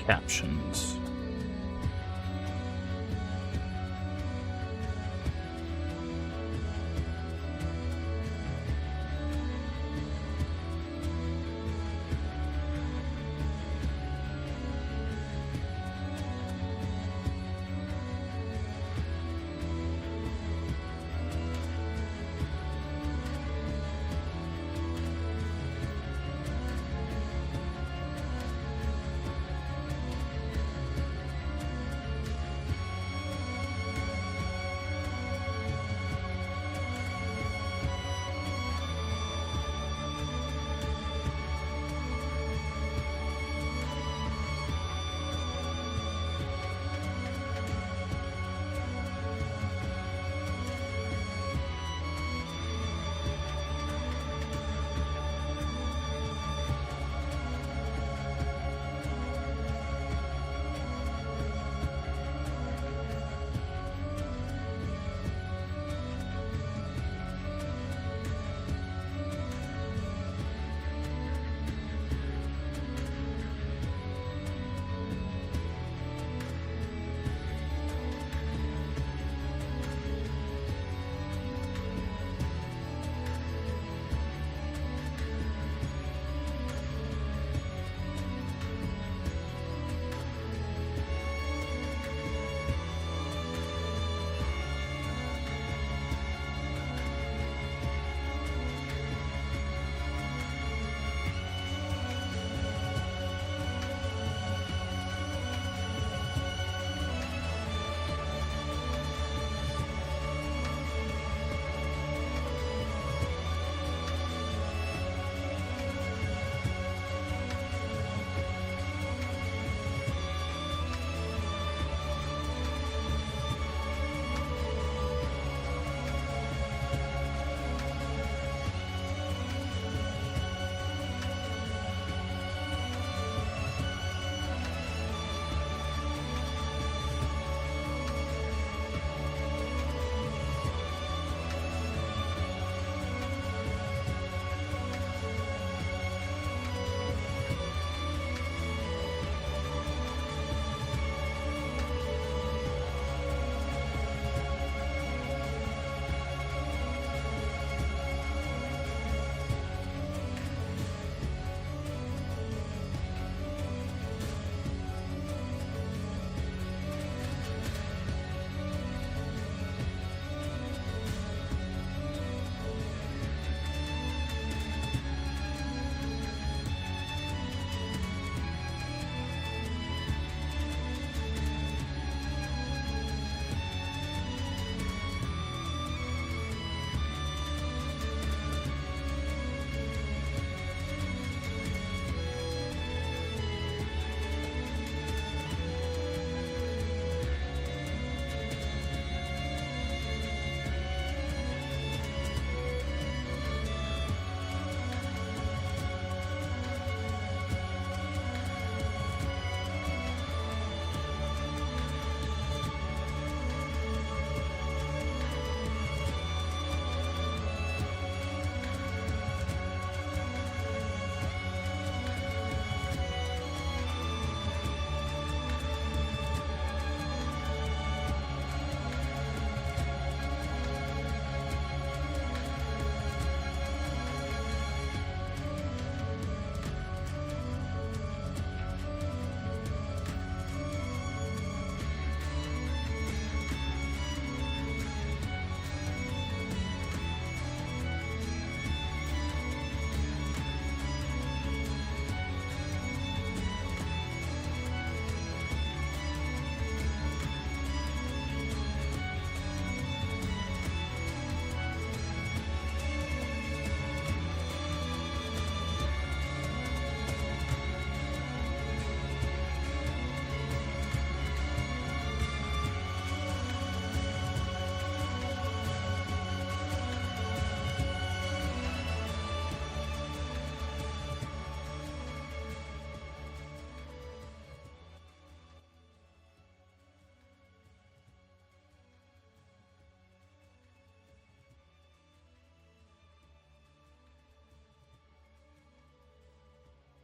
captions.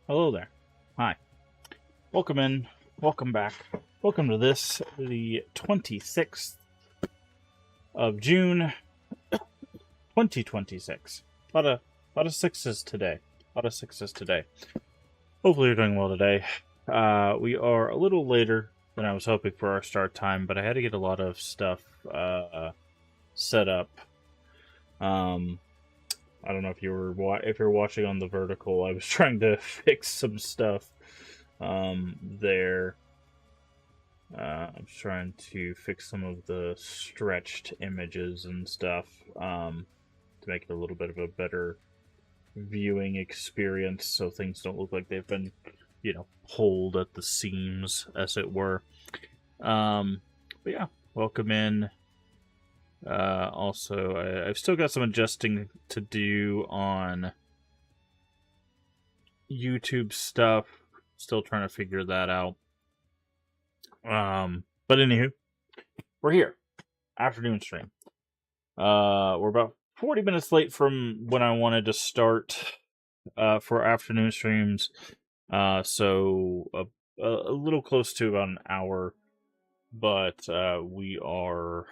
Hello there. Hi. Welcome in. Welcome back. Welcome to this, the 26th of June, 2026. A lot of sixes today. Hopefully you're doing well today. We are a little later than I was hoping for our start time, but I had to get a lot of stuff set up. I don't know if you're watching on the vertical. I was trying to fix some stuff there. I'm trying to fix some of the stretched images and stuff to make it a little bit of a better viewing experience, so things don't look like they've been, pulled at the seams, as it were. But yeah, welcome in. Also, I've still got some adjusting to do on YouTube stuff. Still trying to figure that out. But anywho, we're here. Afternoon stream. We're about 40 minutes late from when I wanted to start for afternoon streams. So a little close to about an hour, but we are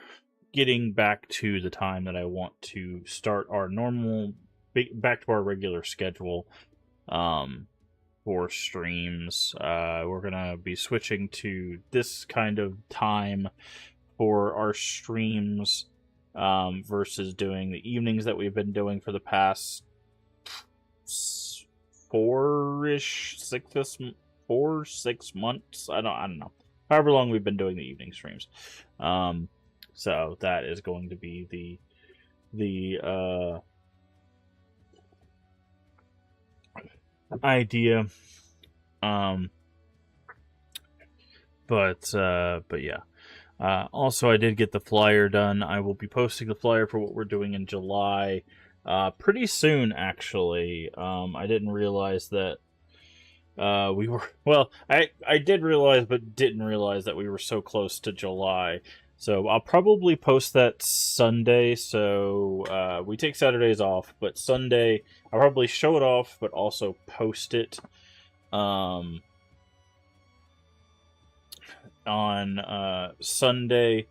getting back to the time that I want to start our normal, back to our regular schedule. For streams. We're gonna be switching to this kind of time for our streams versus doing the evenings that we've been doing for the past 6 months. I don't know. However long we've been doing the evening streams. So that is going to be the idea. But yeah. Also, I did get the flyer done. I will be posting the flyer for what we're doing in July pretty soon, actually. I didn't realize that we were... Well, I did realize, but didn't realize that we were so close to July. So I'll probably post that Sunday. So we take Saturdays off, but Sunday I'll probably show it off, but also post it on Sunday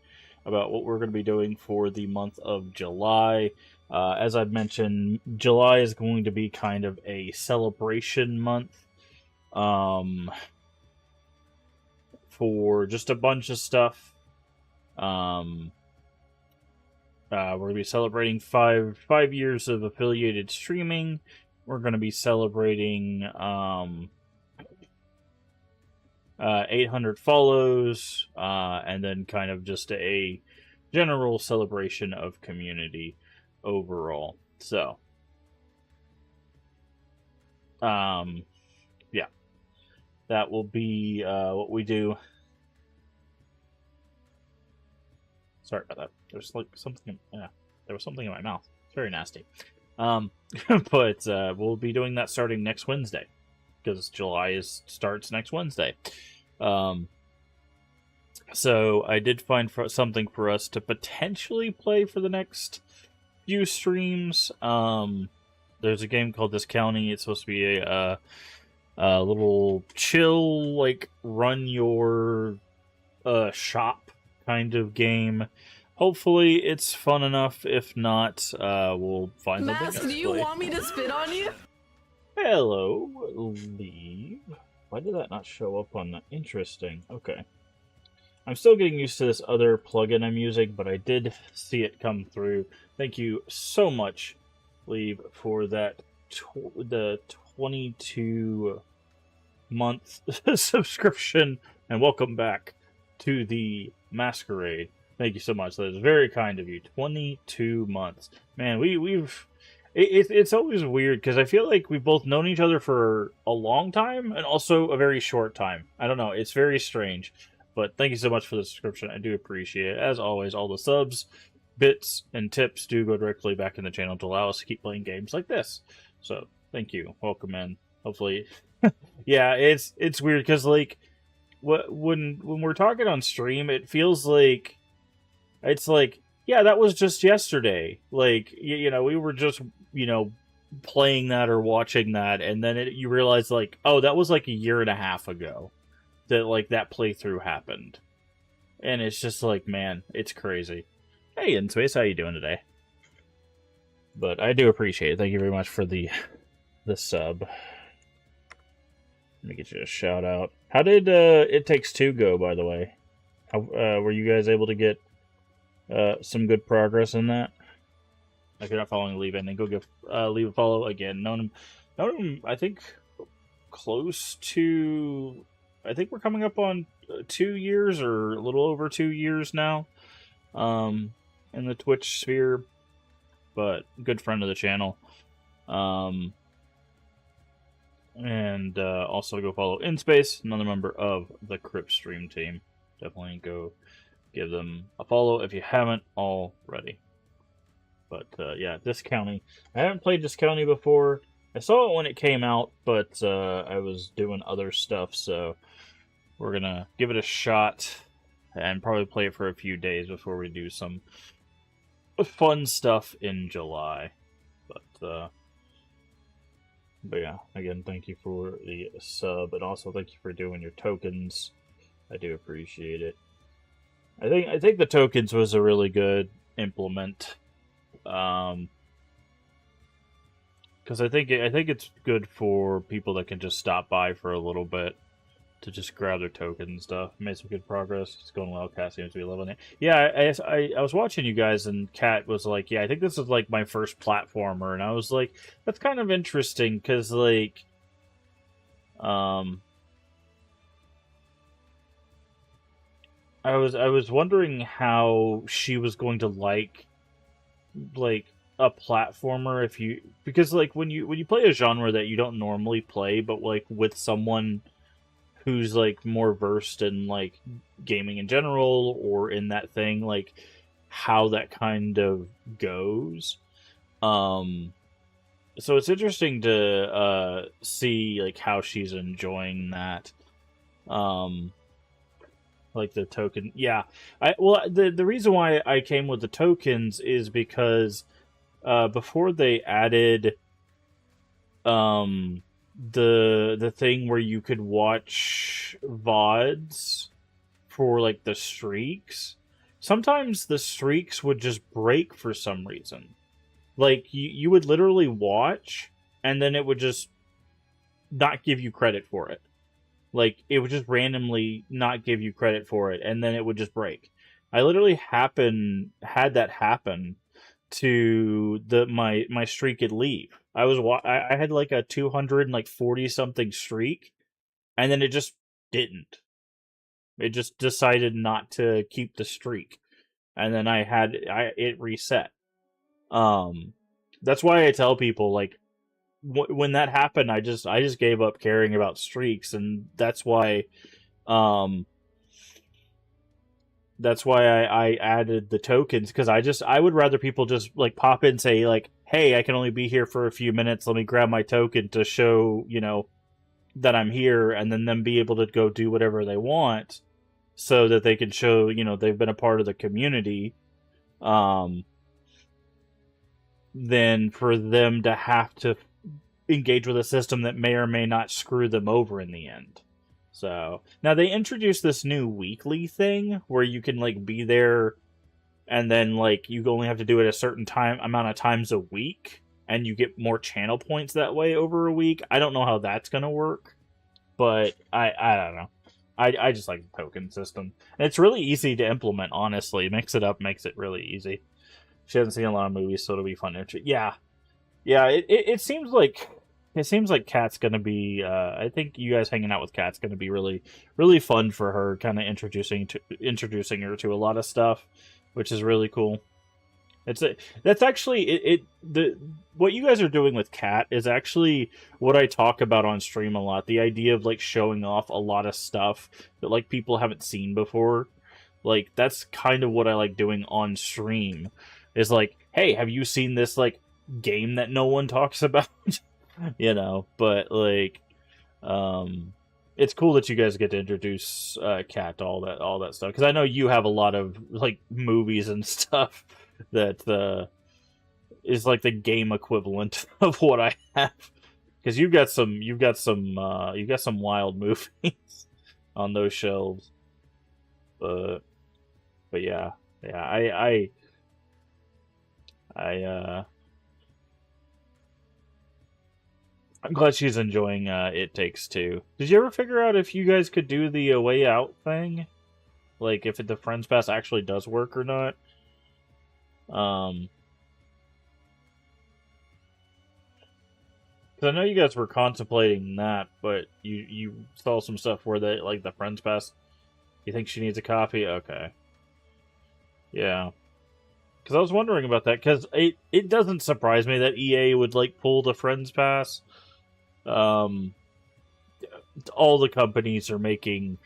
about what we're going to be doing for the month of July. As I've mentioned, July is going to be kind of a celebration month for just a bunch of stuff. We're going to be celebrating five years of affiliated streaming. We're going to be celebrating 800 follows, and then kind of just a general celebration of community overall. So, yeah, that will be what we do. Sorry about that. There's like something. Yeah, there was something in my mouth. It's very nasty. But we'll be doing that starting next Wednesday, because July starts next Wednesday. So I did find something for us to potentially play for the next few streams. There's a game called This County. It's supposed to be a little chill, like run your shop kind of game. Hopefully it's fun enough. If not, we'll find something else. Do you want me to spit on you? Hello, leave. Why did that not show up on the... Interesting. Okay. I'm still getting used to this other plugin I'm using, but I did see it come through. Thank you so much, Leave, for that the 22-month subscription, and welcome back to the Masquerade. Thank you so much. That is very kind of you. 22 months. Man, it's always weird, because I feel like we've both known each other for a long time, and also a very short time. I don't know, it's very strange. But thank you so much for the subscription. I do appreciate it. As always, all the subs, bits, and tips do go directly back in the channel to allow us to keep playing games like this. So, thank you. Welcome in. Hopefully... Yeah, it's weird, because, like, when we're talking on stream, it feels like... It's like, yeah, that was just yesterday. Like, we were just, playing that or watching that, and then you realize, like, oh, that was like a year and a half ago. that like that playthrough happened. And it's just like, man, it's crazy. Hey, In Space, how you doing today? But I do appreciate it. Thank you very much for the sub. Let me get you a shout out. How did It Takes Two go, by the way? How, were you guys able to get some good progress in that? If you're not following, leave it, and then go give leave a follow again. Known him, I think, close to. I think we're coming up on 2 years or a little over 2 years now, in the Twitch sphere. But good friend of the channel, and also go follow In Space, another member of the Crypt Stream team. Definitely go give them a follow if you haven't already. But yeah, Discounty. I haven't played Discounty before. I saw it when it came out, but I was doing other stuff, so we're gonna give it a shot and probably play it for a few days before we do some fun stuff in July. But yeah, again, thank you for the sub, and also thank you for doing your tokens. I do appreciate it. I think the tokens was a really good implement. Because I think it's good for people that can just stop by for a little bit to just grab their token and stuff. Made some good progress. It's going well. Cat seems to be loving it. Yeah, I was watching you guys, and Cat was like, "Yeah, I think this is like my first platformer," and I was like, "That's kind of interesting," because like, I was wondering how she was going to like a platformer because like when you play a genre that you don't normally play, but like with someone who's like more versed in like gaming in general or in that thing, like how that kind of goes. So it's interesting to see like how she's enjoying that. Like the token, yeah. The reason why I came with the tokens is because before they added the thing where you could watch VODs for like the streaks, sometimes the streaks would just break for some reason. Like you would literally watch and then it would just not give you credit for it. Like it would just randomly not give you credit for it, and then it would just break. I literally had that happen to my streak at Leave. I had like a 240 something streak, and then it just didn't. It just decided not to keep the streak, and then it reset. That's why I tell people like when that happened, I just gave up caring about streaks, and that's why I added the tokens, because I would rather people just like pop in and say like, hey, I can only be here for a few minutes, let me grab my token to show, you know, that I'm here, and then them be able to go do whatever they want so that they can show, you know, they've been a part of the community, than for them to have to engage with a system that may or may not screw them over in the end. So now they introduced this new weekly thing where you can like be there, and then like you only have to do it a certain amount of times a week, and you get more channel points that way over a week. I don't know how that's gonna work, but I don't know. I just like the token system, and it's really easy to implement. Honestly, mix it up makes it really easy. She hasn't seen a lot of movies, so it'll be fun. Yeah. It seems like Kat's gonna be. I think you guys hanging out with Kat's gonna be really, really fun for her. Kind of introducing her to a lot of stuff, which is really cool. That's actually what you guys are doing with Kat is actually what I talk about on stream a lot. The idea of like showing off a lot of stuff that like people haven't seen before. Like that's kind of what I like doing on stream. Is like, hey, have you seen this like game that no one talks about? You know, but like it's cool that you guys get to introduce Kat to all that stuff, because I know you have a lot of like movies and stuff that is like the game equivalent of what I have, because you've got some wild movies. on those shelves. But yeah, I I'm glad she's enjoying It Takes Two. Did you ever figure out if you guys could do the way out thing? Like if the Friends Pass actually does work or not? Um, because I know you guys were contemplating that, but you saw some stuff where they like the Friends Pass. You think she needs a copy? Okay, yeah. Because I was wondering about that. Because it doesn't surprise me that EA would like pull the Friends Pass. Um, all the companies are making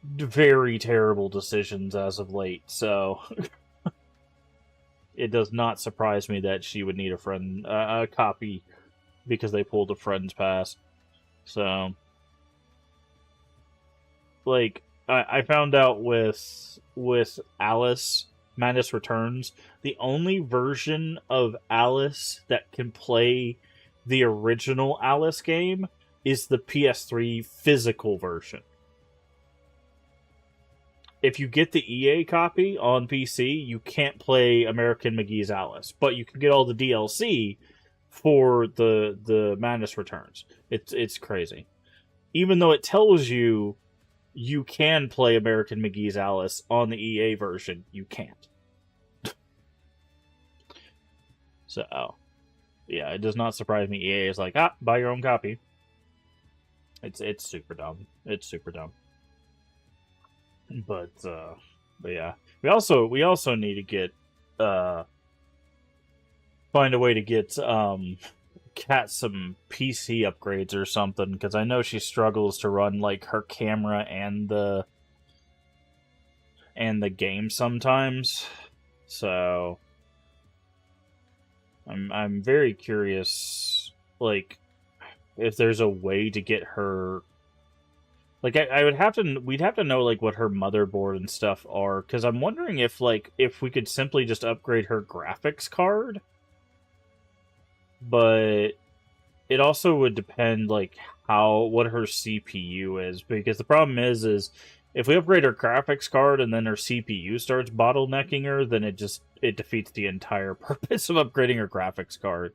very terrible decisions as of late, so it does not surprise me that she would need a copy because they pulled a Friends Pass. So, like, I found out with Alice Madness Returns, the only version of Alice that can play the original Alice game is the PS3 physical version. If you get the EA copy on PC, you can't play American McGee's Alice, but you can get all the DLC for the Madness Returns. It's crazy. Even though it tells you you can play American McGee's Alice on the EA version, you can't. So, yeah, it does not surprise me. EA is like, buy your own copy. It's super dumb. It's super dumb. But yeah, we also need to get find a way to get Kat some PC upgrades or something, because I know she struggles to run like her camera and the game sometimes. So I'm very curious, like, if there's a way to get her. Like we'd have to know like what her motherboard and stuff are, because I'm wondering if we could simply just upgrade her graphics card. But it also would depend like what her CPU is, because the problem is if we upgrade her graphics card and then her CPU starts bottlenecking her, then it defeats the entire purpose of upgrading her graphics card.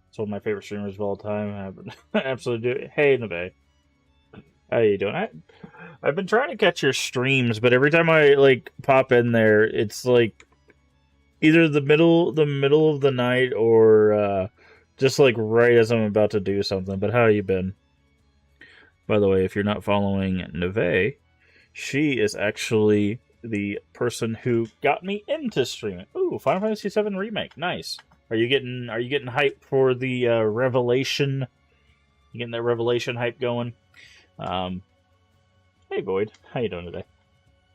It's one of my favorite streamers of all time. I absolutely do. Hey, Neve. How you doing? I've been trying to catch your streams, but every time I like pop in there, it's like either the middle of the night or just like right as I'm about to do something. But how you been? By the way, if you're not following Neve, she is actually the person who got me into streaming. Ooh, Final Fantasy VII Remake. Nice. Are you getting hyped for the Revelation? You getting that Revelation hype going? Hey Void, how you doing today?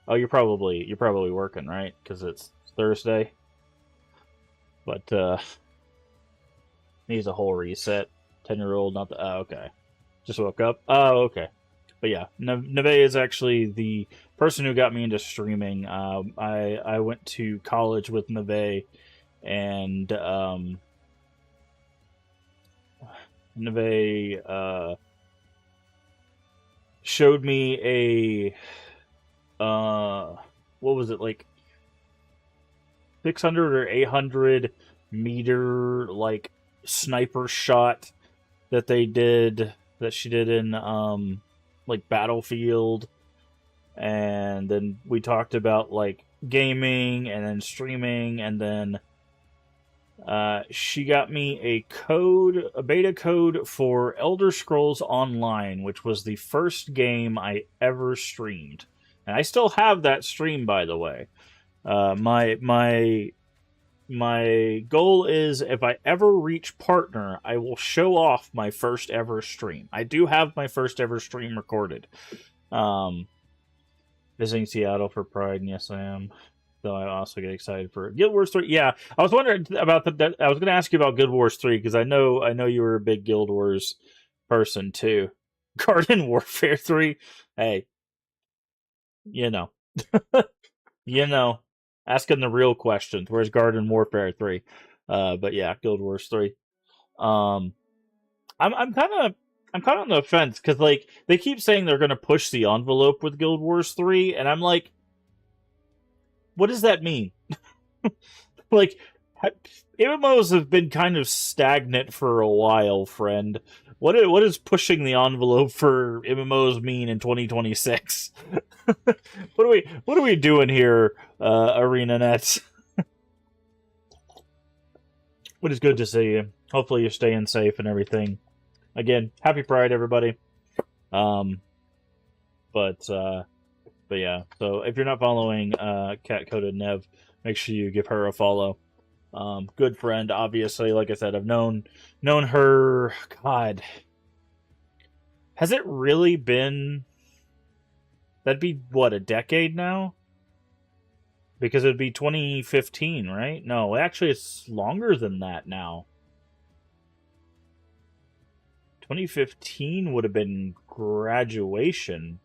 Oh, you're probably working, right? Because it's Thursday. But needs a whole reset. 10-year-old, not the. Oh, okay. Just woke up. Oh, okay. But yeah, Neve is actually the person who got me into streaming. I went to college with Neve. And Neve showed me what was it, like 600 or 800 meter like sniper shot that she did in like Battlefield. And then we talked about like gaming and then streaming, and then she got me a beta code for Elder Scrolls Online, which was the first game I ever streamed, and I still have that stream, by the way. My goal is, if I ever reach partner, I will show off my first ever stream. I do have my first ever stream recorded. Visiting Seattle for Pride, and yes, I am. Though I also get excited for Guild Wars 3. Yeah, I was wondering about that. I was going to ask you about Guild Wars 3 because I know you were a big Guild Wars person too. Garden Warfare 3. Hey, you know, asking the real questions. Where's Garden Warfare 3? But yeah, Guild Wars 3. I'm kind of I'm kind of on the fence because like they keep saying they're going to push the envelope with Guild Wars 3, and I'm like, what does that mean? Like, MMOs have been kind of stagnant for a while, friend. What is pushing the envelope for MMOs mean in 2026? What are we doing here, Arena Nets? It is good to see you. Hopefully you're staying safe and everything. Again, happy Pride, everybody. But yeah. So if you're not following Cat Coded Nev, make sure you give her a follow. Good friend, obviously. Like I said, I've known her. God, has it really been? That'd be what, a decade now? Because it'd be 2015, right? No, actually, it's longer than that now. 2015 would have been graduation.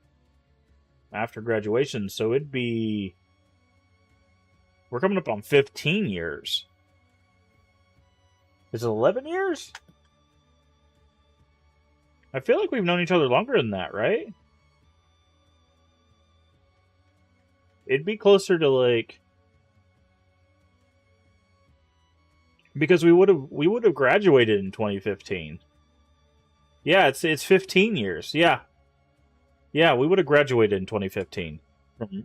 After graduation, so it'd be. We're coming up on 15 years. Is it 11 years? I feel like we've known each other longer than that, right? It'd be closer to like, because we would have graduated in 2015. Yeah, it's 15 years. Yeah, we would have graduated in 2015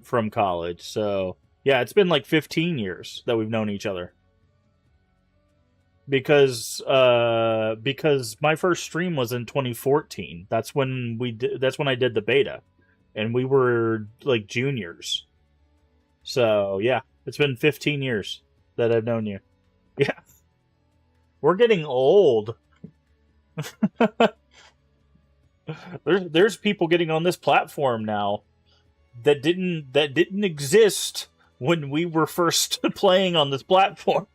from college. So yeah, it's been like 15 years that we've known each other. Because my first stream was in 2014. That's when I did the beta, and we were like juniors. So yeah, it's been 15 years that I've known you. Yeah, we're getting old. There's people getting on this platform now that didn't exist when we were first playing on this platform.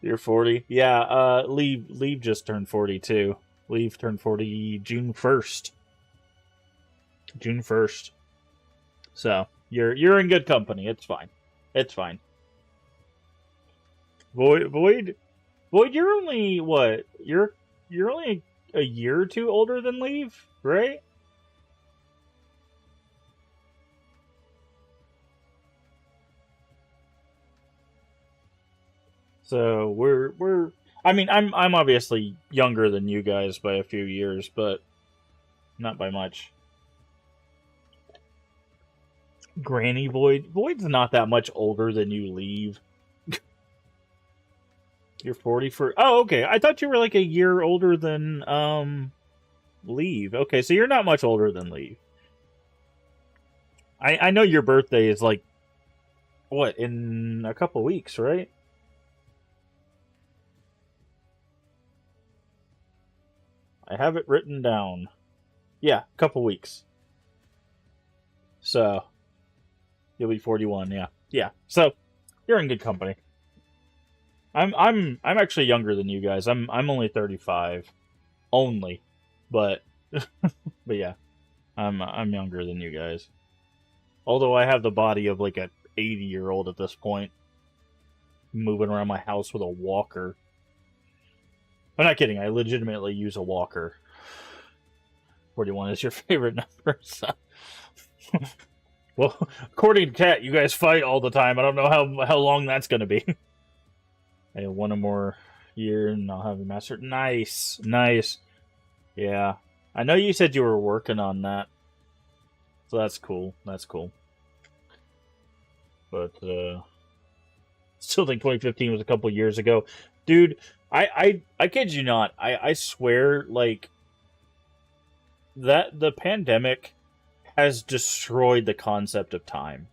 You're 40. Yeah, Leave just turned 40 too. Leave turned 40 June 1st. June 1st. So, you're in good company. It's fine. It's fine. Void, you're only what? You're only a year or two older than Leave, right? So we're I mean, I'm obviously younger than you guys by a few years, but not by much. Granny Void's not that much older than you, Leave. You're 40 for... Oh, okay. I thought you were like a year older than Leave. Okay, so you're not much older than Leave. I know your birthday is like what, in a couple weeks, right? I have it written down. Yeah, a couple weeks. So you'll be 41, yeah. Yeah. So you're in good company. I'm actually younger than you guys. I'm only 35. Only. But but yeah. I'm younger than you guys. Although I have the body of like an 80-year-old at this point. Moving around my house with a walker. I'm not kidding. I legitimately use a walker. 41 is your favorite number. So. Well, according to Kat, you guys fight all the time. I don't know how long that's going to be. Hey, one or more year and I'll have you mastered. Nice. Nice. Yeah. I know you said you were working on that. So that's cool. That's cool. But, still think 2015 was a couple years ago. Dude, I kid you not. I swear, like, that the pandemic has destroyed the concept of time.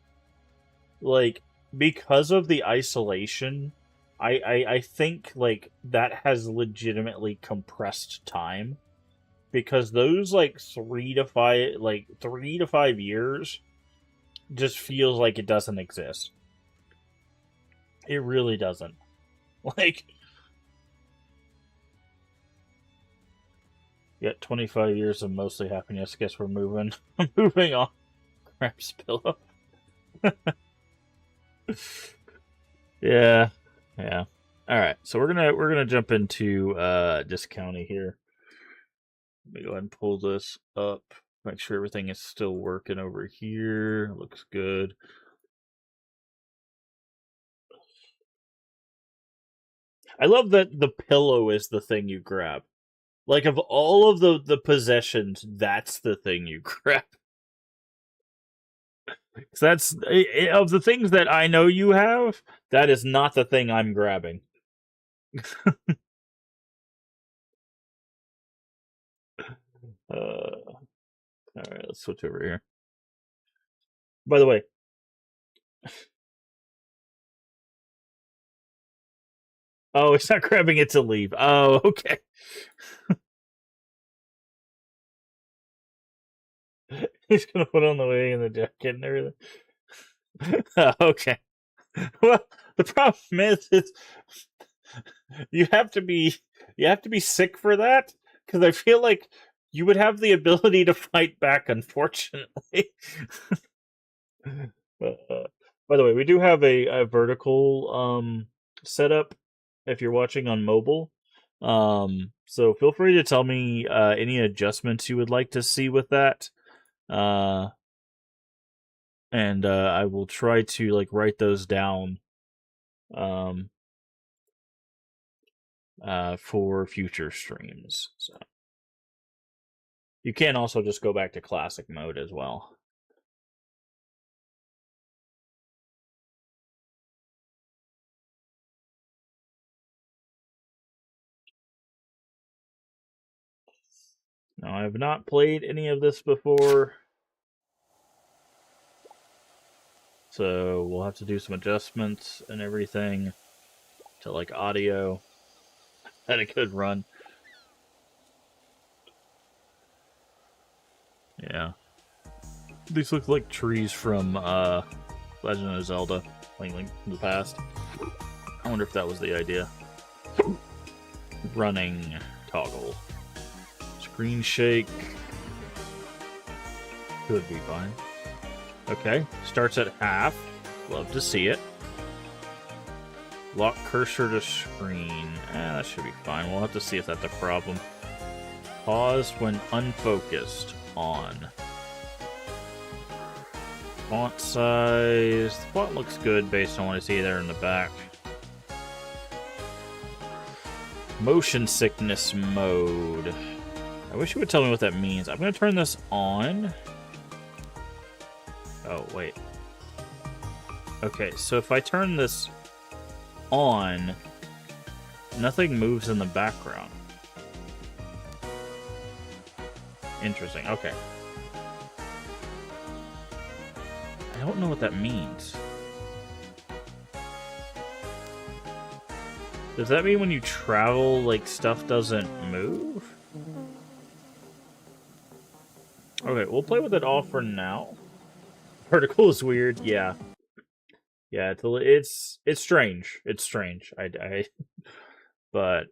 Like, because of the isolation, I think, like, that has legitimately compressed time. Because those, like, 3 to 5 years just feels like it doesn't exist. It really doesn't. Like, yeah, 25 years of mostly happiness. Guess we're moving moving on. Craps pillow. Yeah. Yeah. All right, so we're gonna jump into discounty here. Let me go ahead and pull this up. Make sure everything is still working over here. Looks good. I love that the pillow is the thing you grab. Like, of all of the possessions, that's the thing you grab. So that's of the things that I know you have, that is not the thing I'm grabbing. All right, let's switch over here. By the way, oh, it's not grabbing it to leave. Oh, okay. He's gonna put on the wig and the jacket and everything. Okay. Well, the problem is you have to be sick for that, because I feel like you would have the ability to fight back. Unfortunately. By the way, we do have a vertical setup if you're watching on mobile. So feel free to tell me any adjustments you would like to see with that. And I will try to like write those down for future streams. So you can also just go back to classic mode as well. Now, I have not played any of this before, so we'll have to do some adjustments and everything to like audio. Had a good run. Yeah. These look like trees from Legend of Zelda, Link in the past. I wonder if that was the idea. Running toggle. Screen shake. Could be fine. Okay, starts at half. Love to see it. Lock cursor to screen. That should be fine. We'll have to see if that's a problem. Pause when unfocused. On. Font size. The font looks good based on what I see there in the back. Motion sickness mode. I wish you would tell me what that means. I'm going to turn this on. Oh, wait. Okay, so if I turn this on, nothing moves in the background. Interesting, okay. I don't know what that means. Does that mean when you travel, like, stuff doesn't move? Okay, we'll play with it all for now. Vertical is weird, yeah. Yeah, it's strange. It's strange. But,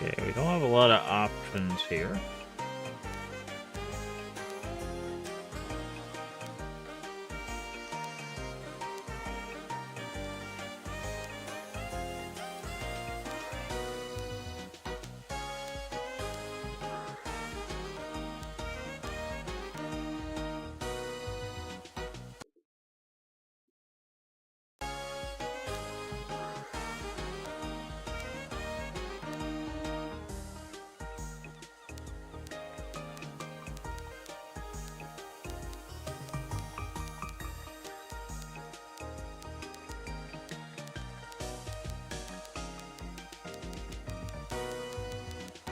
okay, we don't have a lot of options here.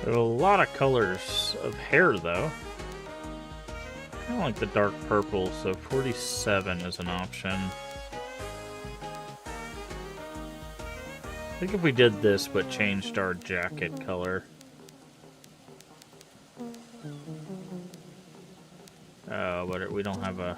There are a lot of colors of hair, though. I kind of like the dark purple, so 47 is an option. I think if we did this, but changed our jacket color. but we don't have a...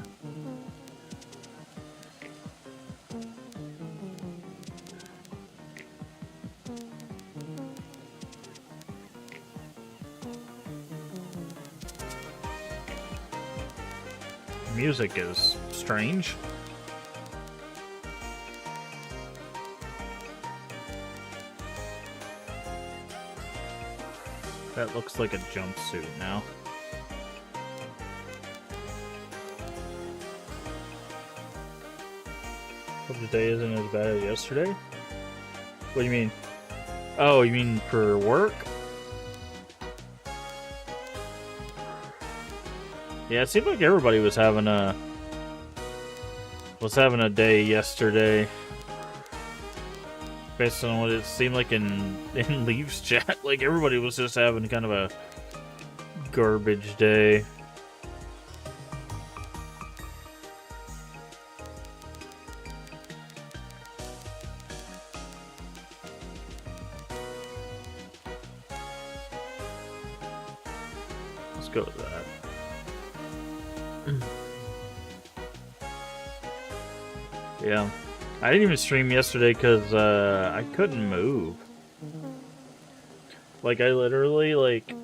Music is strange. That looks like a jumpsuit now. Hope today isn't as bad as yesterday? What do you mean? Oh, you mean for work? Yeah, it seemed like everybody was having a day yesterday. Based on what it seemed like in Leaves chat, like everybody was just having kind of a garbage day. Let's go with that. Yeah. I didn't even stream yesterday because I couldn't move. Like, I literally, like,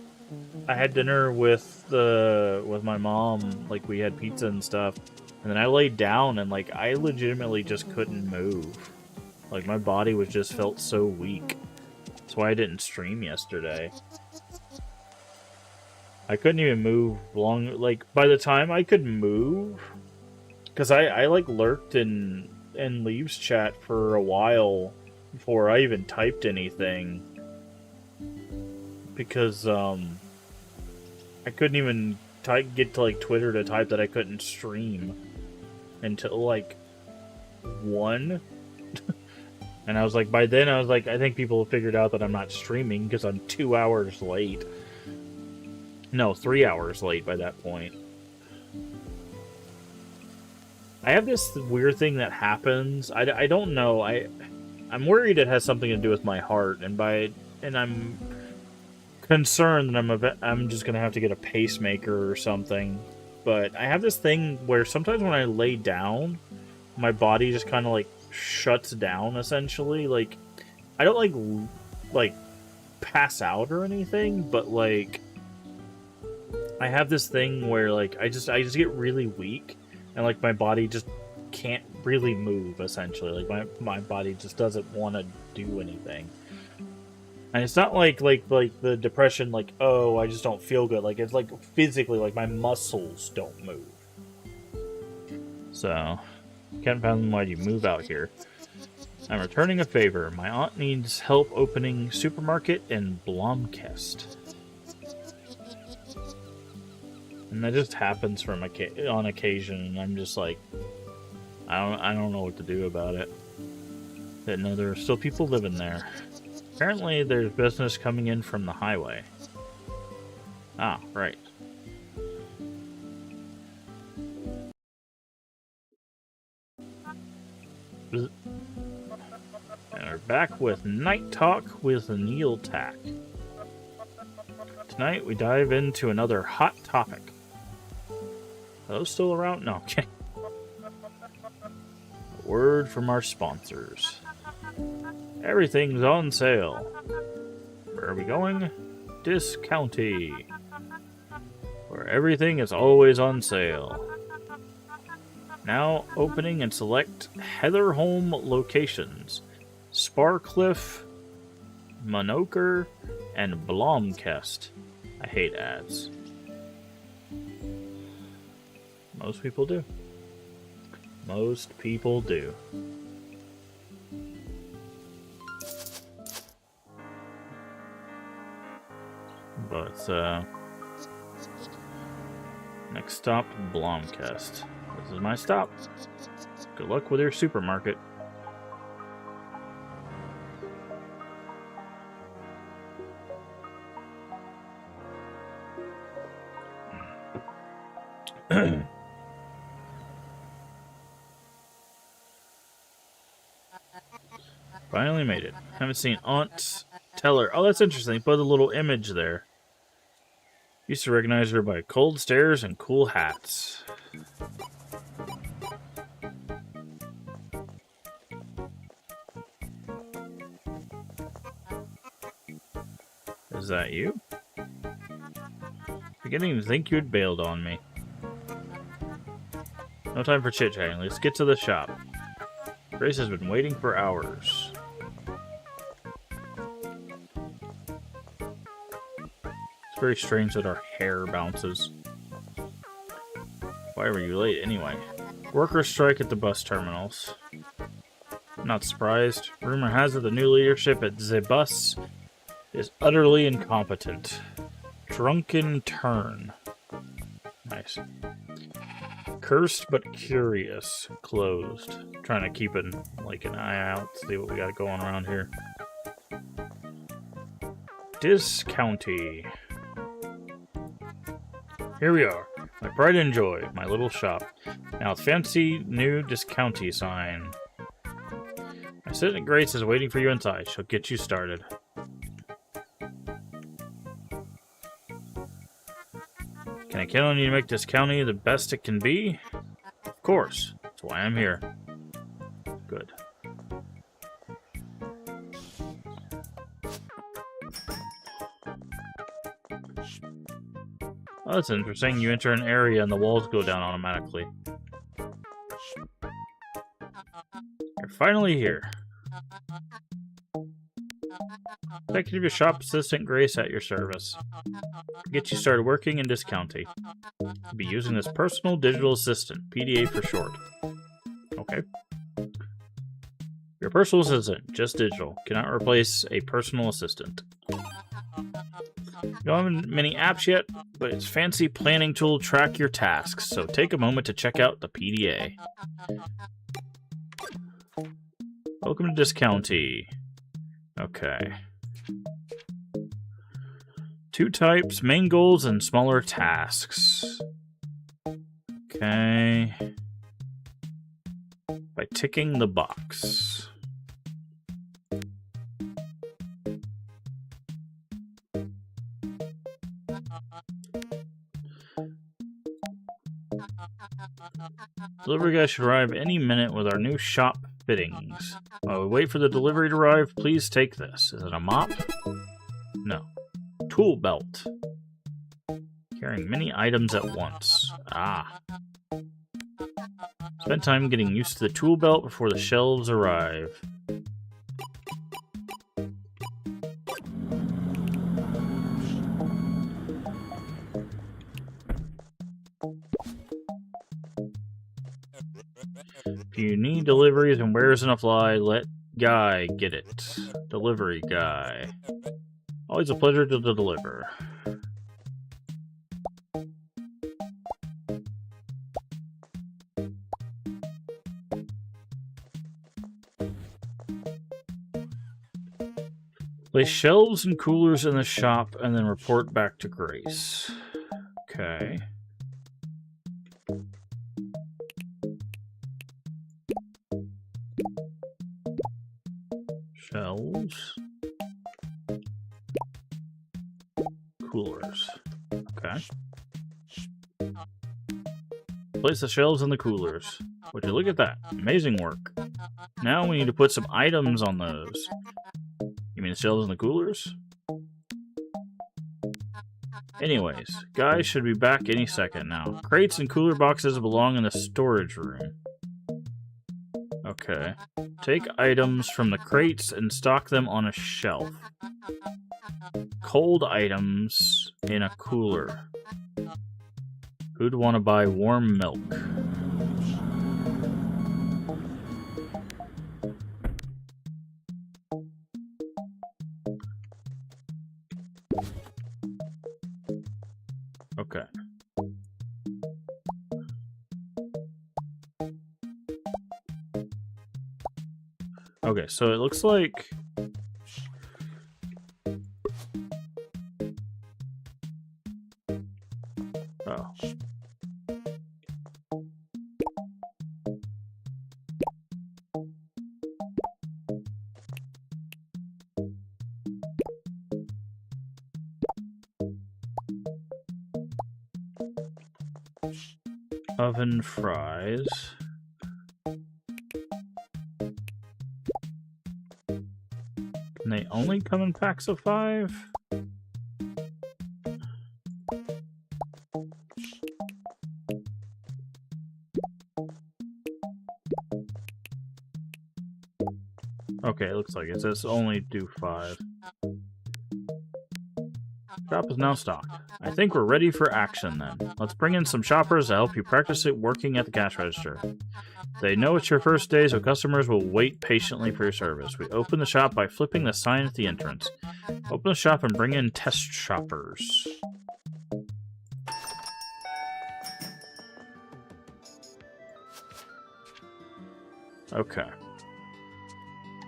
I had dinner with my mom, like, we had pizza and stuff, and then I laid down and, like, I legitimately just couldn't move. Like, my body was just felt so weak. That's why I didn't stream yesterday. I couldn't even move long, like, by the time I could move, because I like, lurked in Leaves chat for a while before I even typed anything, because I couldn't even get to like Twitter to type that I couldn't stream until like 1. And I was like, by then I was like, I think people have figured out that I'm not streaming because I'm 2 hours late. No, 3 hours late by that point. I have this weird thing that happens. I don't know. I'm worried it has something to do with my heart, and I'm concerned that I'm just gonna have to get a pacemaker or something. But I have this thing where sometimes when I lay down, my body just kind of like shuts down. Essentially, like I don't like pass out or anything, but like I have this thing where like I just get really weak. And, like, my body just can't really move, essentially. Like, my body just doesn't want to do anything. And it's not like the depression, like, oh, I just don't feel good. Like, it's, like, physically, like, my muscles don't move. So, can't fathom why you move out here. I'm returning a favor. My aunt needs help opening supermarket in Blomkest. And that just happens on occasion, and I'm just like, I don't know what to do about it. Didn't know there are still people living there. Apparently, there's business coming in from the highway. Ah, right. And we're back with Night Talk with Neil Tack. Tonight, we dive into another hot topic. Are those still around? No, okay. A word from our sponsors. Everything's on sale. Where are we going? Discounty. Where everything is always on sale. Now opening in select Heatherholm locations. Sparcliffe, Monoker, and Blomkest. I hate ads. Most people do. Most people do. But, next stop, Blomkest. This is my stop. Good luck with your supermarket. Finally made it. Haven't seen Aunt Teller. Oh, that's interesting. Put a little image there. Used to recognize her by cold stares and cool hats. Is that you? Beginning to think you had bailed on me. No time for chit-chatting. Let's get to the shop. Grace has been waiting for hours. It's very strange that our hair bounces. Why were you late anyway? Workers strike at the bus terminals. Not surprised. Rumor has it the new leadership at the bus is utterly incompetent. Drunken turn. Nice. Cursed but curious. Closed. Trying to keep an eye out, see what we got going around here. Discounty. Here we are. My pride and joy. My little shop. Now with fancy new discounty sign. My assistant Grace is waiting for you inside. She'll get you started. Can I count on you to make this county the best it can be? Of course. That's why I'm here. Good. Oh, that's interesting. You enter an area and the walls go down automatically. You're finally here. Executive Shop Assistant Grace at your service. To get you started working in Discounty. You'll be using this Personal Digital Assistant, PDA for short. Okay. Your personal assistant, just digital. Cannot replace a personal assistant. You don't have many apps yet, but it's a fancy planning tool to track your tasks, so take a moment to check out the PDA. Welcome to Discounty. Okay. 2 types, main goals and smaller tasks. Okay. By ticking the box. Delivery guy should arrive any minute with our new shop fittings. While we wait for the delivery to arrive, please take this. Is it a mop? No. Tool belt. Carrying many items at once. Ah. Spend time getting used to the tool belt before the shelves arrive. If you need deliveries and where isn't a fly, let Guy get it. Delivery guy. Always a pleasure to deliver. Place shelves and coolers in the shop and then report back to Grace. Okay. Shelves. Coolers. Okay. Place the shelves in the coolers. Would you look at that? Amazing work. Now we need to put some items on those. You mean the shelves in the coolers? Anyways, guys should be back any second now. Crates and cooler boxes belong in the storage room. Okay. Take items from the crates and stock them on a shelf. Cold items in a cooler. Who'd want to buy warm milk? Okay. Okay, so it looks like... Oh. oven fries. And they only come in packs of 5? Okay, it looks like it says only do 5. Shop is now stocked. I think we're ready for action then. Let's bring in some shoppers to help you practice it working at the cash register. They know it's your first day, so customers will wait patiently for your service. We open the shop by flipping the sign at the entrance. Open the shop and bring in test shoppers. Okay.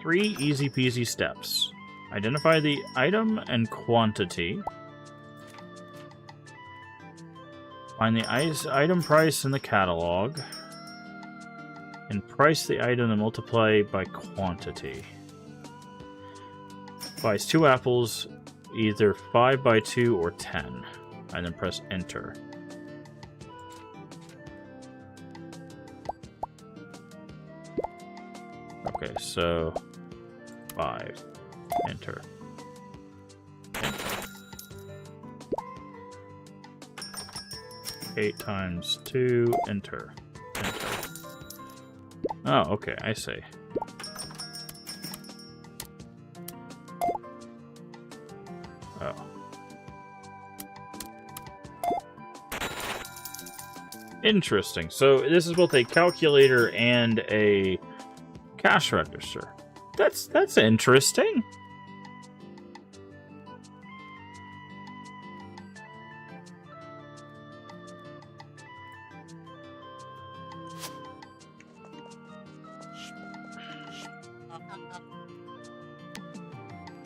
3 easy peasy steps. Identify the item and quantity. Find the item price in the catalog. And price the item and multiply by quantity. Buys 2 apples, either 5 by 2 or 10. And then press enter. Okay, so 5. Enter. 8 times 2, enter. Enter. Oh, okay, I see. Oh. Interesting. So this is both a calculator and a cash register. That's interesting.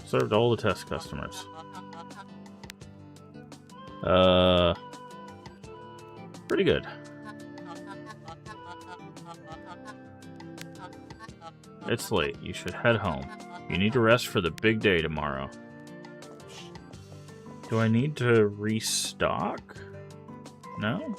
Served all the test customers. Pretty good. It's late. You should head home. You need to rest for the big day tomorrow. Do I need to restock? No?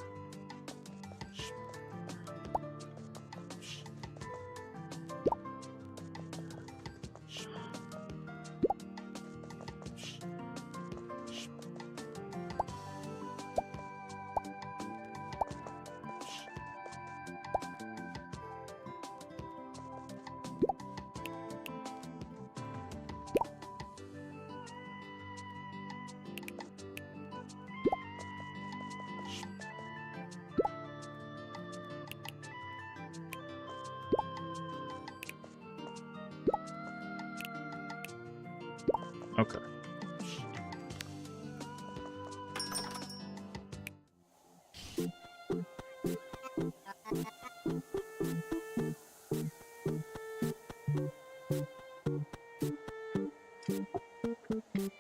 Okay.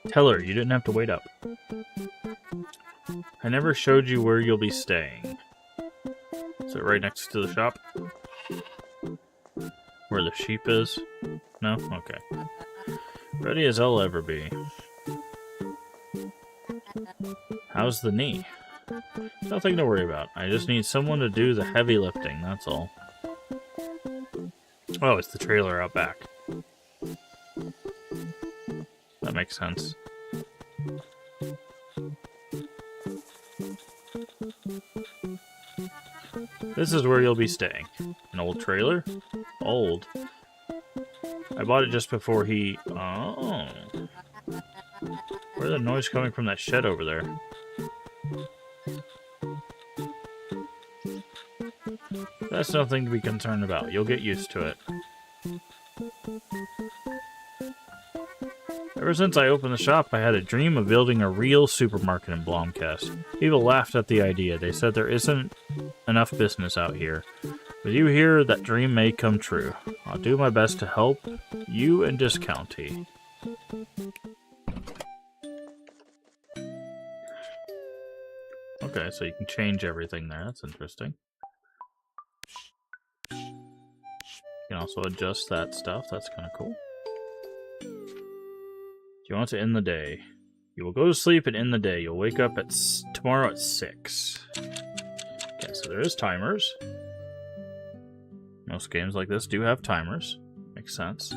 Tell her you didn't have to wait up. I never showed you where you'll be staying. Is it right next to the shop? Where the sheep is? No? Okay. Ready as I'll ever be. How's the knee? Nothing to worry about. I just need someone to do the heavy lifting, that's all. Oh, it's the trailer out back. That makes sense. This is where you'll be staying. An old trailer? Old. I bought it just before he... Oh. Where's the noise coming from that shed over there? That's nothing to be concerned about. You'll get used to it. Ever since I opened the shop, I had a dream of building a real supermarket in Blomkest. People laughed at the idea. They said there isn't enough business out here. With you here, that dream may come true. I'll do my best to help you and Discounty. Okay, so you can change everything there. That's interesting. You can also adjust that stuff. That's kind of cool. Do you want to end the day? You will go to sleep and end the day. You'll wake up at tomorrow at 6. Okay, so there is timers. Most games like this do have timers. Makes sense.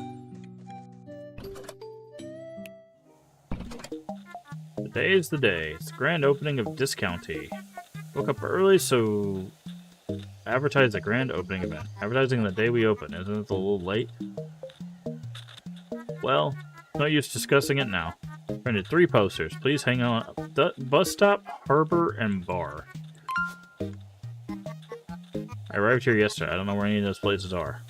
Today is the day. It's the grand opening of Discounty. Woke up early, so advertise the grand opening event. Advertising the day we open. Isn't it a little late? Well, no use discussing it now. Printed 3 posters. Please hang on. Bus stop, harbor, and bar. I arrived here yesterday. I don't know where any of those places are.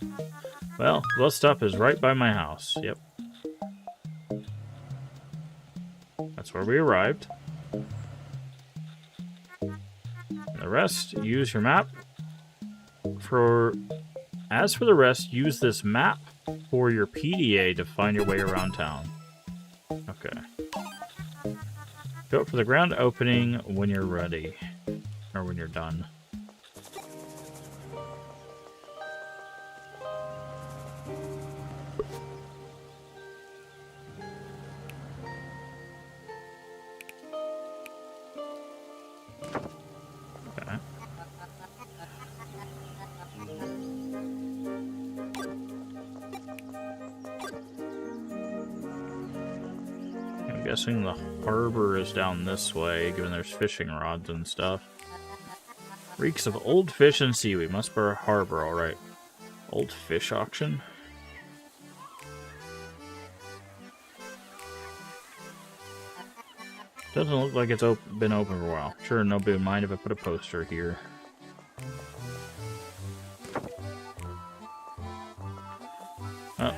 Well, bus stop is right by my house. Yep. That's where we arrived. And the rest, use your map. As for the rest, use this map for your PDA to find your way around town. Okay. Go for the ground opening when you're ready. Or when you're done. Okay. I'm guessing the harbor is down this way, given there's fishing rods and stuff. Reeks of old fish and seaweed. Must be a harbor, alright. Old fish auction? Doesn't look like it's been open for a while. Sure, nobody would mind if I put a poster here.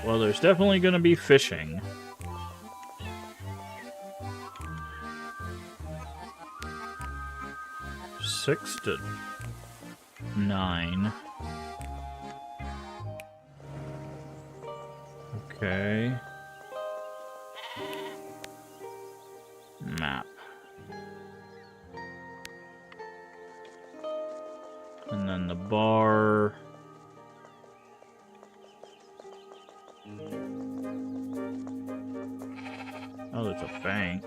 Well, there's definitely going to be fishing. Six to 9. Okay. Map. And then the bar. Oh, there's a bank.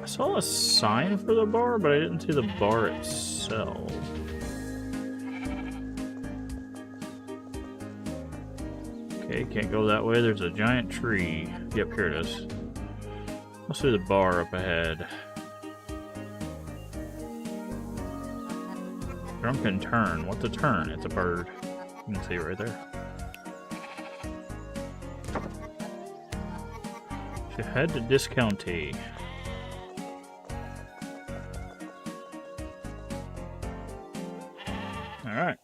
I saw a sign for the bar, but I didn't see the bar itself. Okay, can't go that way. There's a giant tree. Yep, here it is. Must be the bar up ahead. Drunken tern. What's a tern? It's a bird. You can see it right there. Should head to Discounty. Alright.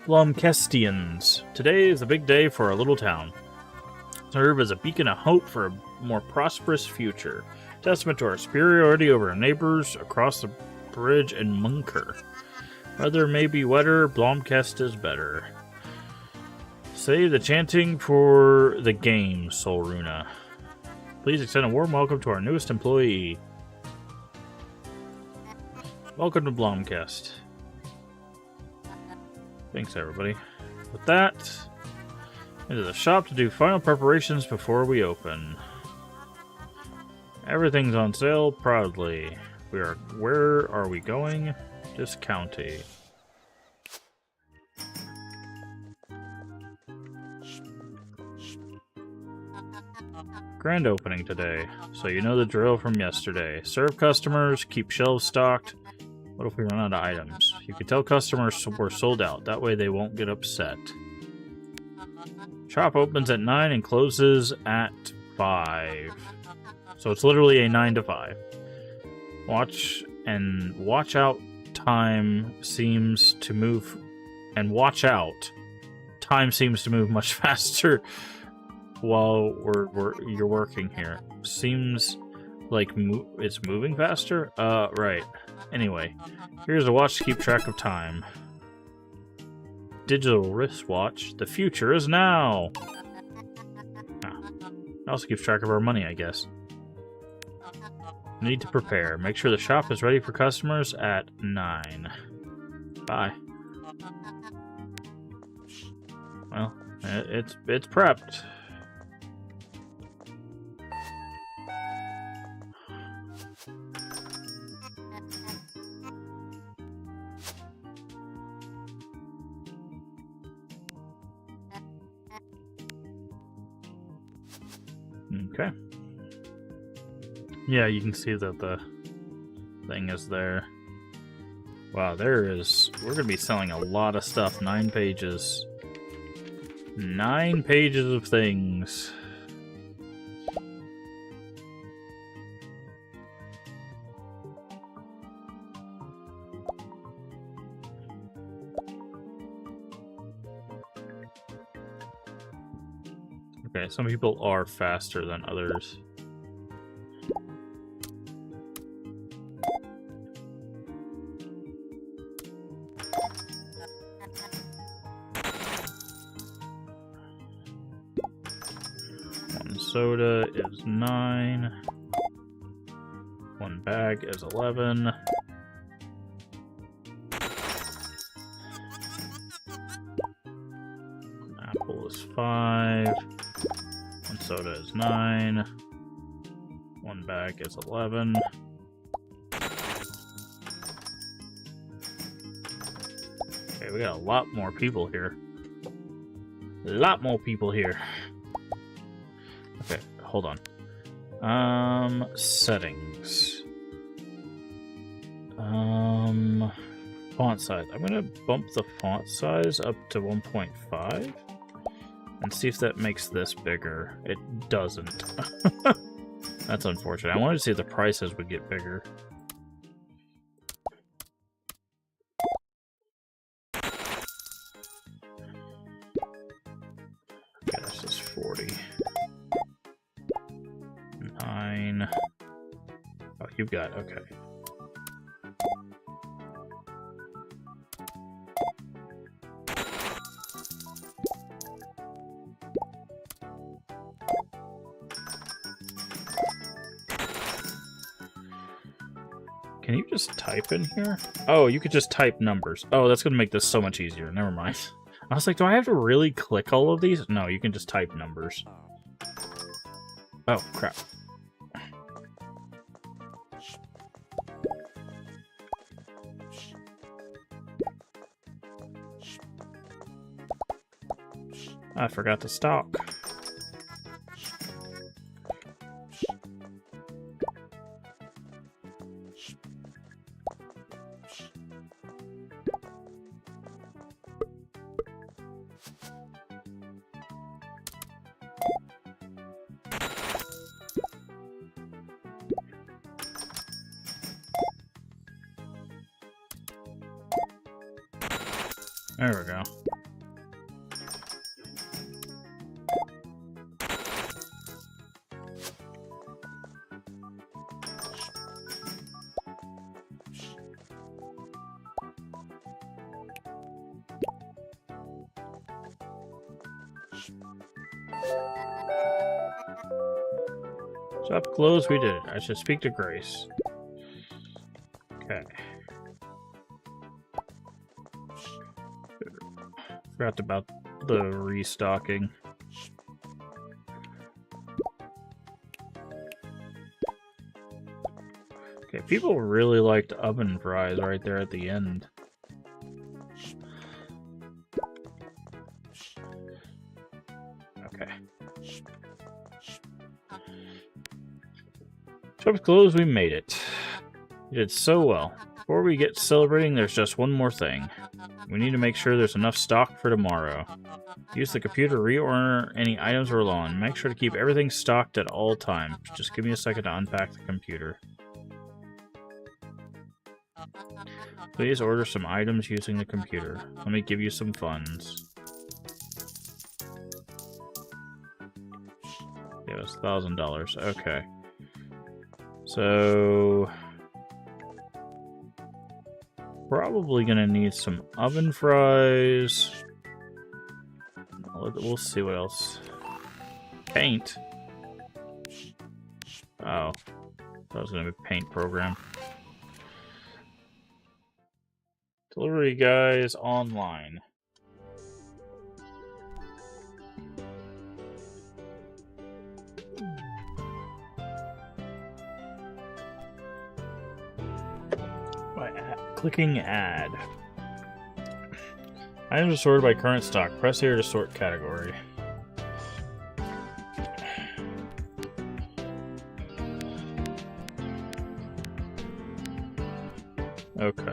Blomkestians. Today is a big day for our little town. Serve as a beacon of hope for a more prosperous future. Testament to our superiority over our neighbors across the bridge in Munker. Weather may be wetter, Blomkest is better. Save the chanting for the game, Solruna. Please extend a warm welcome to our newest employee. Welcome to Blomkest. Thanks, everybody. With that, into the shop to do final preparations before we open. Everything's on sale proudly. Where are we going? Discounty. Grand opening today, so you know the drill from yesterday. Serve customers, keep shelves stocked. What if we run out of items? You can tell customers we're sold out, that way they won't get upset. Shop opens at 9 and closes at 5. So it's literally a 9 to 5. Watch out time seems to move much faster while you're working here. Seems like it's moving faster? Right. Anyway, here's a watch to keep track of time. Digital wristwatch. The future is now! It also keeps track of our money, I guess. Need to prepare. Make sure the shop is ready for customers at 9. Bye. Well, it's prepped. Okay. Yeah, you can see that the thing is there. Wow, we're gonna be selling a lot of stuff. 9 pages. 9 pages of things. Okay, some people are faster than others. One soda is 9. 1 bag is 11. Apple is 5. 1 soda is 9. 1 bag is 11. Okay, we got a lot more people here. A lot more people here. Okay, hold on. Settings. Font size. I'm gonna bump the font size up to 1.5 and see if that makes this bigger. It doesn't. That's unfortunate. I wanted to see if the prices would get bigger. Okay, this is 40. 9. Oh, you've got, okay. Can you just type in here? Oh, you could just type numbers. Oh, that's going to make this so much easier. Never mind. I was like, do I have to really click all of these? No, you can just type numbers. Oh, crap. I forgot to stock. There we go. Shop closed, we did it. I should speak to Grace. Okay. Forgot about the restocking. Okay, people really liked oven fries right there at the end. Okay. Shop's closed, we made it. You did so well. Before we get celebrating, there's just one more thing. We need to make sure there's enough stock for tomorrow. Use the computer to reorder any items we're low on. Make sure to keep everything stocked at all times. Just give me a second to unpack the computer. Please order some items using the computer. Let me give you some funds. Yeah, it was $1,000. Okay. So... probably gonna need some oven fries. We'll see what else. Paint. Oh. That was going to be paint program. Delivery guys online. Clicking add. Items are sorted by current stock. Press here to sort category. Okay.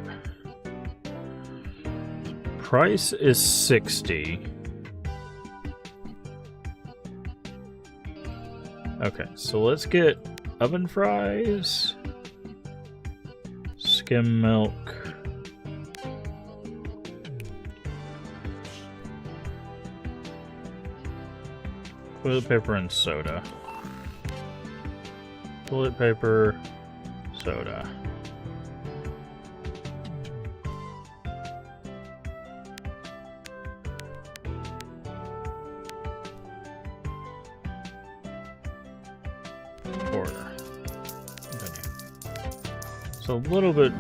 Price is 60. Okay, so let's get oven fries, skim milk, toilet paper and soda. Toilet paper, soda. Order. Continue. So a little bit.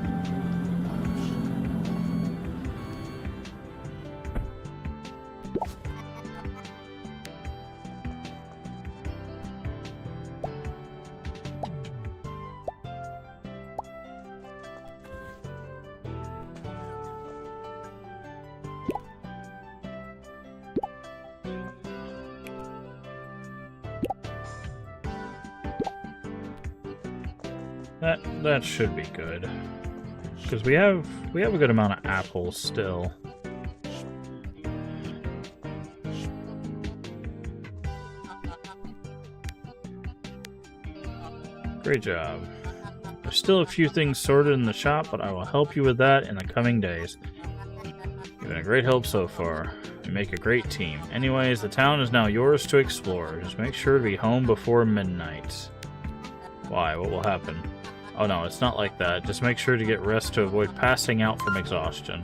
That should be good, because we have a good amount of apples still. Great job. There's still a few things sorted in the shop, but I will help you with that in the coming days. You've been a great help so far. You make a great team. Anyways, the town is now yours to explore. Just make sure to be home before midnight. Why? What will happen? Oh no, it's not like that. Just make sure to get rest to avoid passing out from exhaustion.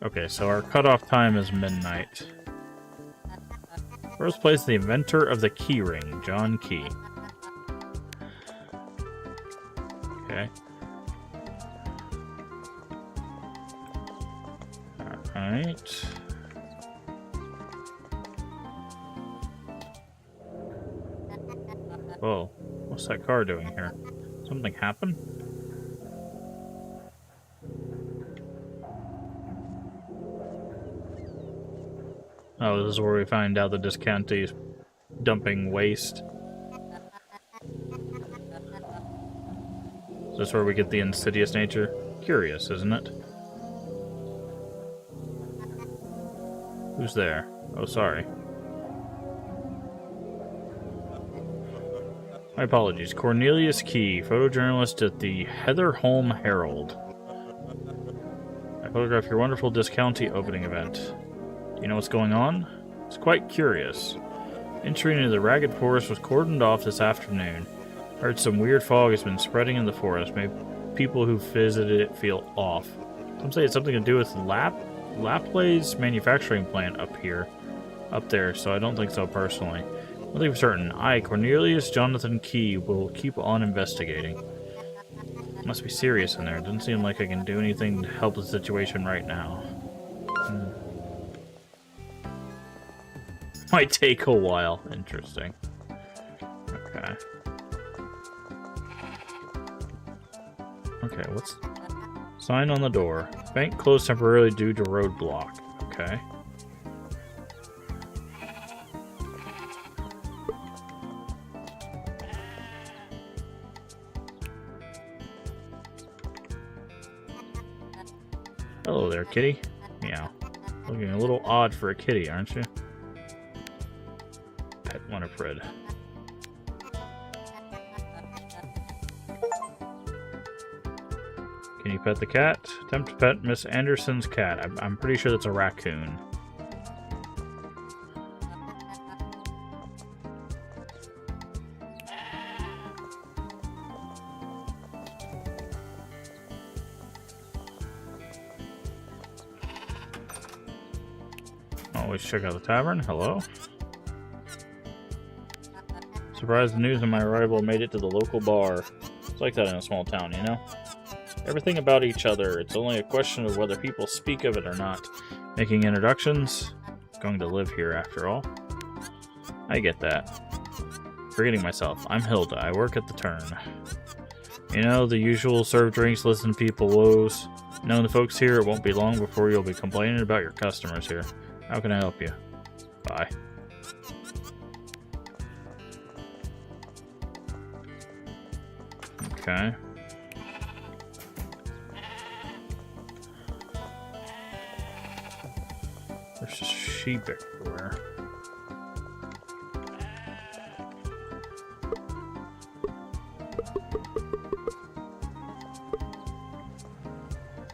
Okay, so our cutoff time is midnight. First place, the inventor of the key ring, John Key. Okay. Alright. Whoa, what's that car doing here? Something happened? Oh, this is where we find out the Discante's dumping waste. Is this where we get the insidious nature? Curious, isn't it? Who's there? Oh, sorry. My apologies. Cornelius Key, photojournalist at the Heatherholm Herald. I photographed your wonderful Discounty opening event. Do you know what's going on? It's quite curious. Entry into the ragged forest was cordoned off this afternoon. Heard some weird fog has been spreading in the forest. Made people who visited it feel off. Some say it's something to do with Laplay's manufacturing plant up there, so I don't think so personally. Nothing for certain. I, Cornelius Jonathan Key, will keep on investigating. Must be serious in there. It doesn't seem like I can do anything to help the situation right now. Might take a while. Interesting. Okay. Okay, what's... Sign on the door. Bank closed temporarily due to roadblock. Okay. Hello there, kitty. Meow. Looking a little odd for a kitty, aren't you? Pet Winifred. Can you pet the cat? Attempt to pet Miss Anderson's cat. I'm pretty sure that's a raccoon. Always check out the tavern. Hello. Surprised the news of my arrival made it to the local bar. It's like that in a small town, you know? Everything about each other. It's only a question of whether people speak of it or not. Making introductions. Going to live here after all. I get that. Forgetting myself. I'm Hilda. I work at the Turn. You know, the usual serve drinks, listen to people woes. Knowing the folks here, it won't be long before you'll be complaining about your customers here. How can I help you? Bye. Okay. There's just sheep everywhere.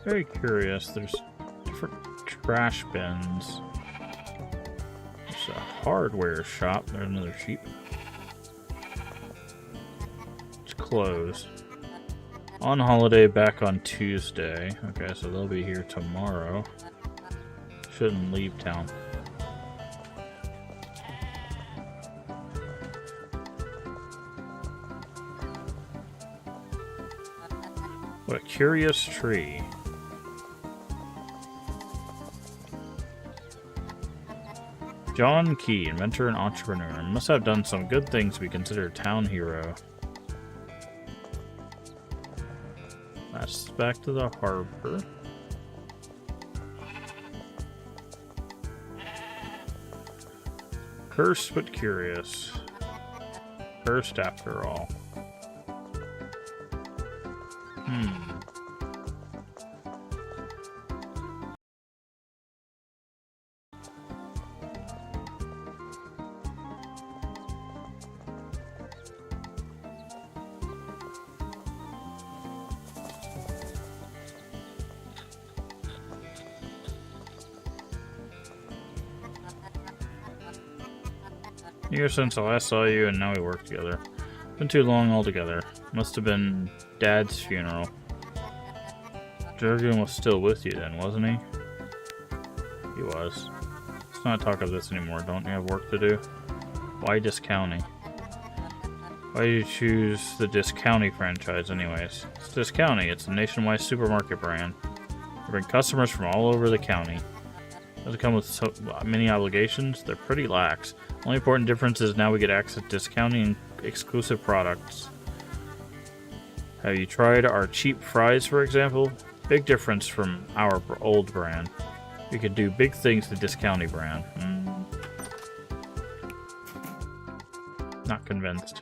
Very curious. There's different trash bins. There's a hardware shop. There's another sheep. It's closed. On holiday, back on Tuesday. Okay, so they'll be here tomorrow. Shouldn't leave town. What a curious tree. John Key, inventor and entrepreneur. Must have done some good things to be considered a town hero. That's back to the harbor. Cursed but curious. Cursed after all. Years since I last saw you, and now we work together. Been too long altogether. Must have been Dad's funeral. Jurgen was still with you then, wasn't he? He was. Let's not talk of this anymore. Don't you have work to do? Why discounting? Why did you choose the Discounty franchise anyways? It's Discounty. It's a nationwide supermarket brand. They bring customers from all over the county. Does it come with so many obligations? They're pretty lax. Only important difference is now we get access to discounting and exclusive products. Have you tried our cheap fries, for example? Big difference from our old brand. We could do big things to Discounty brand. Not convinced.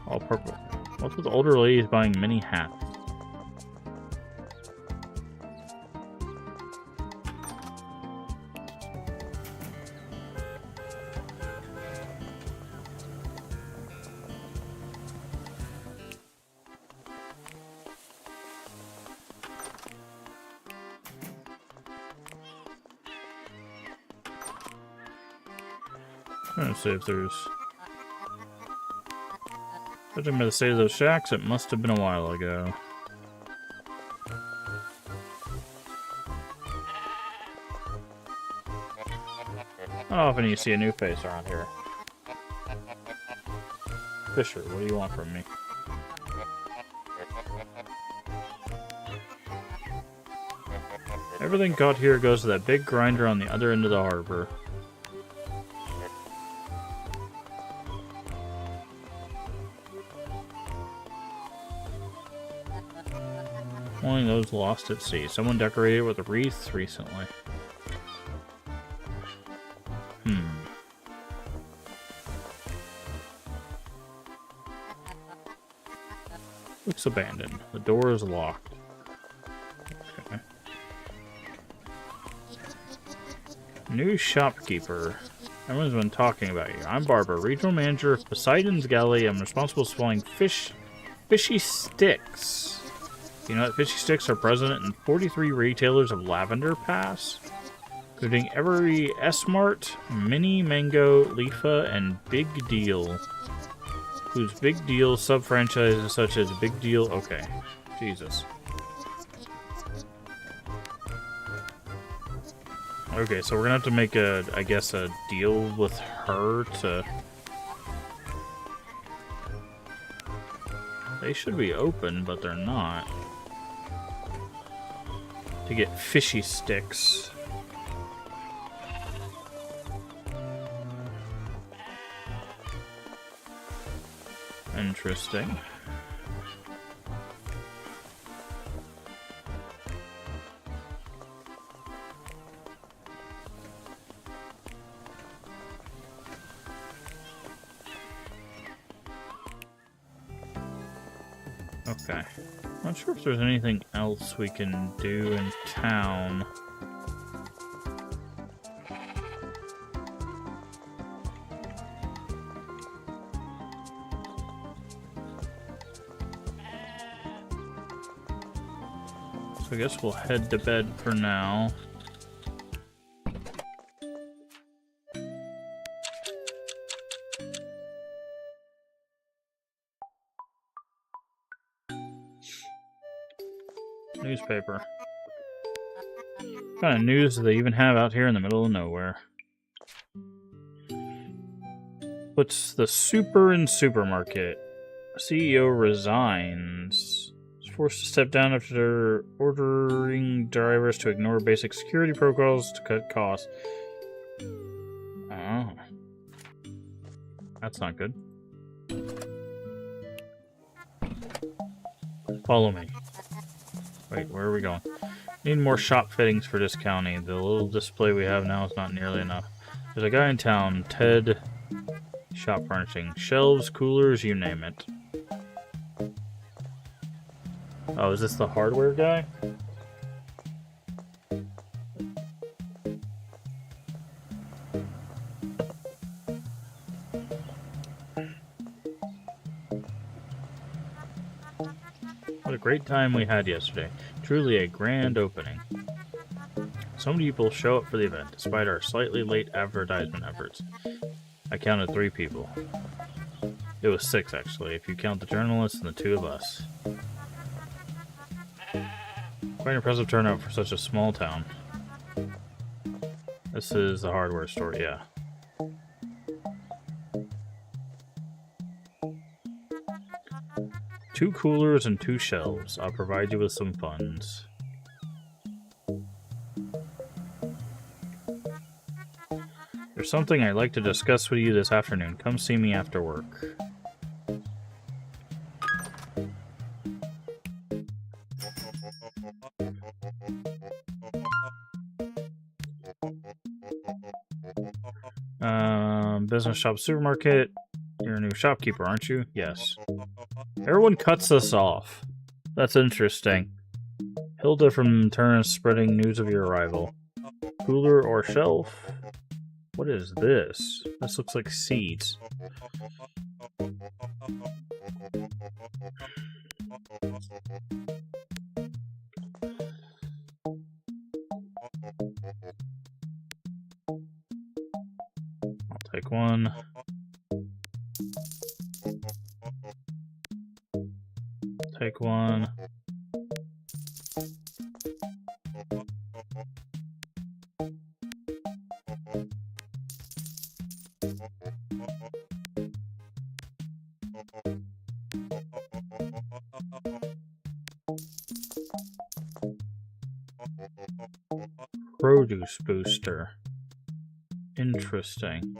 All purple. What's with older ladies buying mini hats? Let's see if there's... Judging by the state of those shacks, it must have been a while ago. How often do you see a new face around here? Fisher, what do you want from me? Everything caught here goes to that big grinder on the other end of the harbor. Only those lost at sea. Someone decorated with a wreath recently. Looks abandoned. The door is locked. Okay. New shopkeeper. Everyone's been talking about you. I'm Barbara, regional manager of Poseidon's Galley. I'm responsible for supplying fishy sticks. You know that fishy sticks are present in 43 retailers of Lavender Pass, including every S-Mart, Mini Mango, Leafa, and Big Deal. Includes Big Deal sub-franchises such as Big Deal. Okay, Jesus. Okay, so we're gonna have to make I guess, a deal with her to... They should be open, but they're not. To get fishy sticks. Interesting. Okay. Not sure if there's anything else we can do in town. So I guess we'll head to bed for now. Newspaper. What kind of news do they even have out here in the middle of nowhere? What's the super in supermarket? CEO resigns. Is forced to step down after ordering drivers to ignore basic security protocols to cut costs. Oh. That's not good. Follow me. Wait, where are we going? Need more shop fittings for this county. The little display we have now is not nearly enough. There's a guy in town, Ted. Shop furnishing. Shelves, coolers, you name it. Oh, is this the hardware guy? What a great time we had yesterday. Truly a grand opening. So many people show up for the event, despite our slightly late advertisement efforts. I counted 3 people. It was 6, actually, if you count the journalists and the 2 of us. Quite an impressive turnout for such a small town. This is the hardware store, yeah. Two coolers and 2 shelves. I'll provide you with some funds. There's something I'd like to discuss with you this afternoon. Come see me after work. Business shop supermarket. You're a new shopkeeper, aren't you? Yes. Everyone cuts us off. That's interesting. Hilda from Turn is spreading news of your arrival. Cooler or shelf? What is this? This looks like seeds. I'll take one. Take one. Produce booster. Interesting.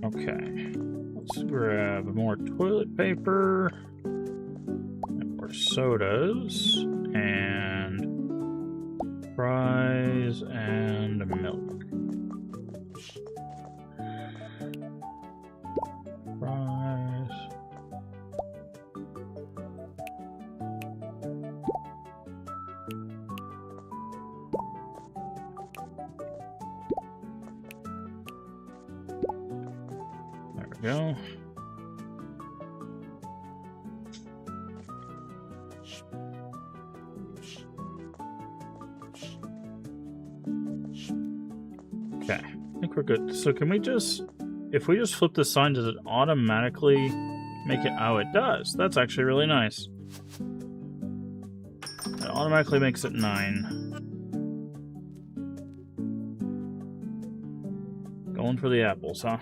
Okay, let's grab more toilet paper, and more sodas, and fries, and milk. Fries. we go. Okay, I think we're good. So can we just, if we just flip the sign, does it automatically make it? Oh, it does. That's actually really nice. It automatically makes it 9. Going for the apples, huh?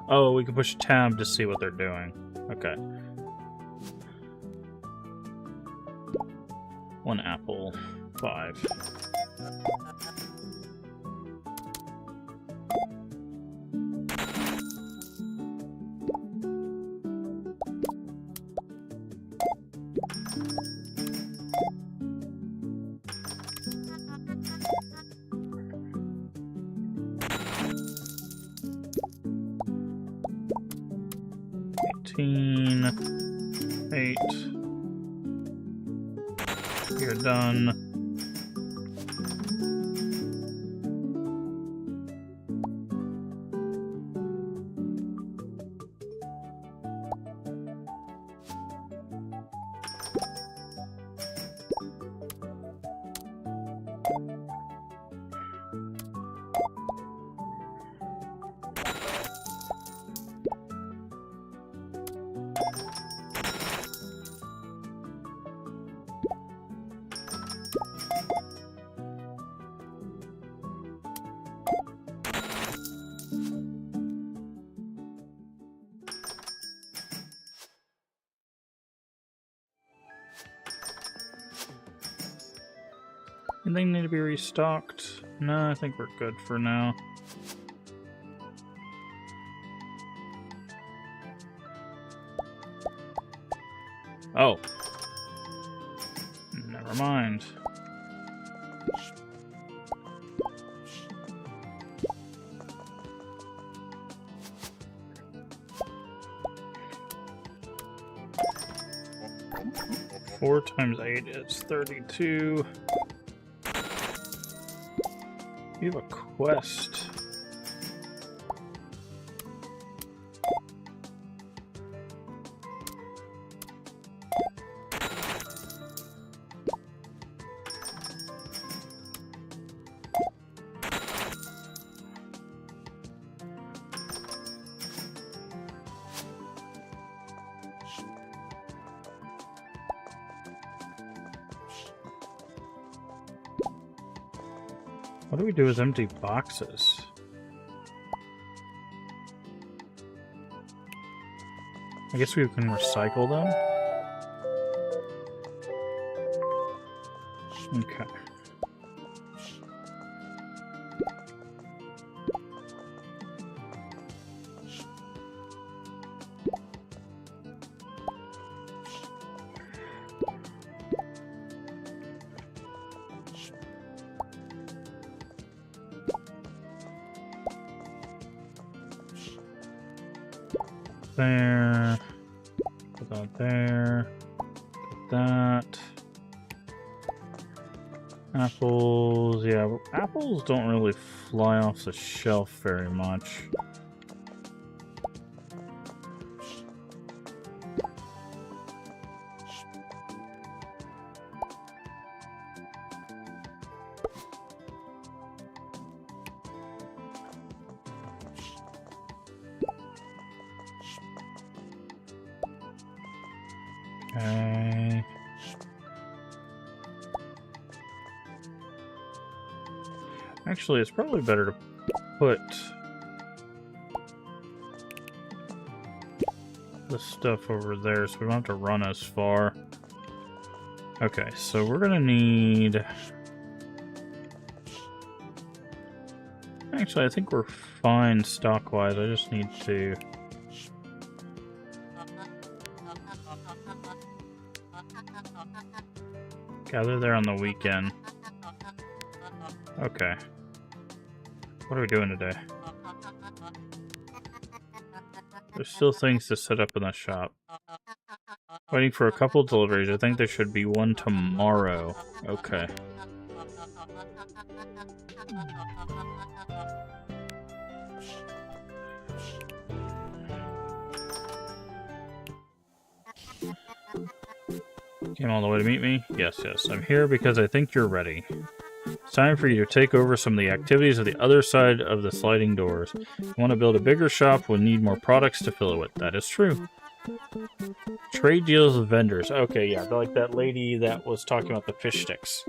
Oh, we can push tab to see what they're doing. Okay. 1 apple. 5. Eight. You're done. Anything need to be restocked? No, I think we're good for now. Oh. Never mind. Four times 8 is 32. You have a quest. What do we do with empty boxes? I guess we can recycle them. Okay. There. Put that there. Put that. Apples. Yeah, apples don't really fly off the shelf very much. Okay. Actually, it's probably better to put the stuff over there so we don't have to run as far. Okay, so we're gonna need... Actually, I think we're fine stock-wise. I just need to... Gather there on the weekend. Okay. What are we doing today? There's still things to set up in the shop. Waiting for a couple deliveries. I think there should be one tomorrow. Okay. Came all the way to meet me? Yes, yes. I'm here because I think you're ready. It's time for you to take over some of the activities of the other side of the sliding doors. You want to build a bigger shop, we'll need more products to fill it with. That is true. Trade deals with vendors. Okay, yeah, like that lady that was talking about the fish sticks.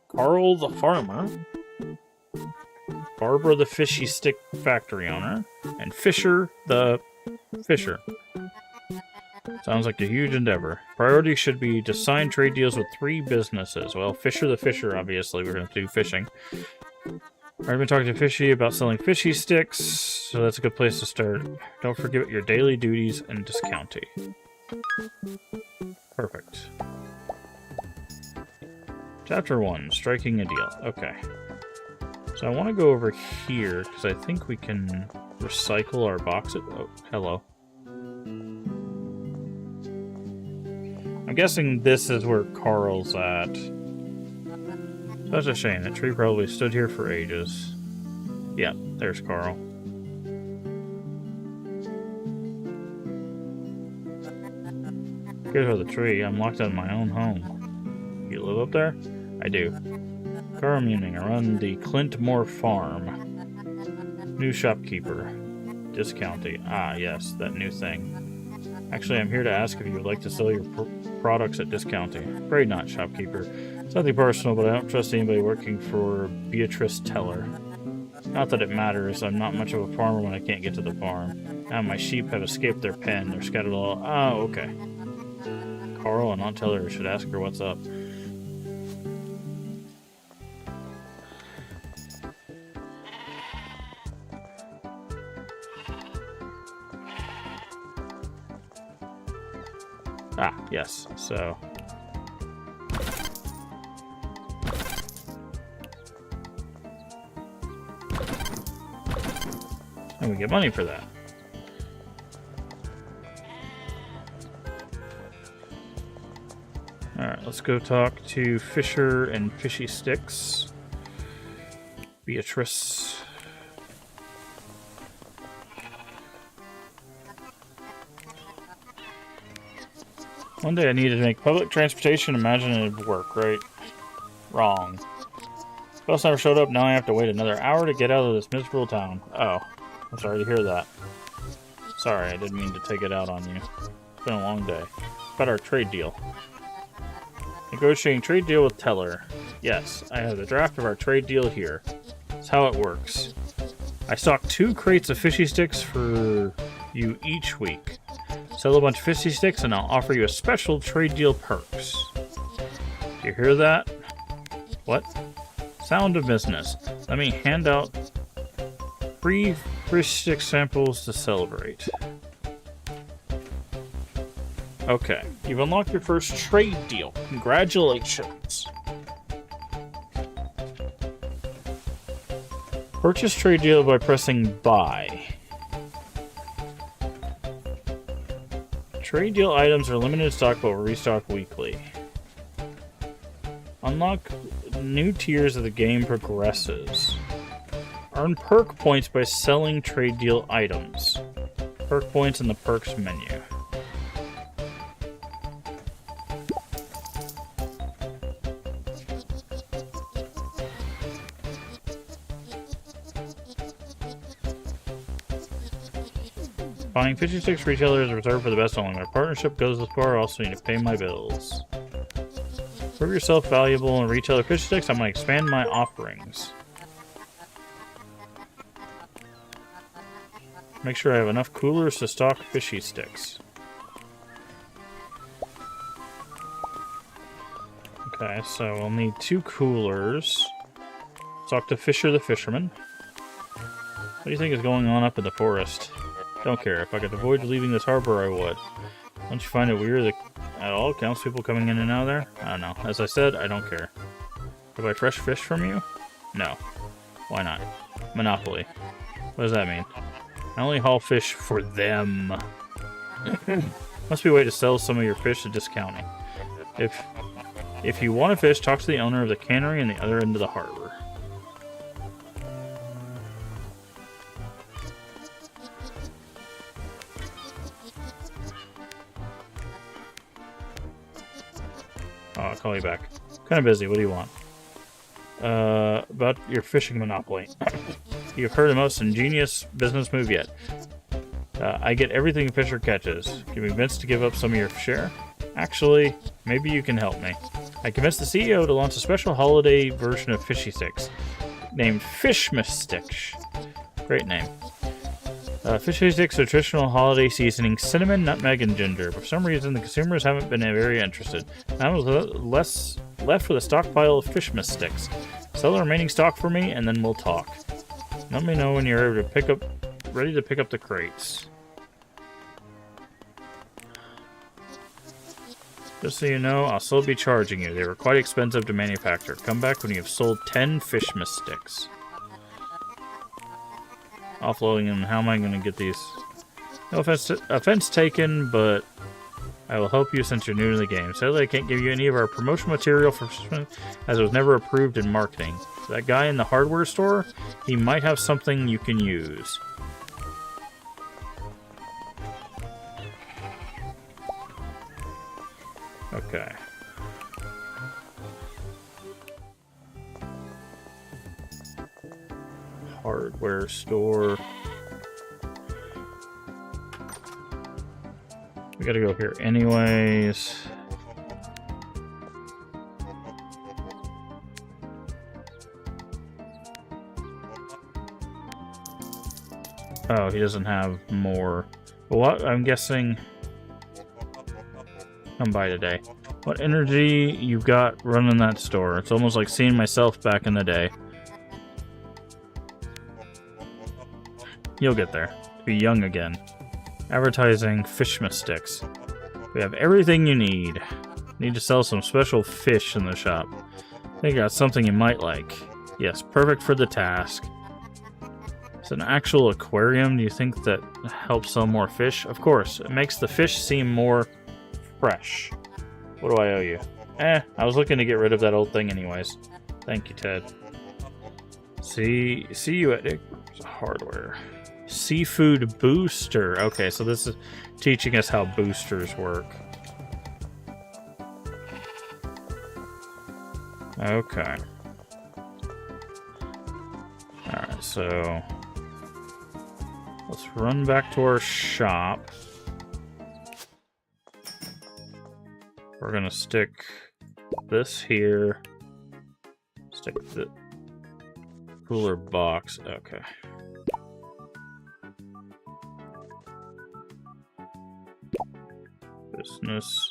Carl the farmer. Barbara the fishy stick factory owner. And Fisher the fisher. Sounds like a huge endeavor. Priority should be to sign trade deals with 3 businesses. Well, Fisher the fisher, obviously, we're going to do fishing. I've been talking to Fishy about selling fishy sticks, so that's a good place to start. Don't forget your daily duties and discounting. Perfect. Chapter 1, striking a deal. Okay. So I want to go over here, because I think we can recycle our boxes. Oh, hello. I'm guessing this is where Carl's at. Such a shame. That tree probably stood here for ages. Yeah, there's Carl. Here's where the tree. I'm locked out of my own home. You live up there? I do. Carl Muning. I run the Clintmore Farm. New shopkeeper. Discounting. Ah, yes, that new thing. Actually, I'm here to ask if you would like to sell your products at discounting. Afraid not, shopkeeper. It's nothing personal, but I don't trust anybody working for Beatrice Teller. Not that it matters. I'm not much of a farmer when I can't get to the farm. Now my sheep have escaped their pen. They're scattered all... Oh, okay. Carl and Aunt Teller should ask her what's up. Ah, yes, so... And we get money for that. Alright, let's go talk to Fisher and Fishy Sticks. Beatrice. One day I needed to make public transportation. Imagine it'd work, right? Wrong. Bus never showed up. Now I have to wait another hour to get out of this miserable town. Oh, I'm sorry to hear that. Sorry, I didn't mean to take it out on you. It's been a long day. About our trade deal. Negotiating trade deal with Teller. Yes, I have the draft of our trade deal here. That's how it works. I stock 2 crates of fishy sticks for you each week. Sell a bunch of fishy sticks and I'll offer you a special trade deal perks. Do you hear that? What? Sound of business. Let me hand out free fish stick samples to celebrate. Okay, you've unlocked your first trade deal. Congratulations. Purchase trade deal by pressing buy. Trade deal items are limited stock but will restock weekly. Unlock new tiers as the game progresses. Earn perk points by selling trade deal items. Perk points in the perks menu. Buying fishing sticks retailer is reserved for the best only. My partnership goes this far. I also need to pay my bills. Prove yourself valuable in retailer fish sticks. I'm going to expand my offerings. Make sure I have enough coolers to stock fishy sticks. Okay, so we'll need 2 coolers. Talk to Fisher the fisherman. What do you think is going on up in the forest? Don't care. If I could avoid leaving this harbor, I would. Don't you find it weird that at all? Counts people coming in and out of there? I don't know. As I said, I don't care. Do I buy fresh fish from you? No. Why not? Monopoly. What does that mean? I only haul fish for them. Must be a way to sell some of your fish at discounting. If you want a fish, talk to the owner of the cannery in the other end of the harbor. Oh, I'll call you back. Kind of busy. What do you want? About your fishing monopoly. You've heard the most ingenious business move yet. I get everything Fisher catches. Can you convince to give up some of your share? Actually, maybe you can help me. I convinced the CEO to launch a special holiday version of Fishy Sticks, named Fishmas Sticks. Great name. Fishy Sticks are traditional holiday seasoning, cinnamon, nutmeg, and ginger. For some reason, the consumers haven't been very interested. I was left with a stockpile of Fishmas Sticks. Sell the remaining stock for me, and then we'll talk. Let me know when you're ready to pick up the crates. Just so you know, I'll still be charging you. They were quite expensive to manufacture. Come back when you've sold 10 Fishmas Sticks. Offloading them. How am I going to get these? No offense taken, but I will help you since you're new to the game. Sadly, I can't give you any of our promotional material for as it was never approved in marketing. That guy in the hardware store, he might have something you can use. Okay. Hardware store. We gotta go here anyways. Oh, he doesn't have more. What? I'm guessing... Come by today. What energy you've got running that store? It's almost like seeing myself back in the day. You'll get there. Be young again. Advertising Fishmas Sticks. We have everything you need. Need to sell some special fish in the shop. Think I got something you might like. Yes, perfect for the task. It's an actual aquarium. Do you think that helps sell more fish? Of course. It makes the fish seem more fresh. What do I owe you? I was looking to get rid of that old thing anyways. Thank you, Ted. See you at Hardware. Seafood booster. Okay, so this is teaching us how boosters work. Okay. Alright, so let's run back to our shop. We're gonna stick this here. Stick the cooler box. Okay. Business.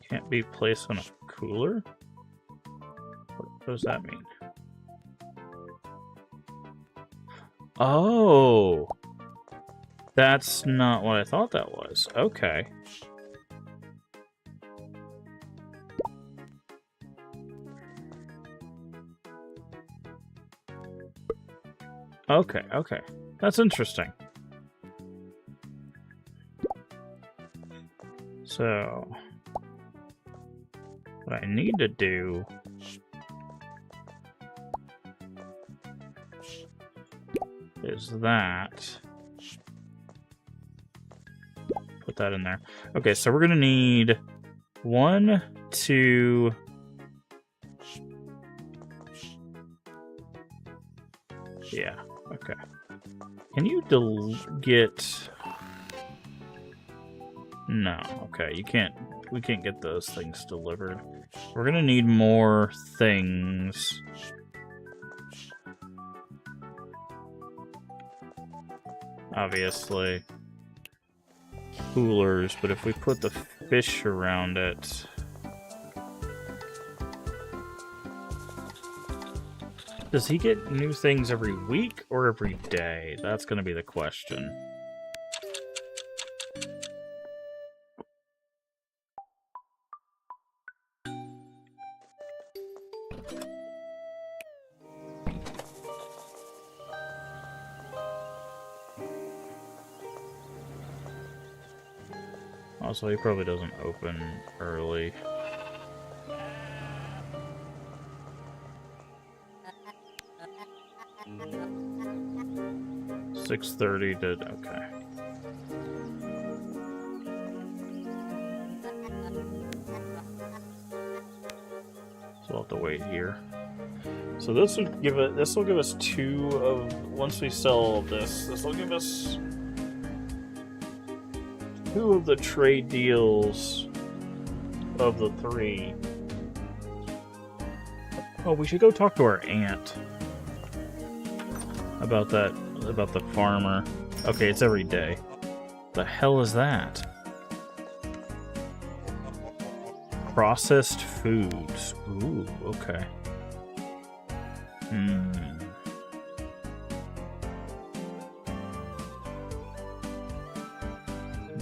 Can't be placed on a cooler? What does that mean? Oh! That's not what I thought that was. Okay. Okay, okay. That's interesting. So, what I need to do is that. Put that in there. Okay, so we're gonna need 1, 2. Yeah, okay. Can you get... No, okay, you can't... We can't get those things delivered. We're gonna need more things. Obviously. Coolers, but if we put the fish around it... Does he get new things every week or every day? That's going to be the question. Also, he probably doesn't open early. $6:30 to... okay. So we'll have to wait here. So this would give it. This will give us 2 of. Once we sell this, this will give us 2 of the trade deals of the 3. Oh, we should go talk to our aunt about that. About the farmer. Okay, it's every day. The hell is that? Processed foods. Ooh, okay.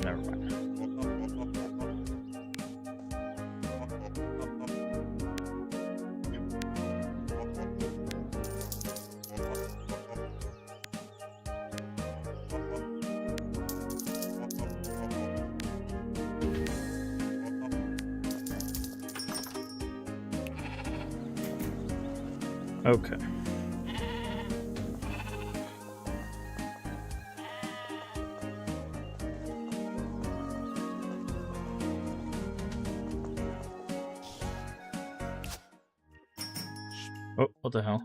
Never mind. Okay. Oh, what the hell?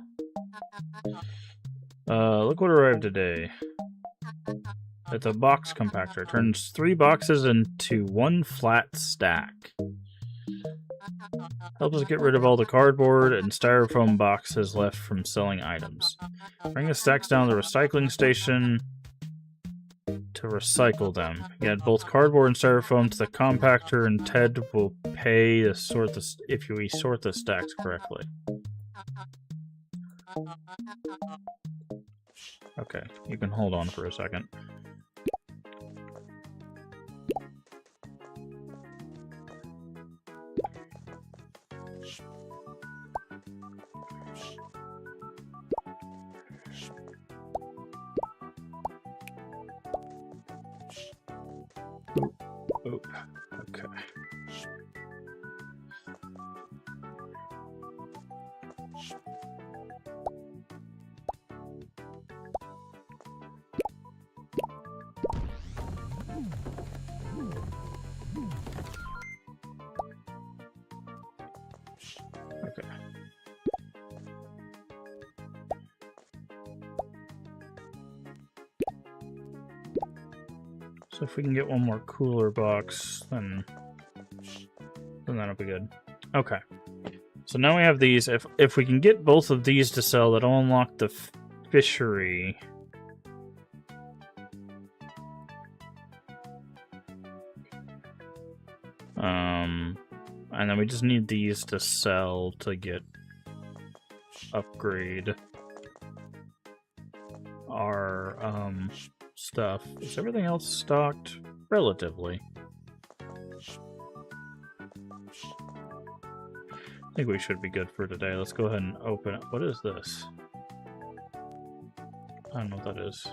Look what arrived today. It's a box compactor. It turns 3 boxes into 1 flat stack. Helps us get rid of all the cardboard and styrofoam boxes left from selling items. Bring the stacks down to the recycling station to recycle them. You add both cardboard and styrofoam to the compactor, and Ted will pay to sort this if we sort the stacks correctly. Okay, you can hold on for a second. Oop. Okay. Okay. So if we can get one more cooler box, then that'll be good. Okay. So now we have these. If we can get both of these to sell, that'll unlock the fishery. And then we just need these to sell to get upgrade our stuff. Is everything else stocked? Relatively. I think we should be good for today. Let's go ahead and open it. What is this? I don't know what that is.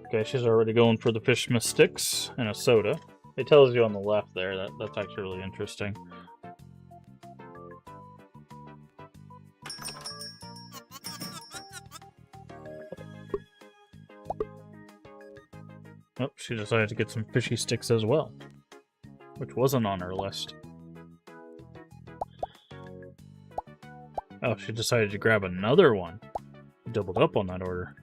Okay, she's already going for the fish sticks and a soda. It tells you on the left there. That's actually really interesting. Oh, she decided to get some fishy sticks as well, which wasn't on her list. Oh, she decided to grab another one. Doubled up on that order.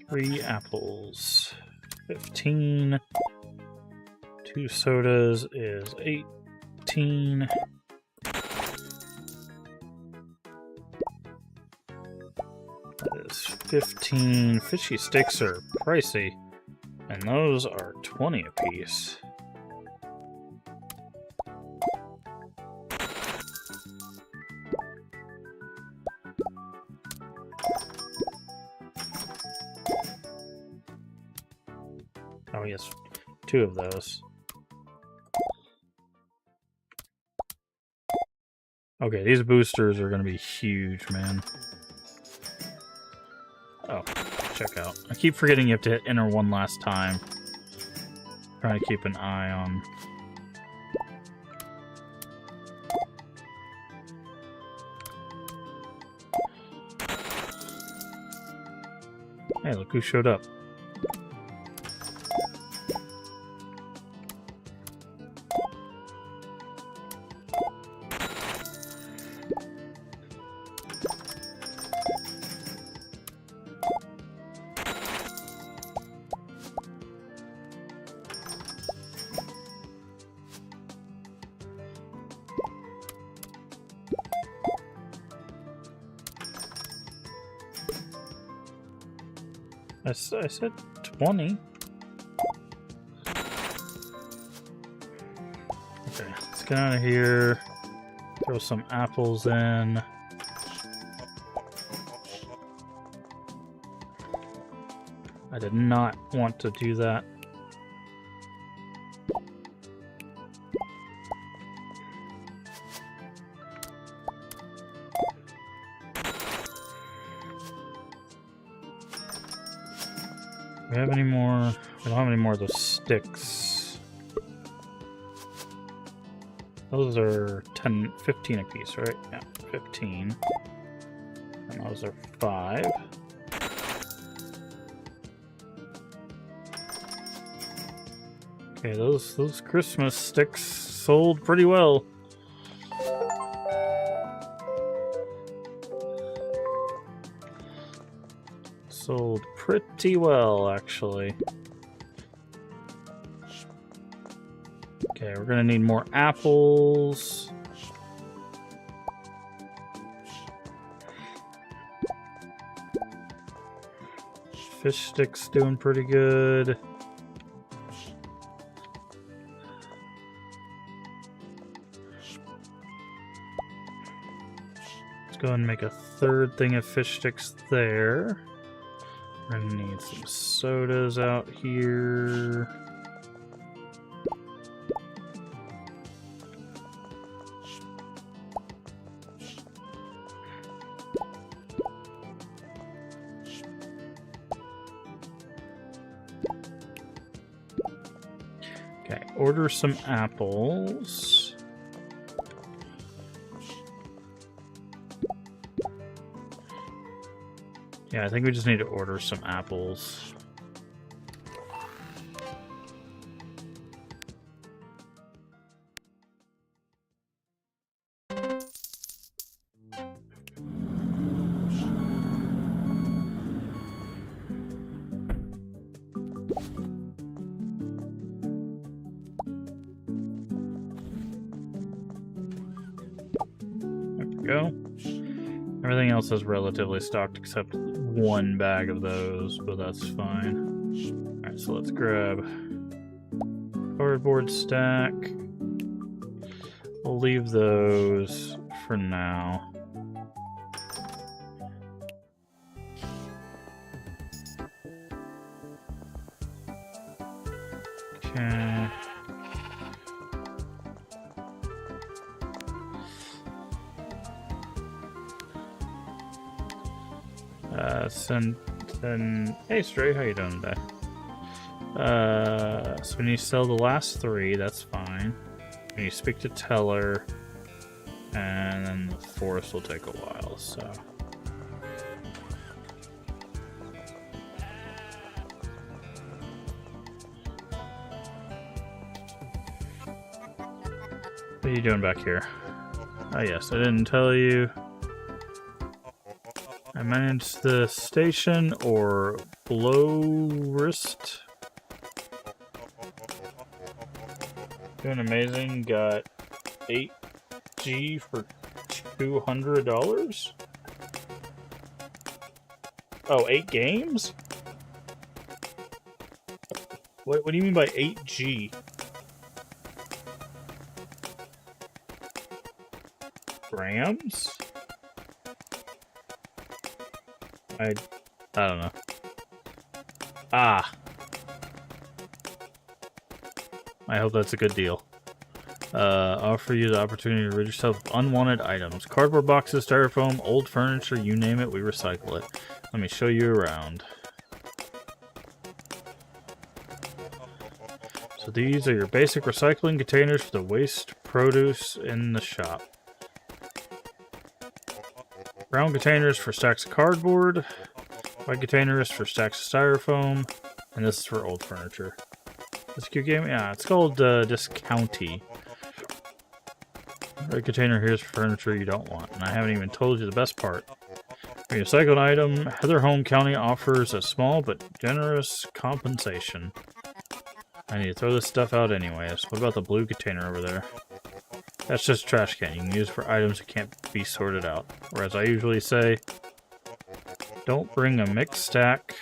Three apples. 15. 2 sodas is 15. That is 15. Fishy sticks are pricey, and those are 20 apiece. Oh, yes, 2 of those. Okay, these boosters are going to be huge, man. Oh, check out. I keep forgetting you have to hit enter one last time. Trying to keep an eye on... Hey, look who showed up. I said 20. Okay, let's get out of here. Throw some apples in. I did not want to do that. Do we have any more? We don't have any more of those sticks. Those are 10, 15 apiece, right? Yeah, 15. And those are 5. Okay, those Christmas sticks sold pretty well. Sold pretty well, actually. Okay, we're gonna need more apples. Fish sticks doing pretty good. Let's go ahead and make a 3rd thing of fish sticks there. We're gonna need some sodas out here. Okay, order some apples. Yeah, I think we just need to order some apples. There we go. Everything else is relatively stocked except 1 bag of those, but that's fine. Alright, so let's grab cardboard stack. We'll leave those for now. Okay. Hey Stray, how you doing today? So when you sell the last 3, that's fine. When you speak to Teller, and then the forest will take a while, so. What are you doing back here? Oh yes, I didn't tell you. I managed the station, or florist. Doing amazing. Got 8G for $200? Oh, 8 games? What do you mean by 8G? Grams? I don't know. Ah. I hope that's a good deal. Offer you the opportunity to rid yourself of unwanted items. Cardboard boxes, styrofoam, old furniture, you name it, we recycle it. Let me show you around. So these are your basic recycling containers for the waste produce in the shop. Brown containers for stacks of cardboard. White containers for stacks of styrofoam. And this is for old furniture. This cute game? Yeah, it's called Discounty. Red container here's for furniture you don't want. And I haven't even told you the best part. For your recycled item, Heather Home County offers a small but generous compensation. I need to throw this stuff out anyways. What about the blue container over there? That's just a trash can. You can use for items that can't be sorted out. Or as I usually say, don't bring a mixed stack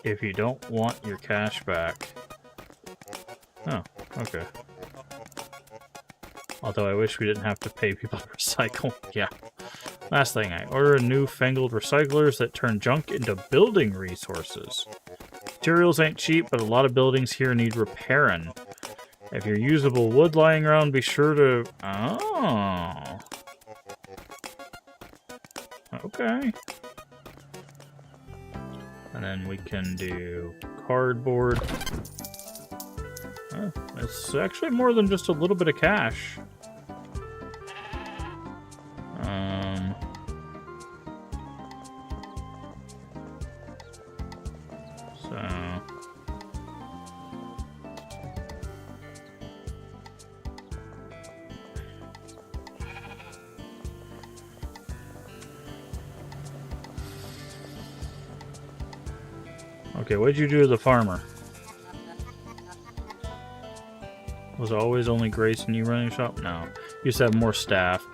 if you don't want your cash back. Oh, okay. Although I wish we didn't have to pay people to recycle. Yeah. Last thing, I order newfangled recyclers that turn junk into building resources. Materials ain't cheap, but a lot of buildings here need repairing. If you're usable wood lying around, be sure to... Oh. Okay. And then we can do cardboard. Oh, it's actually more than just a little bit of cash. Okay, what'd you do to the farmer? Was it always only Grace and you running the shop? No. You used to have more staff.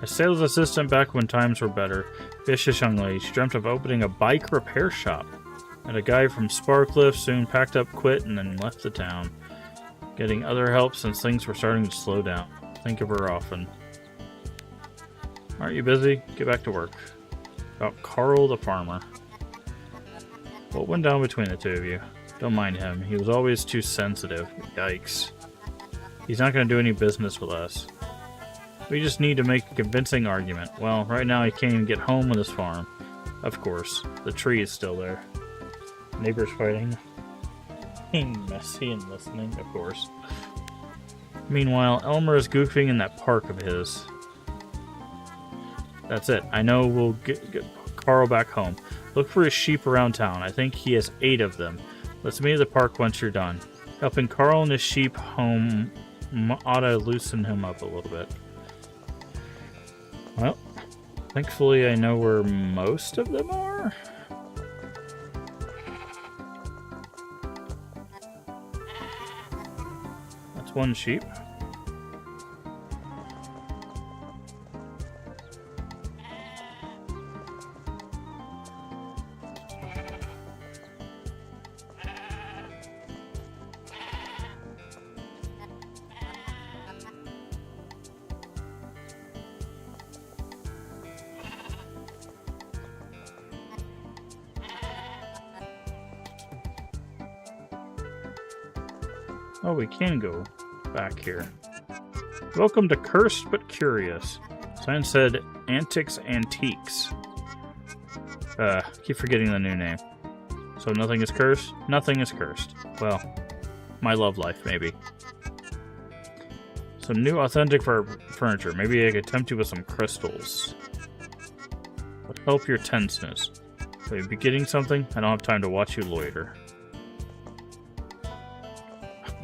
A sales assistant back when times were better. Vicious young lady. She dreamt of opening a bike repair shop. And a guy from Sparkliff soon packed up, quit, and then left the town. Getting other help since things were starting to slow down. Think of her often. Aren't you busy? Get back to work. About Carl the farmer. What went down between the two of you? Don't mind him. He was always too sensitive. Yikes. He's not going to do any business with us. We just need to make a convincing argument. Well, right now he can't even get home with his farm. Of course. The tree is still there. Neighbors fighting. Being messy and listening, of course. Meanwhile, Elmer is goofing in that park of his. That's it. I know we'll get Carl back home. Look for his sheep around town. I think he has 8 of them. Let's meet at the park once you're done. Helping Carl and his sheep home ought to loosen him up a little bit. Well, thankfully I know where most of them are. That's one sheep. Oh, we can go back here. Welcome to Cursed but Curious. Sign said Antics Antiques. Keep forgetting the new name. So nothing is cursed? Nothing is cursed. Well, my love life, maybe. Some new authentic furniture. Maybe I could tempt you with some crystals. Would help your tenseness. Will you be getting something? I don't have time to watch you loiter.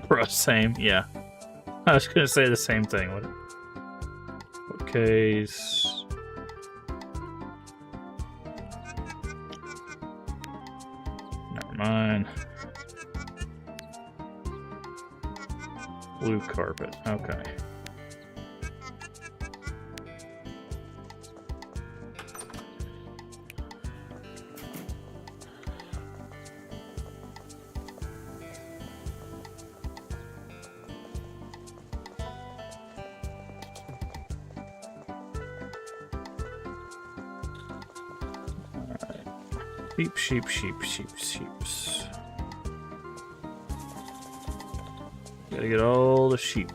Bro, same, yeah. I was gonna say the same thing. What case? Never mind. Blue carpet, okay. Sheep, sheep, sheep, sheep, sheeps. Gotta get all the sheep.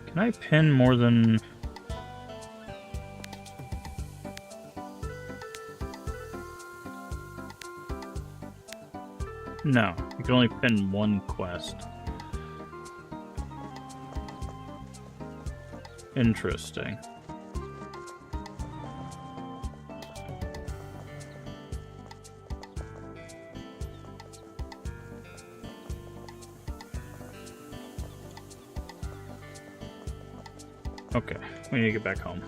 Can I pin more than... No, you can only pin one quest. Interesting. Okay, we need to get back home.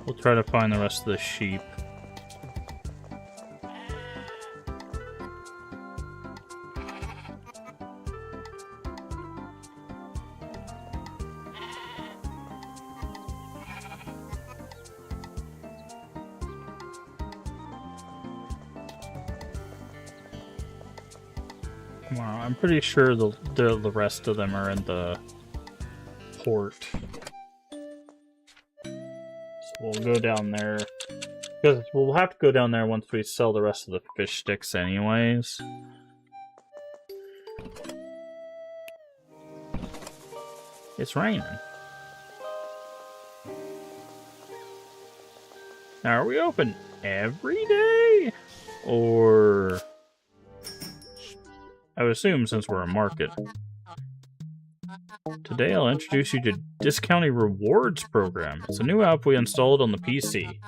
We'll try to find the rest of the sheep. Tomorrow, I'm pretty sure the rest of them are in the port. So we'll go down there. Because we'll have to go down there once we sell the rest of the fish sticks anyways. It's raining. Now, are we open every day? Or... I would assume since we're a market. Today I'll introduce you to Discounted Rewards Program. It's a new app we installed on the PC.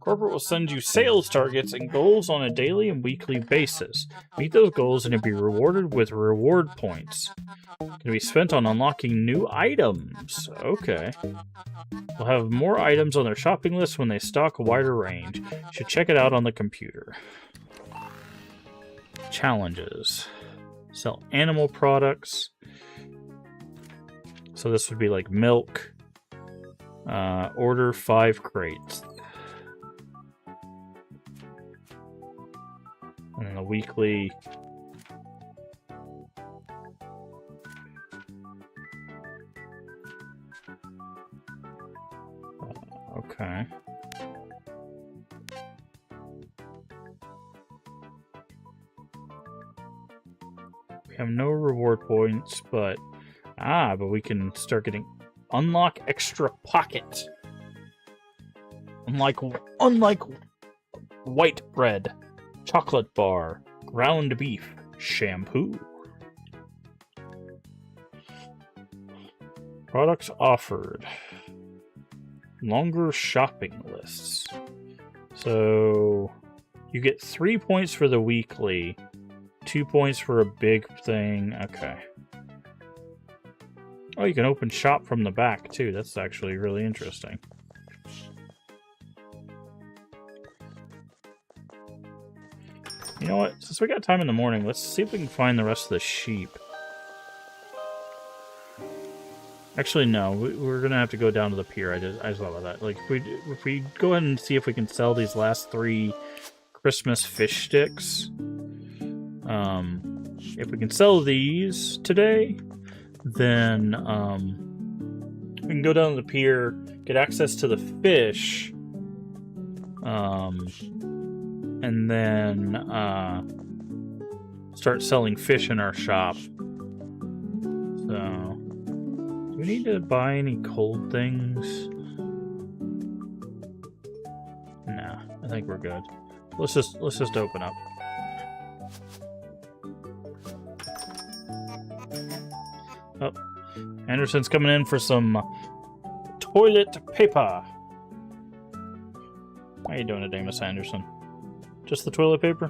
Corporate will send you sales targets and goals on a daily and weekly basis. Meet those goals and you'll be rewarded with reward points. Can be spent on unlocking new items. Okay. They'll have more items on their shopping list when they stock a wider range. You should check it out on the computer. Challenges. Sell animal products. So this would be like milk. Order 5 crates. And then the weekly... okay. We have no reward points, but... but we can start getting... Unlock extra pocket. Unlike white bread, chocolate bar, ground beef, shampoo. Products offered. Longer shopping lists. So you get 3 points for the weekly, 2 points for a big thing. Okay. Oh, you can open shop from the back too. That's actually really interesting. You know what? Since we got time in the morning, let's see if we can find the rest of the sheep. Actually, no. We're gonna have to go down to the pier. I just thought about that. Like, if we go ahead and see if we can sell these last 3 Christmas fish sticks. If we can sell these today, then we can go down to the pier, get access to the fish, and then start selling fish in our shop. So, do we need to buy any cold things? Nah, I think we're good. Let's just open up. Oh, Anderson's coming in for some toilet paper. How you doing today, Miss Anderson? Just the toilet paper?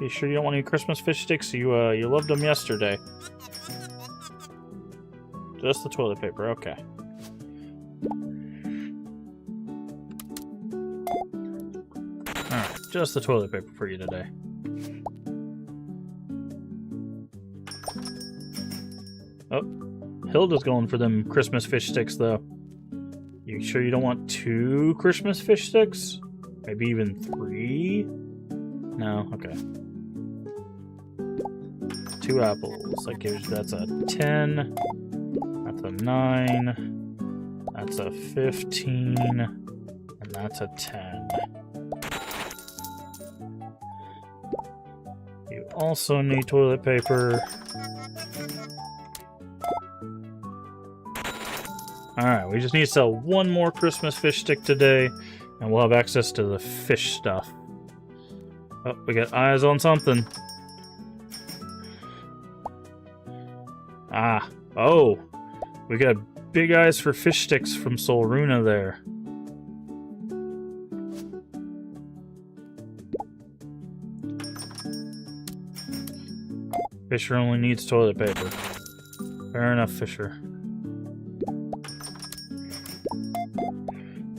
You sure you don't want any Christmas fish sticks? You loved them yesterday. Just the toilet paper, okay. Alright, just the toilet paper for you today. Oh, Hilda's going for them Christmas fish sticks, though. You sure you don't want 2 Christmas fish sticks? Maybe even 3? No, okay. 2 apples. That's a 10. That's a 9. That's a 15. And that's a 10. You also need toilet paper. Alright, we just need to sell 1 more Christmas fish stick today, and we'll have access to the fish stuff. Oh, we got eyes on something. Ah, oh! We got big eyes for fish sticks from Solruna there. Fisher only needs toilet paper. Fair enough, Fisher.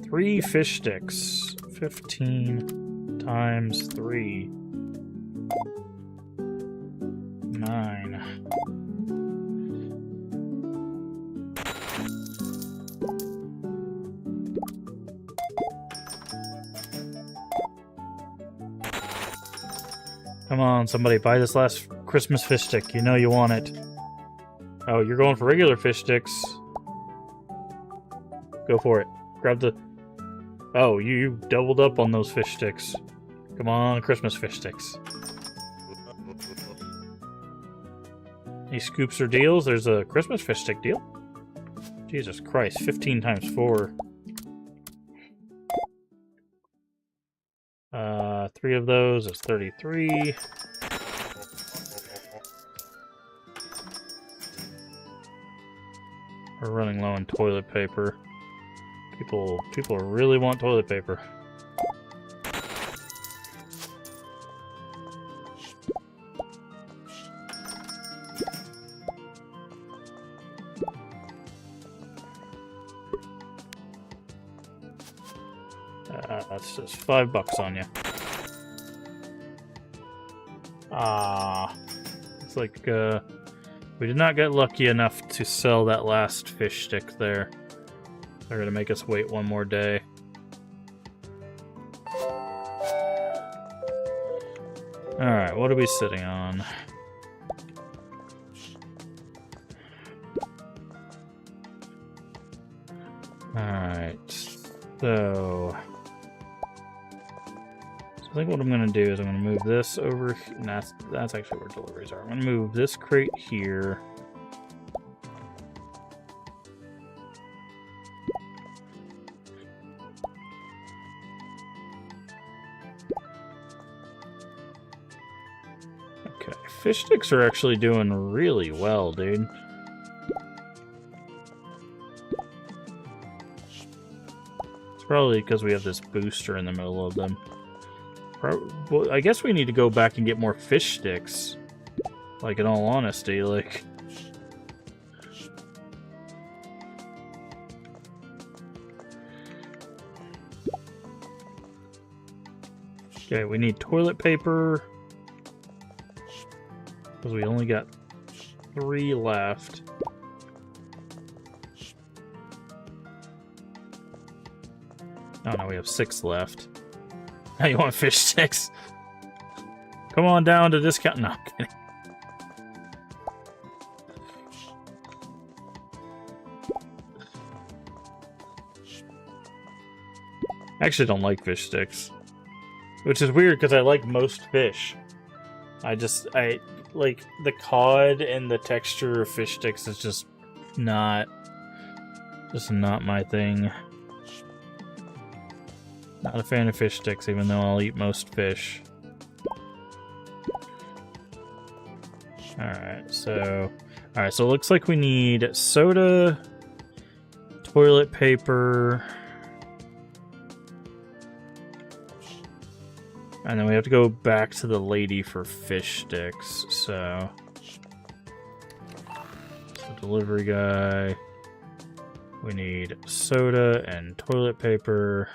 3 fish sticks. 15 times 3. 9. Come on, somebody buy this last Christmas fish stick. You know you want it. Oh, you're going for regular fish sticks. Go for it. Grab the... Oh, you doubled up on those fish sticks. Come on, Christmas fish sticks. Any scoops or deals? There's a Christmas fish stick deal. Jesus Christ, 15 times 4. 3 of those is 33. We're running low on toilet paper. People really want toilet paper. That's just $5 on you. Ah, it's like we did not get lucky enough to sell that last fish stick there. They're gonna make us wait 1 more day. Alright, what are we sitting on? Alright, so I think what I'm going to do is I'm going to move this over, and that's actually where deliveries are. I'm going to move this crate here. Okay, fish sticks are actually doing really well, dude. It's probably because we have this booster in the middle of them. Well, I guess we need to go back and get more fish sticks. Like, in all honesty, like... Okay, we need toilet paper. Because we only got 3 left. Oh no, we have 6 left. Now you want fish sticks? Come on down to discount. No, I'm kidding. I actually don't like fish sticks. Which is weird because I like most fish. I like the cod and the texture of fish sticks is just not my thing. Not a fan of fish sticks, even though I'll eat most fish. Alright, so it looks like we need soda, toilet paper, and then we have to go back to the lady for fish sticks, so delivery guy, we need soda and toilet paper.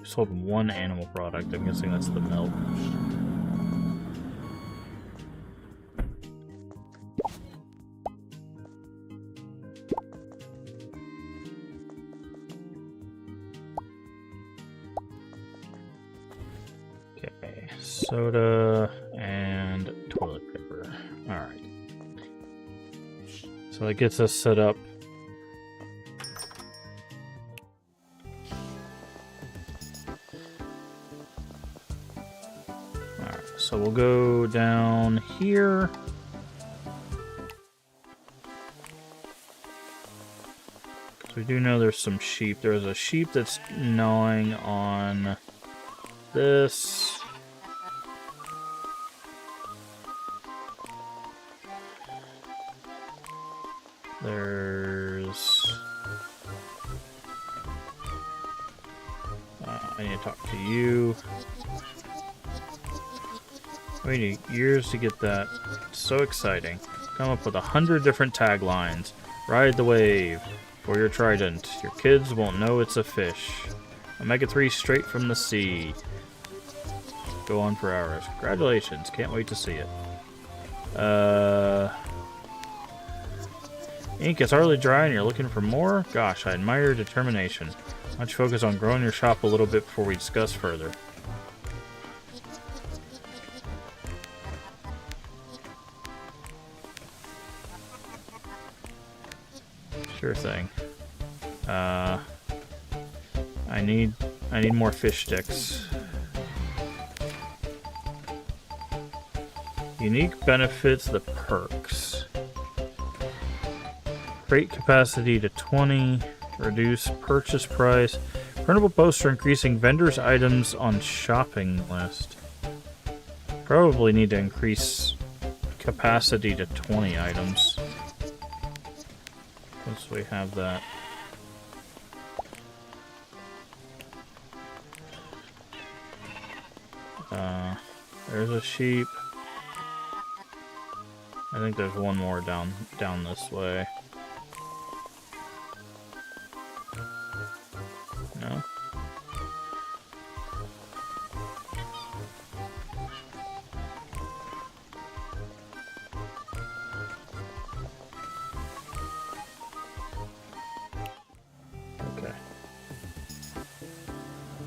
Sold 1 animal product. I'm guessing that's the milk. Soda and toilet paper. Alright. So that gets us set up. Alright, so we'll go down here. Because we do know there's some sheep. There's a sheep that's gnawing on this. There's... I need to talk to you. We need years to get that. It's so exciting. Come up with 100 different taglines. Ride the wave. For your trident. Your kids won't know it's a fish. Omega-3 straight from the sea. Go on for hours. Congratulations. Can't wait to see it. Ink is hardly dry and you're looking for more? Gosh, I admire your determination. Why don't you focus on growing your shop a little bit before we discuss further? Sure thing. I need more fish sticks. Unique benefits, the perks. Crate capacity to 20. Reduce purchase price. Printable poster increasing vendors' items on shopping list. Probably need to increase capacity to 20 items. Once we have that. There's a sheep. I think there's one more down this way. No? Okay.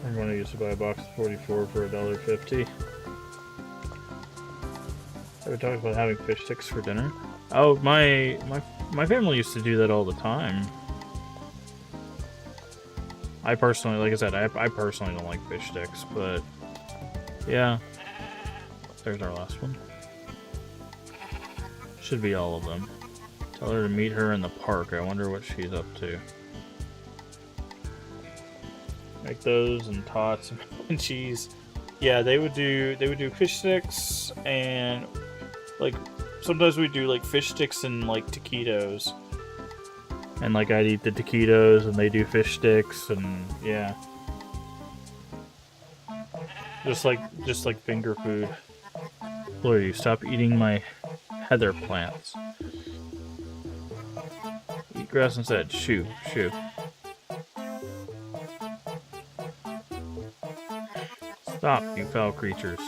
I'm going to use to buy a box of 44 for $1.50. We talked about having fish sticks for dinner. Oh, my family used to do that all the time. I personally, like I said, I personally don't like fish sticks, but yeah. There's our last one. Should be all of them. Tell her to meet her in the park. I wonder what she's up to. Make those and tots and cheese. Yeah, they would do fish sticks and like sometimes we do like fish sticks and like taquitos. And like I'd eat the taquitos and they do fish sticks and yeah. Just like finger food. Will you stop eating my heather plants? Eat grass instead. Shoo, shoo. Stop, you foul creatures.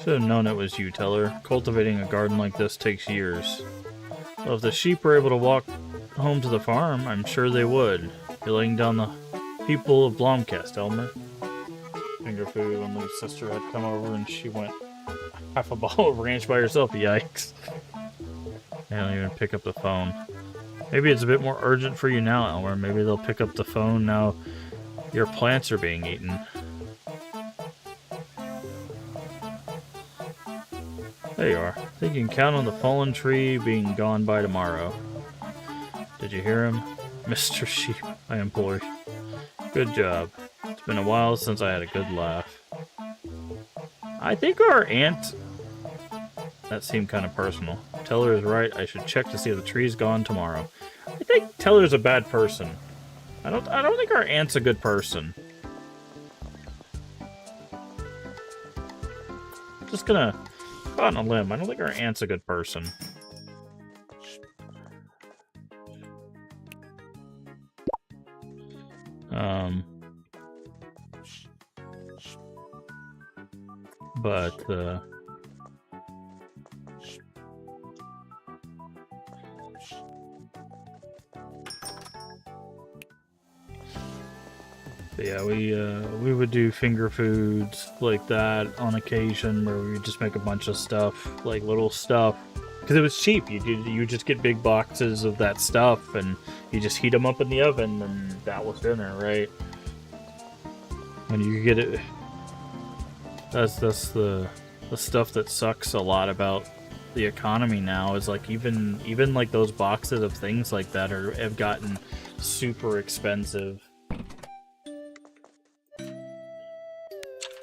Should have known it was you, Teller. Cultivating a garden like this takes years. Well, if the sheep were able to walk home to the farm, I'm sure they would. You're laying down the people of Blomcast, Elmer. Finger food when my sister had come over and she went half a bottle of ranch by herself. Yikes. They don't even pick up the phone. Maybe it's a bit more urgent for you now, Elmer. Maybe they'll pick up the phone now your plants are being eaten. There you are. I think you can count on the fallen tree being gone by tomorrow. Did you hear him? Mr. Sheep, I implore you. Good job. It's been a while since I had a good laugh. I think our aunt... That seemed kind of personal. Teller is right. I should check to see if the tree's gone tomorrow. I think Teller's a bad person. I don't think our aunt's a good person. Just gonna go out on a limb. I don't think our aunt's a good person. But yeah, we would do finger foods like that on occasion, where we would just make a bunch of stuff, like little stuff, because it was cheap. You just get big boxes of that stuff, and you just heat them up in the oven, and that was dinner, right? And you get it. That's the stuff that sucks a lot about the economy now, is like even like those boxes of things like that have gotten super expensive.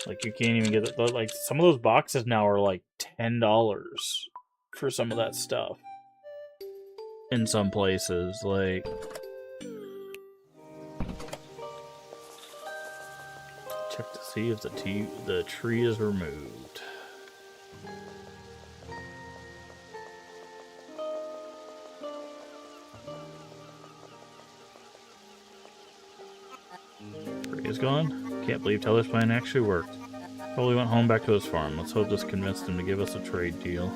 Like, you can't even get it. Like, some of those boxes now are like $10 for some of that stuff. In some places, like. Check to see if the tree is removed. Tree is gone. Can't believe Teller's plan actually worked. Probably went home back to his farm. Let's hope this convinced him to give us a trade deal.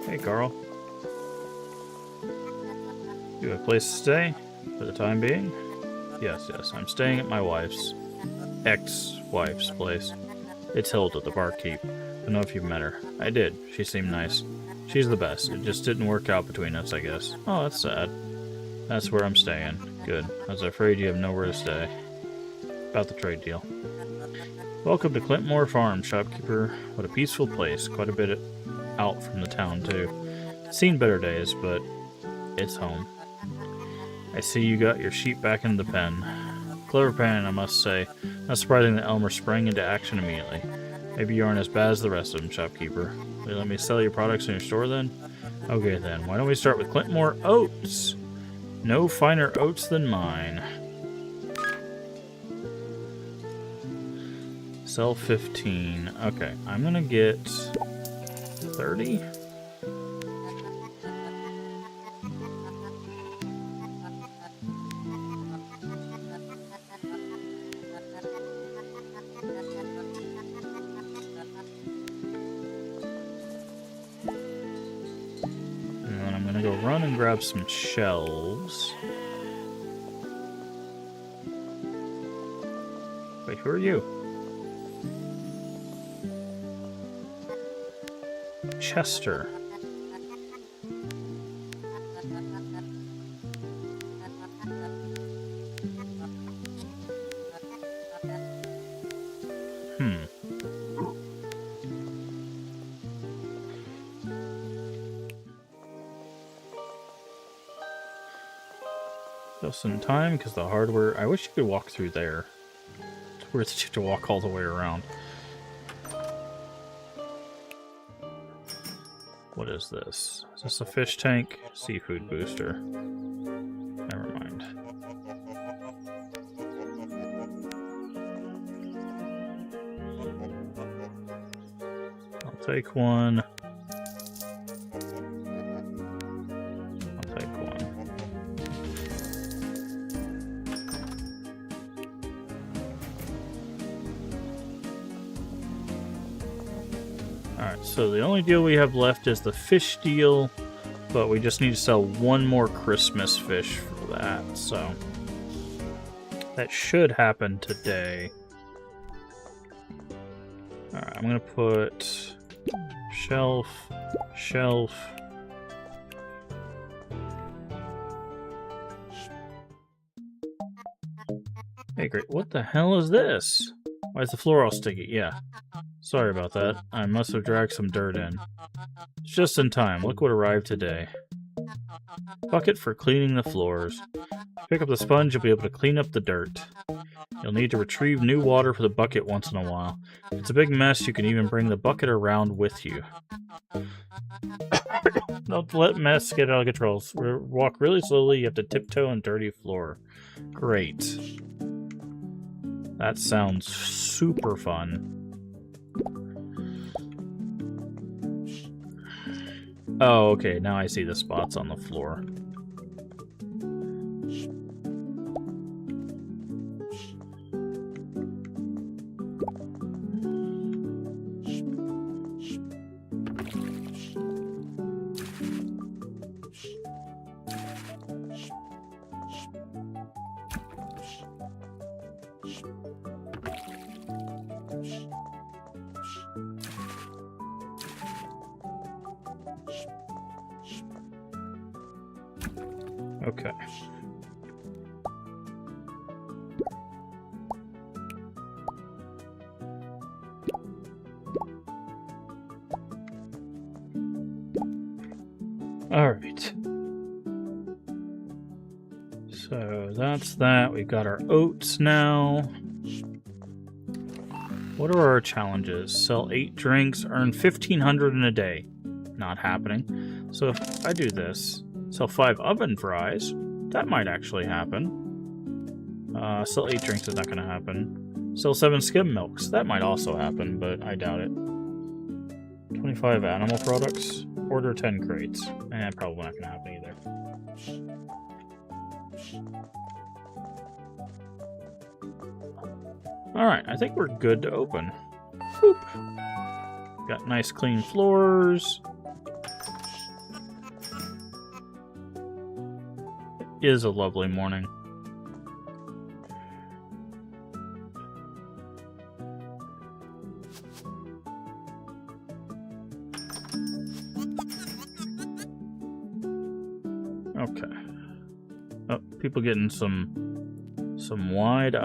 Hey, Carl. You have a place to stay? For the time being? Yes, I'm staying at my wife's. Ex-wife's place. It's Hilda, the barkeep. I don't know if you've met her. I did. She seemed nice. She's the best. It just didn't work out between us, I guess. Oh, that's sad. That's where I'm staying. Good. I was afraid you have nowhere to stay. About the trade deal. Welcome to Clintmore Farm, shopkeeper. What a peaceful place. Quite a bit out from the town, too. Seen better days, but it's home. I see you got your sheep back in the pen. Clever plan, I must say. Not surprising that Elmer sprang into action immediately. Maybe you aren't as bad as the rest of them, shopkeeper. Will you let me sell your products in your store, then? Okay, then. Why don't we start with Clintmore oats? No finer oats than mine. Sell 15. Okay, I'm gonna get 30? Run and grab some shelves. Wait, who are you? Chester. Just in time, because the hardware... I wish you could walk through there. It's worth it you have to walk all the way around. What is this? Is this a fish tank? Seafood booster. Never mind. I'll take one. I'll take one. Alright, so the only deal we have left is the fish deal, but we just need to sell one more Christmas fish for that, so that should happen today. Alright, I'm gonna put shelf, shelf. Hey, great. What the hell is this? Why is the floor all sticky? Yeah. Sorry about that. I must have dragged some dirt in. It's just in time. Look what arrived today. Bucket for cleaning the floors. Pick up the sponge, you'll be able to clean up the dirt. You'll need to retrieve new water for the bucket once in a while. If it's a big mess, you can even bring the bucket around with you. Don't let mess get out of control. Walk really slowly, you have to tiptoe on dirty floor. Great. That sounds super fun. Oh, okay, now I see the spots on the floor. Okay. Alright. So that's that. We've got our oats now. What are our challenges? Sell 8 drinks, earn 1,500 in a day. Not happening. So if I do this, sell 5 oven fries, that might actually happen. Sell 8 drinks is not going to happen. Sell 7 skim milks, that might also happen, but I doubt it. 25 animal products, order 10 crates. Probably not going to happen either. Alright, I think we're good to open. Boop. Got nice clean floors. It is a lovely morning. Okay. Oh, people getting some wide.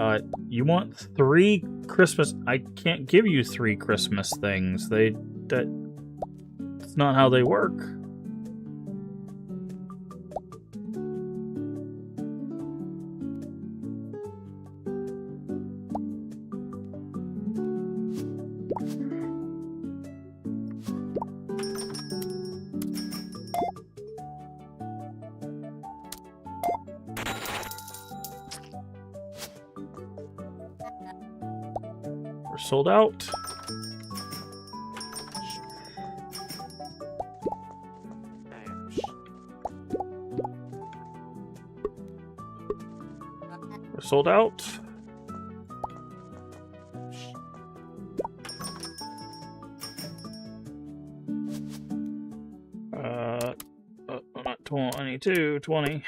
You want 3 Christmas? I can't give you 3 Christmas things. That's not how they work. Sold out. We're sold out. Not 22, 20.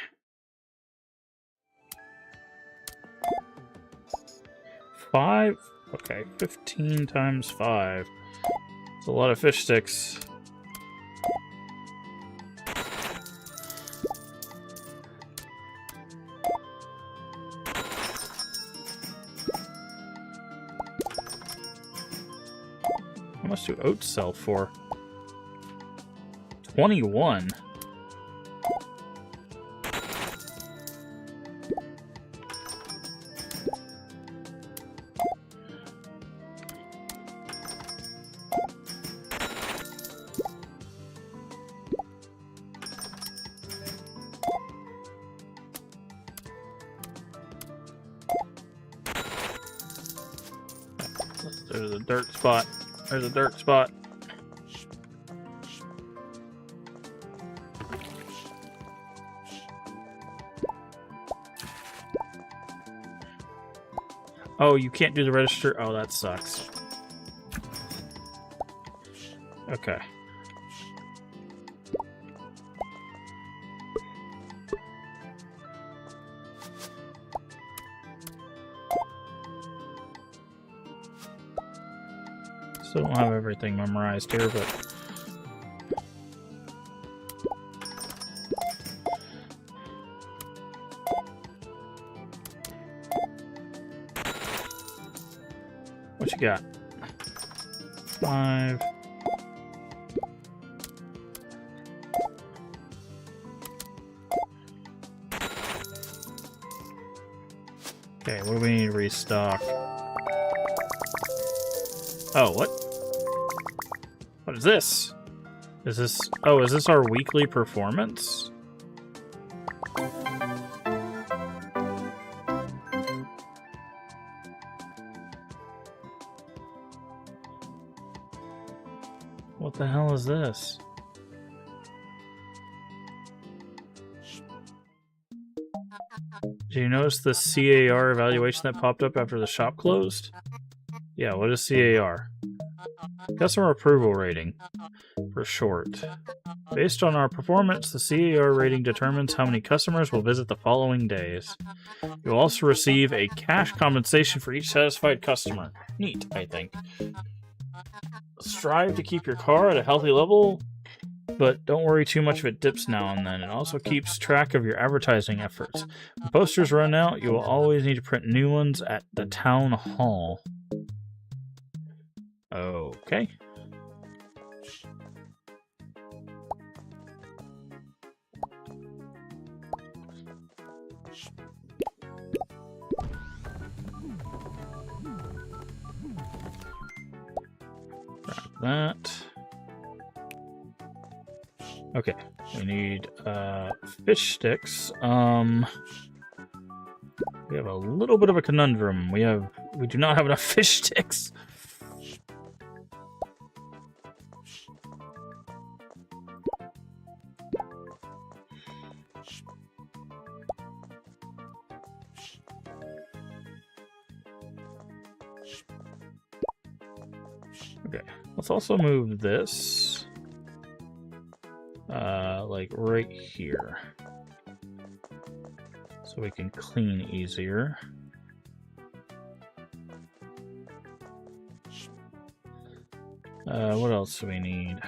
5. Okay, 15 times 5. It's a lot of fish sticks. How much do oats sell for? 21. There's a dirt spot. There's a dirt spot. Oh, you can't do the register? Oh, that sucks. Okay. Still don't have everything memorized here, but... What you got? 5. Okay, what do we need to restock? Oh, what? What is this? Is this... Oh, is this our weekly performance? What the hell is this? Did you notice the CAR evaluation that popped up after the shop closed? Yeah, what is CAR? Customer approval rating, for short. Based on our performance, the CAR rating determines how many customers will visit the following days. You'll also receive a cash compensation for each satisfied customer. Neat, I think. Strive to keep your car at a healthy level. but don't worry too much if it dips now and then. It also keeps track of your advertising efforts. When posters run out, you will always need to print new ones at the town hall. Okay. That. Okay, we need fish sticks. We have a little bit of a conundrum. We do not have enough fish sticks. Okay, let's also move this, like right here, so we can clean easier. What else do we need?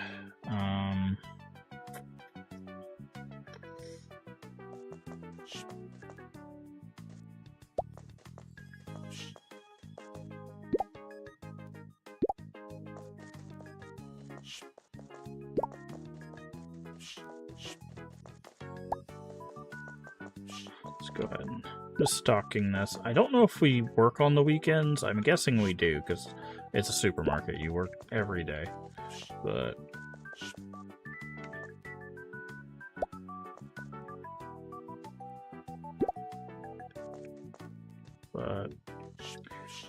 Let's go ahead and just stocking this. I don't know if we work on the weekends. I'm guessing we do, because it's a supermarket. You work every day. But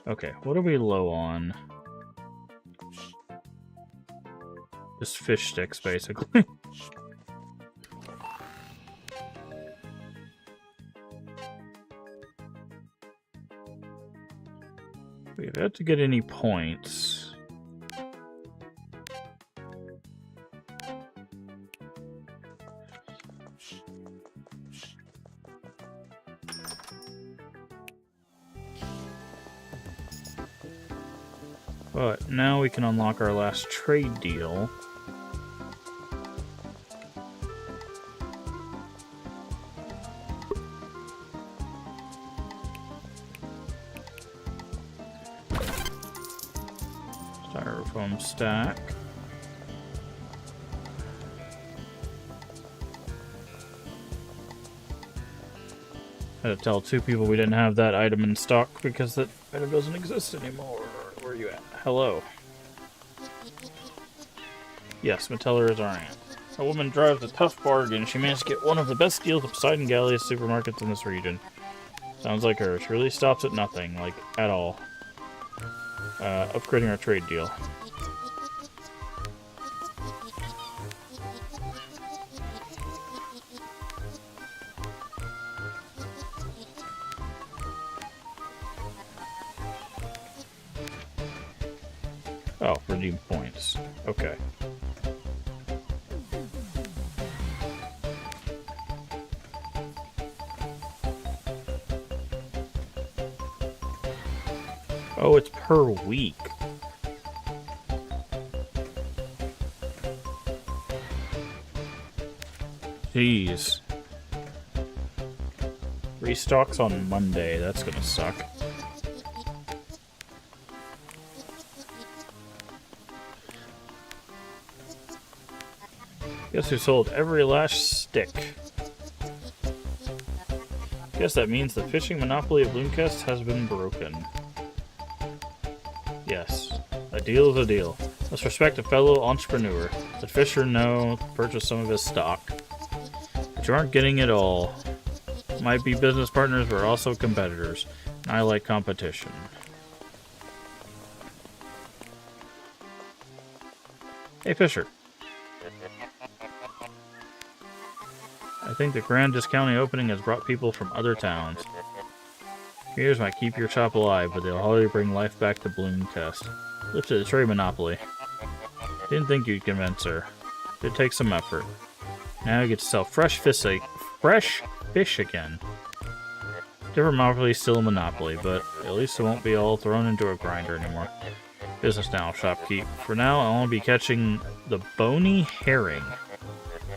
okay, what are we low on? Just fish sticks, basically. We have yet to get any points. But now we can unlock our last trade deal. Styrofoam stack. I had to tell two people we didn't have that item in stock because that item doesn't exist anymore. Where are you at? Hello. Yes, Meteller is our aunt. A woman drives a tough bargain. She managed to get one of the best deals at Poseidon Gallea's supermarkets in this region. Sounds like her. She really stops at nothing, like, at all. Upgrading our trade deal. Oh, redeem points. Okay. Oh, it's per week. Jeez. Restocks on Monday. That's gonna suck. Guess who sold every last stick? Guess that means the fishing monopoly of Bloomcast has been broken. Yes, a deal is a deal. Let's respect a fellow entrepreneur. Let Fisher know to purchase some of his stock. But you aren't getting it all. Might be business partners, but also competitors. And I like competition. Hey, Fisher. I think the grand discounting opening has brought people from other towns. Here's my keep your shop alive, but they'll hardly bring life back to Bloomcast. Lifted the trade monopoly. Didn't think you'd convince her. Did take some effort. Now you get to sell fresh fish again. Different monopoly, still a monopoly, but at least it won't be all thrown into a grinder anymore. Business now, shopkeep. For now, I'll only be catching the bony herring.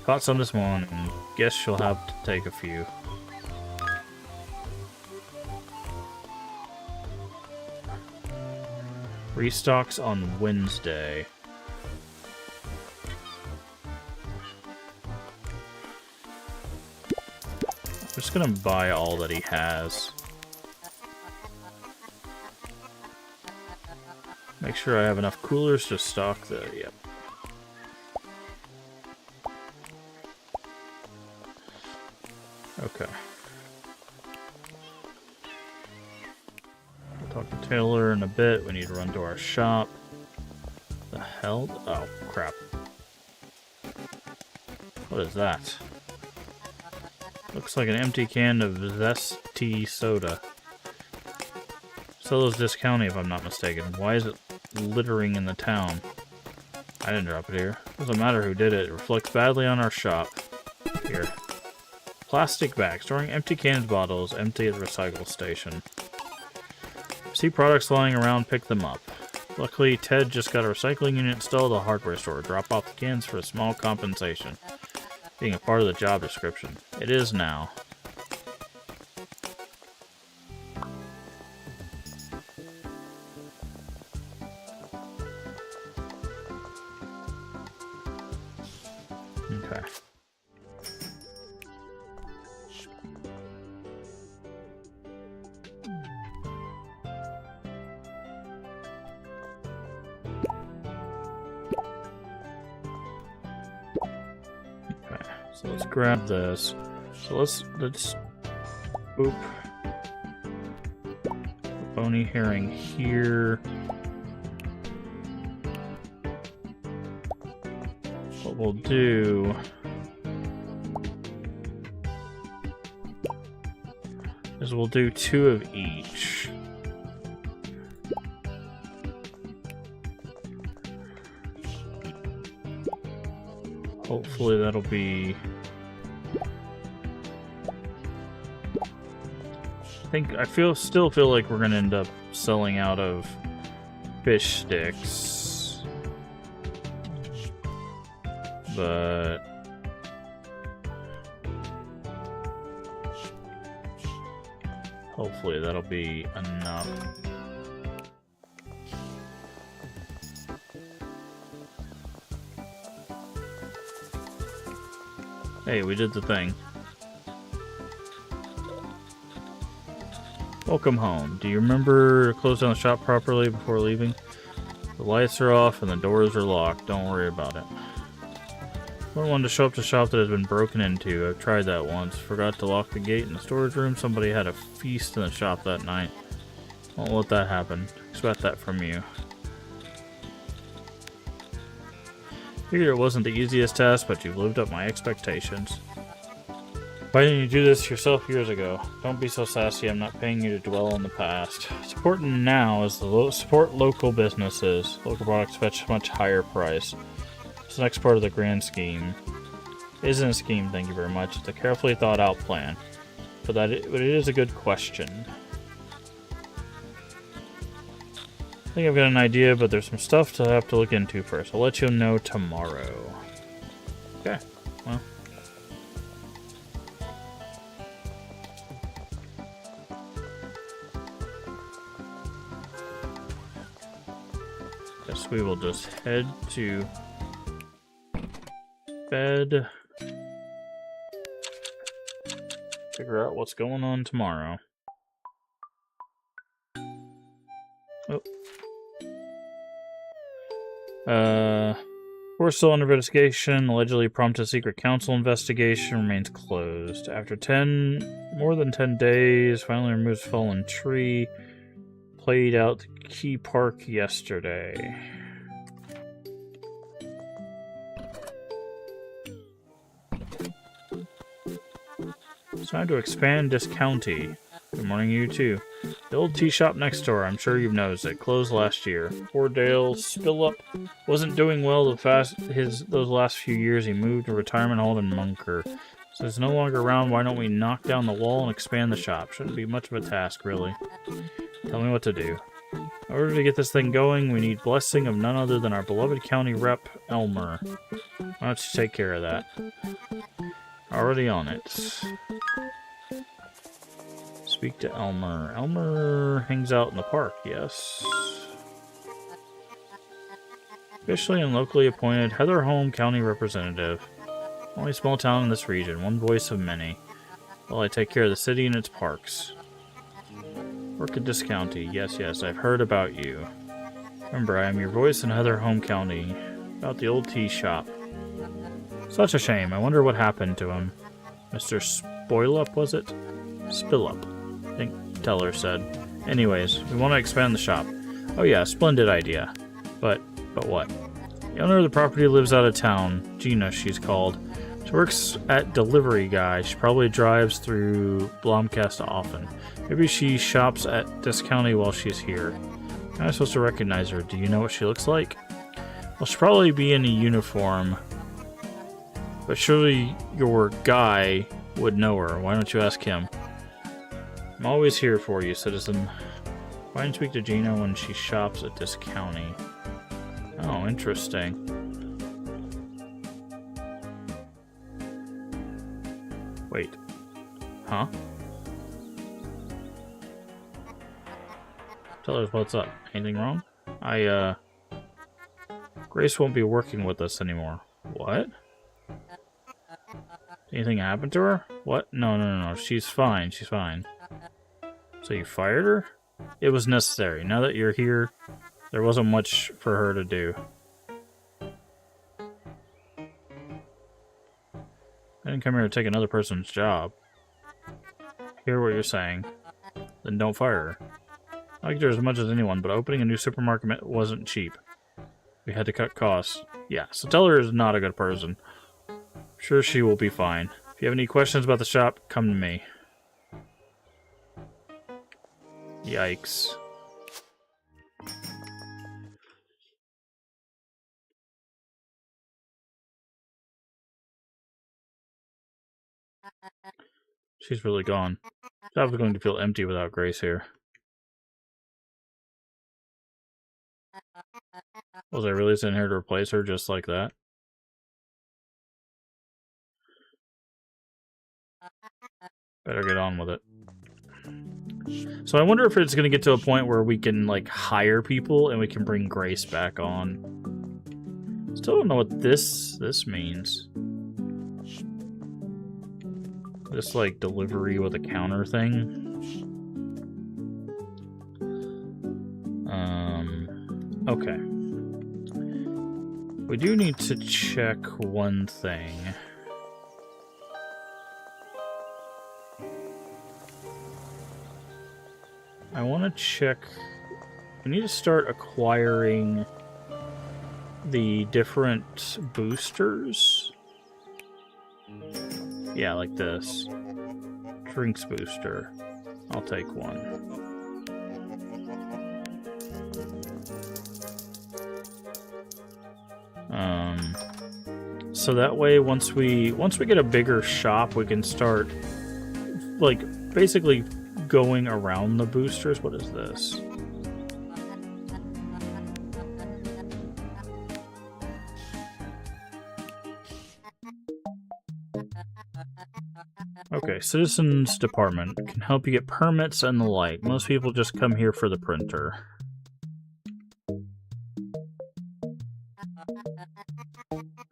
Caught some this morning. Guess she'll have to take a few. Restocks on Wednesday. I'm just gonna buy all that he has. Make sure I have enough coolers to stock the... Yep. Okay. We'll talk to Taylor in a bit. We need to run to our shop. The hell? Oh, crap. What is that? Looks like an empty can of zesty soda. Solo's discounting if I'm not mistaken. Why is it littering in the town? I didn't drop it here. Doesn't matter who did it. It reflects badly on our shop. Here. Plastic bag. Storing empty cans, bottles. Empty at the recycle station. See products lying around, pick them up. Luckily, Ted just got a recycling unit installed at a hardware store. Drop off the cans for a small compensation. Being a part of the job description. It is now. Okay. So let's grab this. So let's oop. Bony herring here. What we'll do is we'll do 2 of each. Hopefully that'll be... still feel like we're gonna end up selling out of fish sticks. But hopefully that'll be enough. Hey, we did the thing. Welcome home. Do you remember to close down the shop properly before leaving? The lights are off and the doors are locked. Don't worry about it. I don't want to show up to a shop that has been broken into. I've tried that once. Forgot to lock the gate in the storage room. Somebody had a feast in the shop that night. Won't let that happen. Expect that from you. Figured it wasn't the easiest task, but you've lived up my expectations. Why didn't you do this yourself years ago? Don't be so sassy, I'm not paying you to dwell on the past. What's important now is to support local businesses. Local products fetch a much higher price. It's the next part of the grand scheme. It isn't a scheme, thank you very much. It's a carefully thought out plan. But it is a good question. I think I've got an idea, but there's some stuff to have to look into first. I'll let you know tomorrow. Okay, well. Guess we will just head to bed. Figure out what's going on tomorrow. Oh. We're still under investigation. Allegedly prompted secret council investigation remains closed. After more than 10 days, finally removes fallen tree. Played out the key park yesterday. It's time to expand this county. Good morning, you too. The old tea shop next door, I'm sure you've noticed it, closed last year. Poor Dale Spillup wasn't doing well those last few years. He moved to a retirement home in Munker. So he's no longer around, why don't we knock down the wall and expand the shop? Shouldn't be much of a task, really. Tell me what to do. In order to get this thing going, we need blessing of none other than our beloved county rep, Elmer. Why don't you take care of that? Already on it. Speak to Elmer. Elmer hangs out in the park, yes. Officially and locally appointed Heatherholm County Representative. Only small town in this region, one voice of many. Well, I take care of the city and its parks. Work at this county. Yes, yes, I've heard about you. Remember, I am your voice in Heatherholm County. About the old tea shop. Such a shame. I wonder what happened to him. Mr. Spoilup, was it? Spillup, I think Teller said. Anyways, we want to expand the shop. Oh yeah, splendid idea. But what? The owner of the property lives out of town. Gina, she's called. She works at Delivery Guy. She probably drives through Blomcast often. Maybe she shops at this county while she's here. How am I supposed to recognize her? Do you know what she looks like? Well, she'll probably be in a uniform. But surely your guy would know her. Why don't you ask him? I'm always here for you, citizen. Why don't you speak to Gina when she shops at this county? Oh, interesting. Wait. Huh? Tell us what's up. Anything wrong? Grace won't be working with us anymore. What? Anything happened to her? What? No. She's fine. She's fine. So you fired her? It was necessary. Now that you're here, there wasn't much for her to do. I didn't come here to take another person's job. Hear what you're saying. Then don't fire her. I liked her as much as anyone, but opening a new supermarket wasn't cheap. We had to cut costs. Yeah, so tell her is not a good person. I'm sure she will be fine. If you have any questions about the shop, come to me. Yikes. She's really gone. The shop is going to feel empty without Grace here. Was I really sent here to replace her just like that? Better get on with it. So I wonder if it's going to get to a point where we can, like, hire people and we can bring Grace back on. Still don't know what this means. This, like, delivery with a counter thing. Okay. We do need to check one thing. I want to check... We need to start acquiring the different boosters. Yeah, like this. Drinks booster. I'll take one. So that way, once we get a bigger shop, we can start, like, basically going around the boosters. What is this? Okay, Citizens Department can help you get permits and the like. Most people just come here for the printer.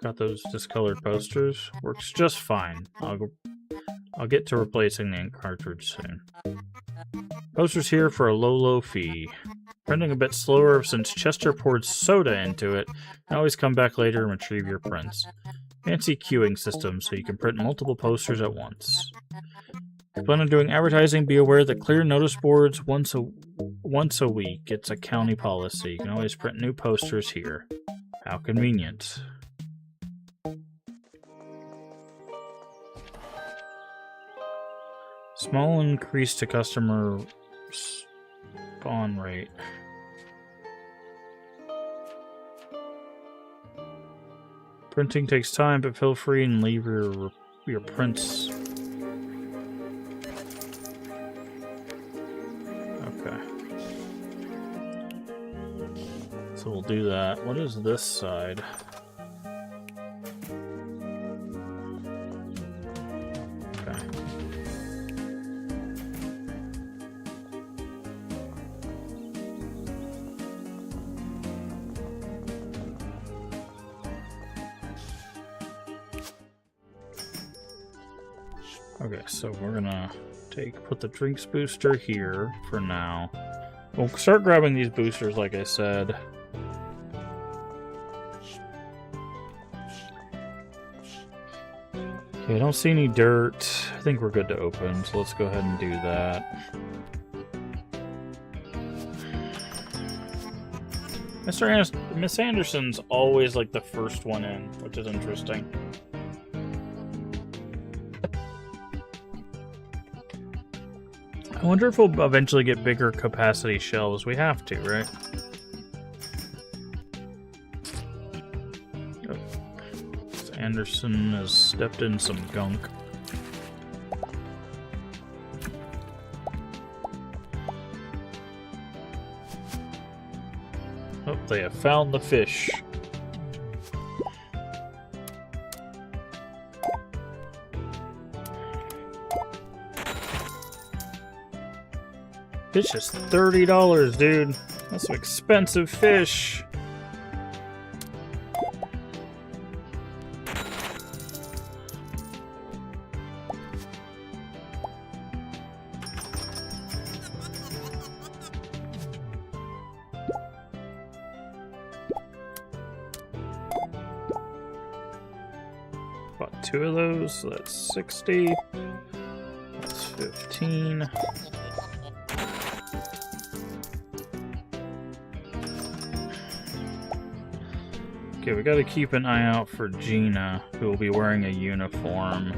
Got those discolored posters. Works just fine. I'll get to replacing the ink cartridge soon. Posters here for a low fee. Printing a bit slower since Chester poured soda into it. And always come back later and retrieve your prints. Fancy queuing system so you can print multiple posters at once. If you plan on doing advertising, be aware that clear notice boards once a week. It's a county policy. You can always print new posters here. How convenient. Small increase to customer spawn rate. Printing takes time, but feel free and leave your prints. Okay. So we'll do that. What is this side? Okay, so we're gonna put the drinks booster here for now. We'll start grabbing these boosters, like I said. Okay, I don't see any dirt. I think we're good to open, so let's go ahead and do that. Miss Anderson's always like the first one in, which is interesting. I wonder if we'll eventually get bigger capacity shelves. We have to, right? Oh. Miss Anderson has stepped in some gunk. Oh, they have found the fish. Fish is $30, dude. That's some expensive fish. Bought 2 of those, so that's 60. That's 15. Okay, we gotta keep an eye out for Gina, who will be wearing a uniform.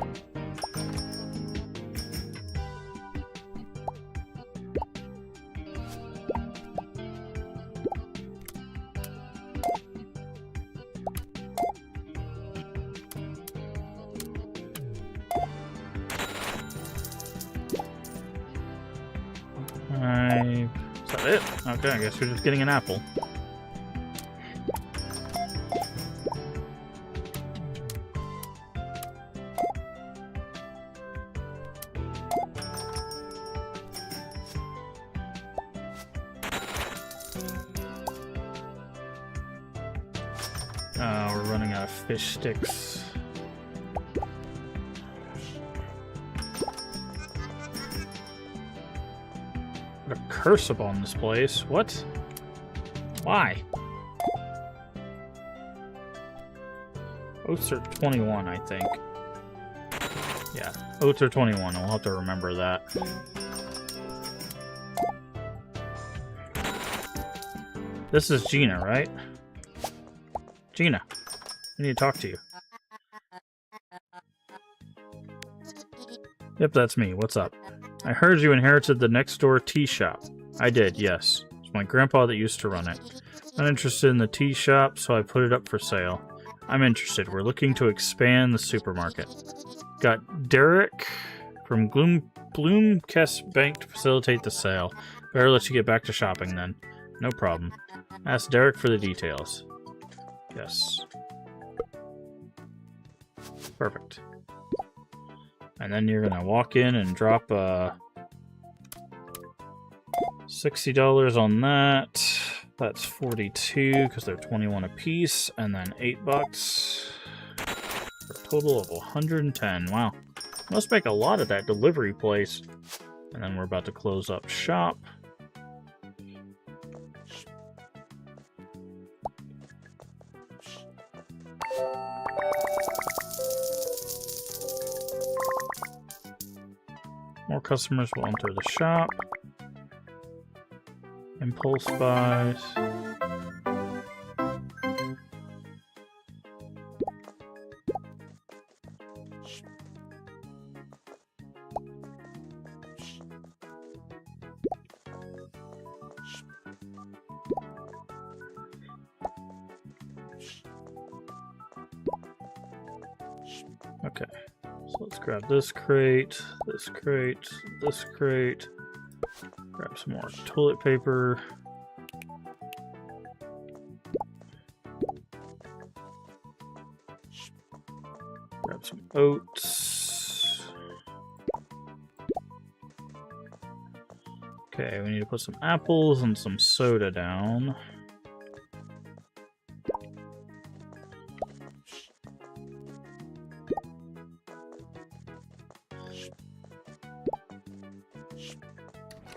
Is that it? Okay, I guess we're just getting an apple. We're running out of fish sticks. Put a curse upon this place. What? Why? Oats are 21, I think. Yeah, oats are 21. We'll have to remember that. This is Gina, right? Gina, I need to talk to you. Yep, that's me. What's up? I heard you inherited the next door tea shop. I did, yes. It's my grandpa that used to run it. I'm interested in the tea shop, so I put it up for sale. I'm interested. We're looking to expand the supermarket. Got Derek from Bloomkest Bank to facilitate the sale. Better let you get back to shopping then. No problem. Ask Derek for the details. Yes. Perfect. And then you're gonna walk in and drop $60 on that. That's 42 because they're 21 a piece, and then $8 for a total of 110. Wow, must make a lot at that delivery place. And then we're about to close up shop. More customers will enter the shop. Impulse buys. Okay, so let's grab this crate, this crate, this crate. Grab some more toilet paper. Grab some oats. Okay, we need to put some apples and some soda down.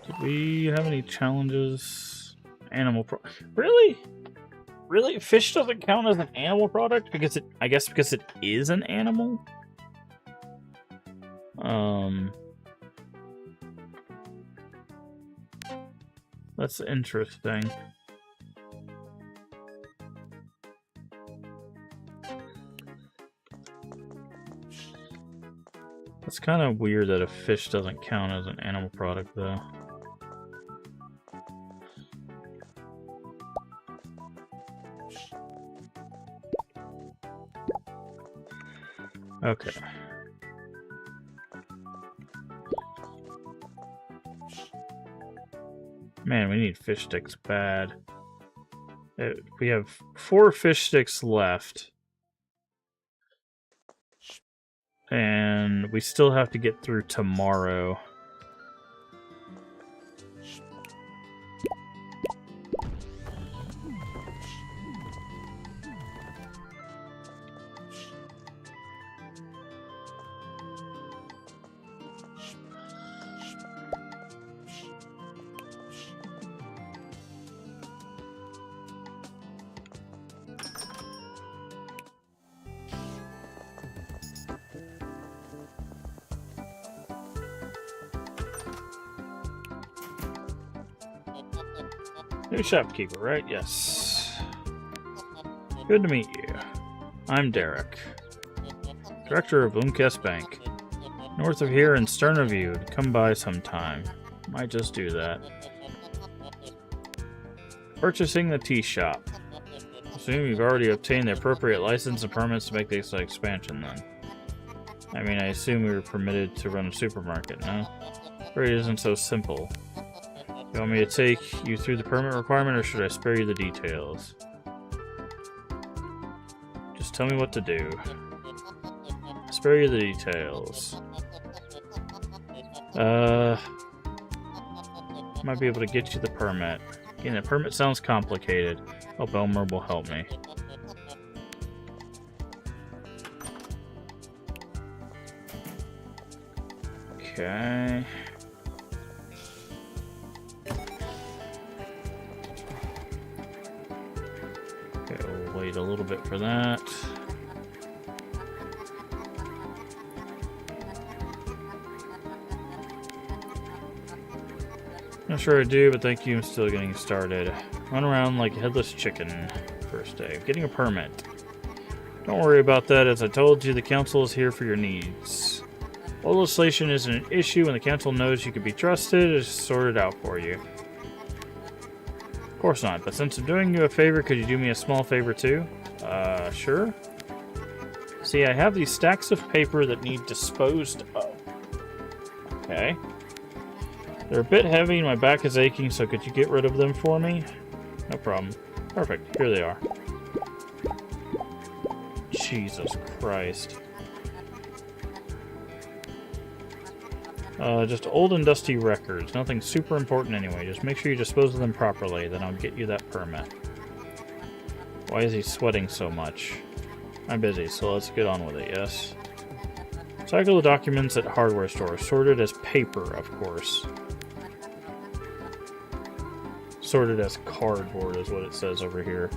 Did we have any challenges? Animal pro... Really? Really? Fish doesn't count as an animal product? Because it... I guess because it is an animal? That's interesting. It's kind of weird that a fish doesn't count as an animal product, though. Okay. Man, we need fish sticks bad. We have 4 fish sticks left. And we still have to get through tomorrow. New shopkeeper, right? Yes. Good to meet you. I'm Derek, director of Boomcast Bank. North of here in Sternoview. Come by sometime. Might just do that. Purchasing the tea shop. Assume you've already obtained the appropriate license and permits to make this expansion, then. I mean, I assume we were permitted to run a supermarket, no? But it isn't so simple. You want me to take you through the permit requirement, or should I spare you the details? Just tell me what to do. Spare you the details. Might be able to get you the permit. Getting the permit sounds complicated. Hope Elmer will help me. Okay. Okay, we'll wait a little bit for that. Not sure I do, but thank you. I'm still getting started. Run around like a headless chicken. First day. Getting a permit. Don't worry about that. As I told you, the council is here for your needs. All legislation isn't an issue when the council knows you can be trusted. It's sorted out for you. Of course not, but since I'm doing you a favor, could you do me a small favor too? Sure. See, I have these stacks of paper that need disposed of. Okay. They're a bit heavy and my back is aching, so could you get rid of them for me? No problem. Perfect. Here they are. Jesus Christ. Just old and dusty records. Nothing super important anyway. Just make sure you dispose of them properly, then I'll get you that permit. Why is he sweating so much? I'm busy, so let's get on with it, yes? Cycle the documents at hardware stores. Sorted as paper, of course. Sorted as cardboard is what it says over here.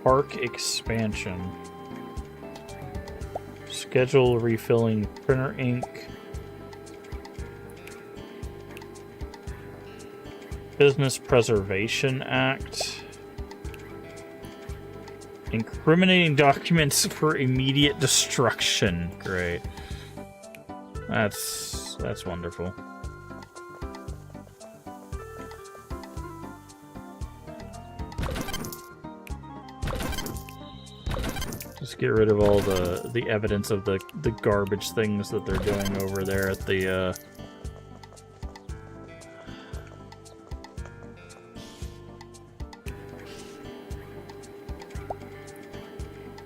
Park expansion. Schedule refilling printer ink. Business Preservation Act. Incriminating documents for immediate destruction. Great. That's wonderful. Just get rid of all the evidence of the garbage things that they're doing over there at the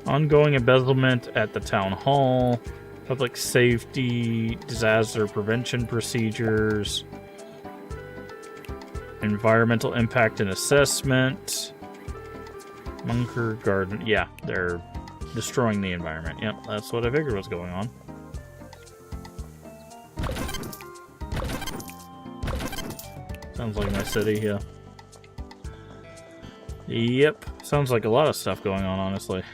ongoing embezzlement at the town hall, public safety, disaster prevention procedures, environmental impact and assessment, Munker Garden. Yeah, they're destroying the environment. Yep, that's what I figured was going on. Sounds like my city, yeah. Yep, sounds like a lot of stuff going on, honestly.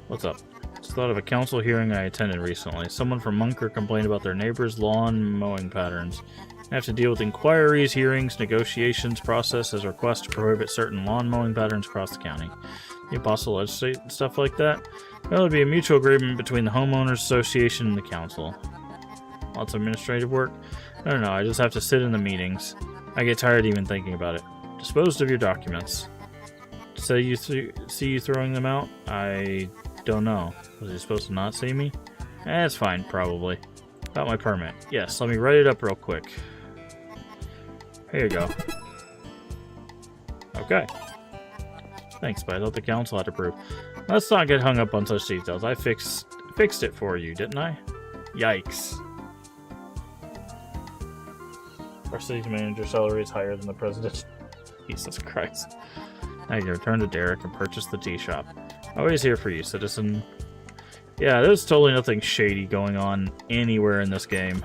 What's up? Just thought of a council hearing I attended recently. Someone from Munker complained about their neighbor's lawn mowing patterns. They have to deal with inquiries, hearings, negotiations, processes, requests to prohibit certain lawn mowing patterns across the county. The apostle legislate stuff like that? Well, it would be a mutual agreement between the homeowners association and the council. Lots of administrative work? I don't know, I just have to sit in the meetings. I get tired even thinking about it. Disposed of your documents. Say you see you throwing them out? I don't know. Was he supposed to not see me? It's fine, probably. About my permit. Yes, let me write it up real quick. Here you go. Okay. Thanks, but I thought the council had to prove. Let's not get hung up on such details. I fixed it for you, didn't I? Yikes. Our city's manager salary is higher than the president. Jesus Christ. Now you can return to Derek and purchase the tea shop. Always here for you, citizen. Yeah, there's totally nothing shady going on anywhere in this game.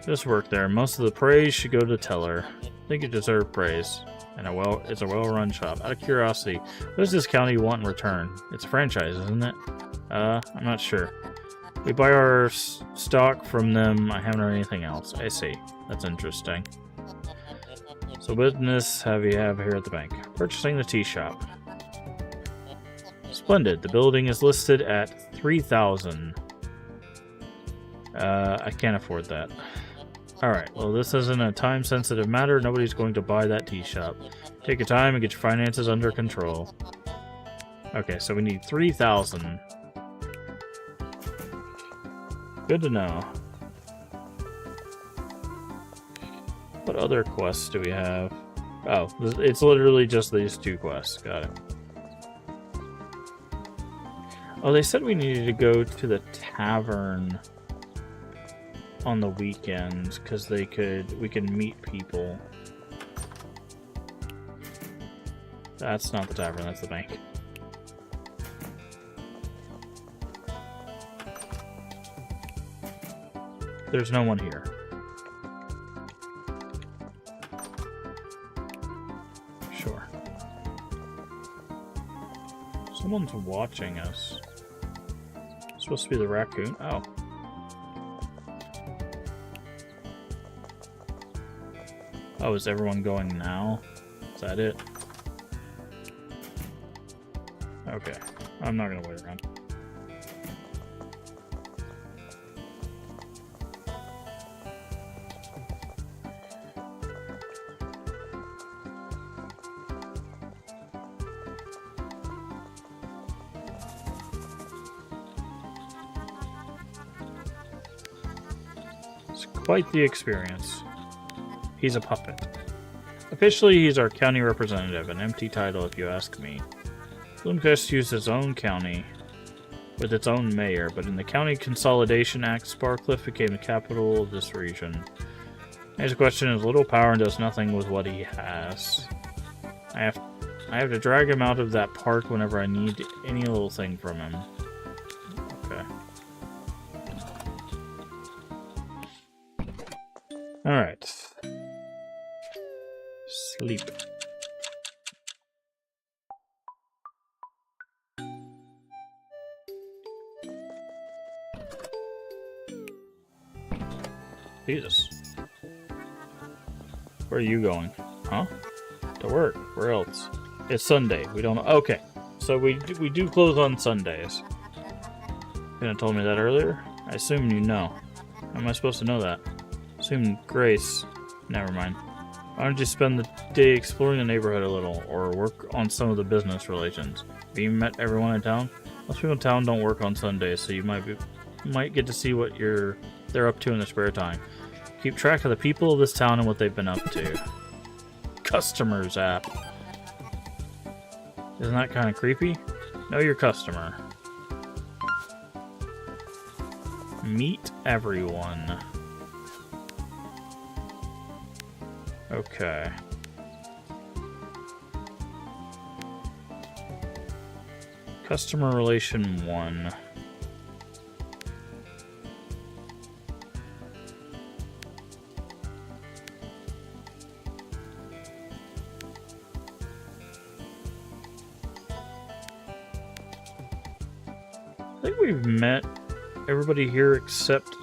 Just work there. Most of the praise should go to Teller. I think you deserve praise. And it's a well-run shop. Out of curiosity, what does this county want in return? It's a franchise, isn't it? I'm not sure. We buy our stock from them. I haven't heard anything else. I see. That's interesting. So business have you have here at the bank? Purchasing the tea shop. Splendid. The building is listed at 3,000. I can't afford that. Alright, well this isn't a time-sensitive matter. Nobody's going to buy that tea shop. Take your time and get your finances under control. Okay, so we need 3,000. Good to know. What other quests do we have? Oh, it's literally just these two quests. Got it. Oh, they said we needed to go to the tavern on the weekends because we can meet people. That's not the tavern, that's the bank. There's no one here. Sure. Someone's watching us. It's supposed to be the raccoon. Oh. Oh, is everyone going now? Is that it? Okay. I'm not gonna wait around. It's quite the experience. He's a puppet. Officially, he's our county representative, an empty title if you ask me. Bloomcrest used its own county with its own mayor, but in the County Consolidation Act, Sparcliffe became the capital of this region. His question is little power and does nothing with what he has. I have to drag him out of that park whenever I need any little thing from him. Okay. Alright. Sleep. Jesus. Where are you going? Huh? To work. Where else? It's Sunday. We don't know. Okay. So we do close on Sundays. You could have told me that earlier. I assume you know. How am I supposed to know that? Assume Grace. Never mind. Why don't you spend the day exploring the neighborhood a little, or work on some of the business relations? Have you met everyone in town? Most people in town don't work on Sundays, so you might get to see what they're up to in their spare time. Keep track of the people of this town and what they've been up to. Customers app. Isn't that kind of creepy? Know your customer. Meet everyone. Okay. Customer relation 1. think we've met everybody here except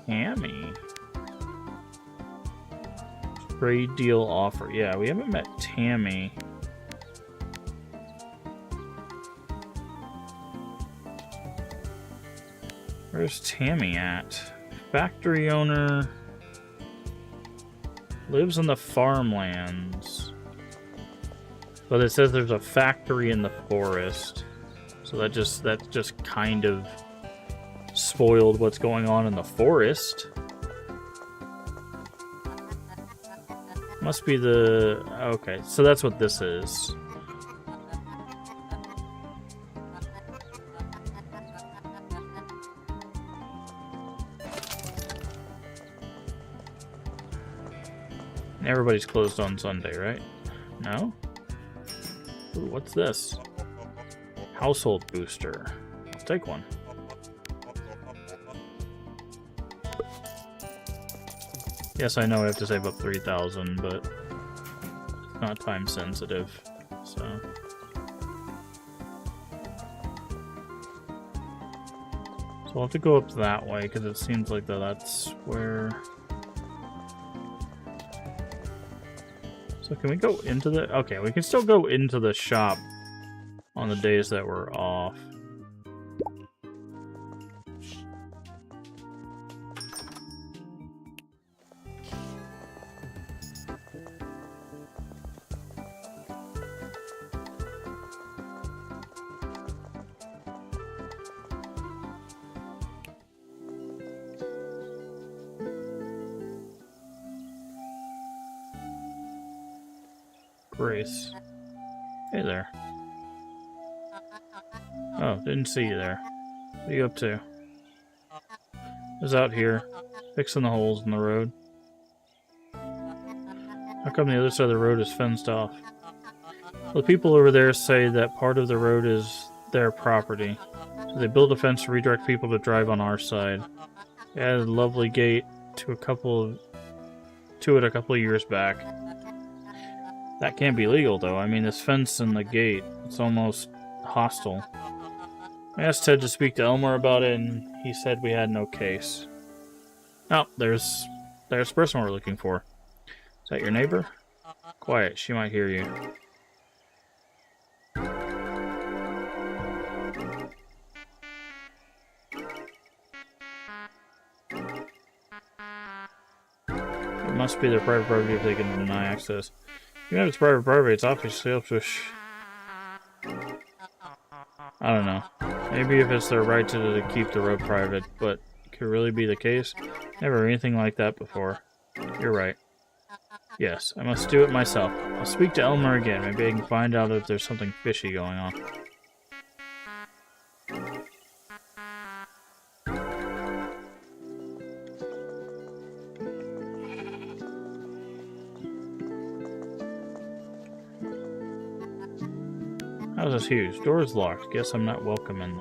Tammy. Trade deal offer. Yeah, we haven't met Tammy. Where's Tammy at? Factory owner. Lives in the farmlands. But it says there's a factory in the forest. So that just kind of spoiled what's going on in the forest. Must be the... Okay, so that's what this is. Everybody's closed on Sunday, right? No? Ooh, what's this? Household booster. I'll take one. Yes, I know I have to save up 3,000, but it's not time sensitive, so... So I'll have to go up that way, because it seems like that's where... So can we go into the... Okay, we can still go into the shop on the days that we're off. Grace. Hey there. Oh, didn't see you there. What are you up to? I was out here, fixing the holes in the road. How come the other side of the road is fenced off? Well, the people over there say that part of the road is their property. So they build a fence to redirect people to drive on our side. They added a lovely gate to it a couple of years back. That can't be legal, though. I mean, this fence and the gate, it's almost hostile. I asked Ted to speak to Elmer about it, and he said we had no case. Oh, there's the person we're looking for. Is that your neighbor? Quiet, she might hear you. It must be their private property if they can deny access. Even if it's private property, it's obviously up to I don't know. Maybe if it's their right to keep the road private, but could it really be the case? Never heard anything like that before. You're right. Yes, I must do it myself. I'll speak to Elmer again. Maybe I can find out if there's something fishy going on. How's this huge? Door's locked. Guess I'm not welcome in.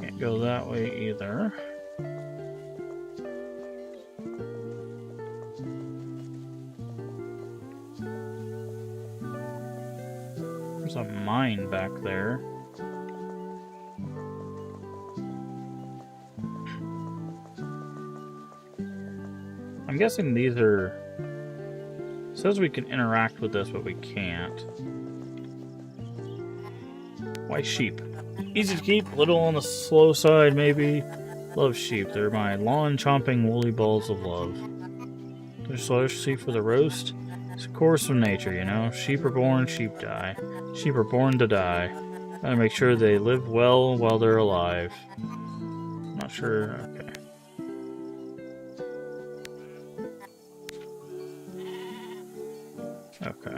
Can't go that way either. There's a mine back there. I'm guessing these are... It says we can interact with this, but we can't. Why sheep? Easy to keep, a little on the slow side maybe. Love sheep. They're my lawn-chomping woolly balls of love. They're so sheep for the roast. It's a course of nature, you know. Sheep are born, sheep die. Sheep are born to die. Gotta make sure they live well while they're alive. Not sure. Okay. Okay.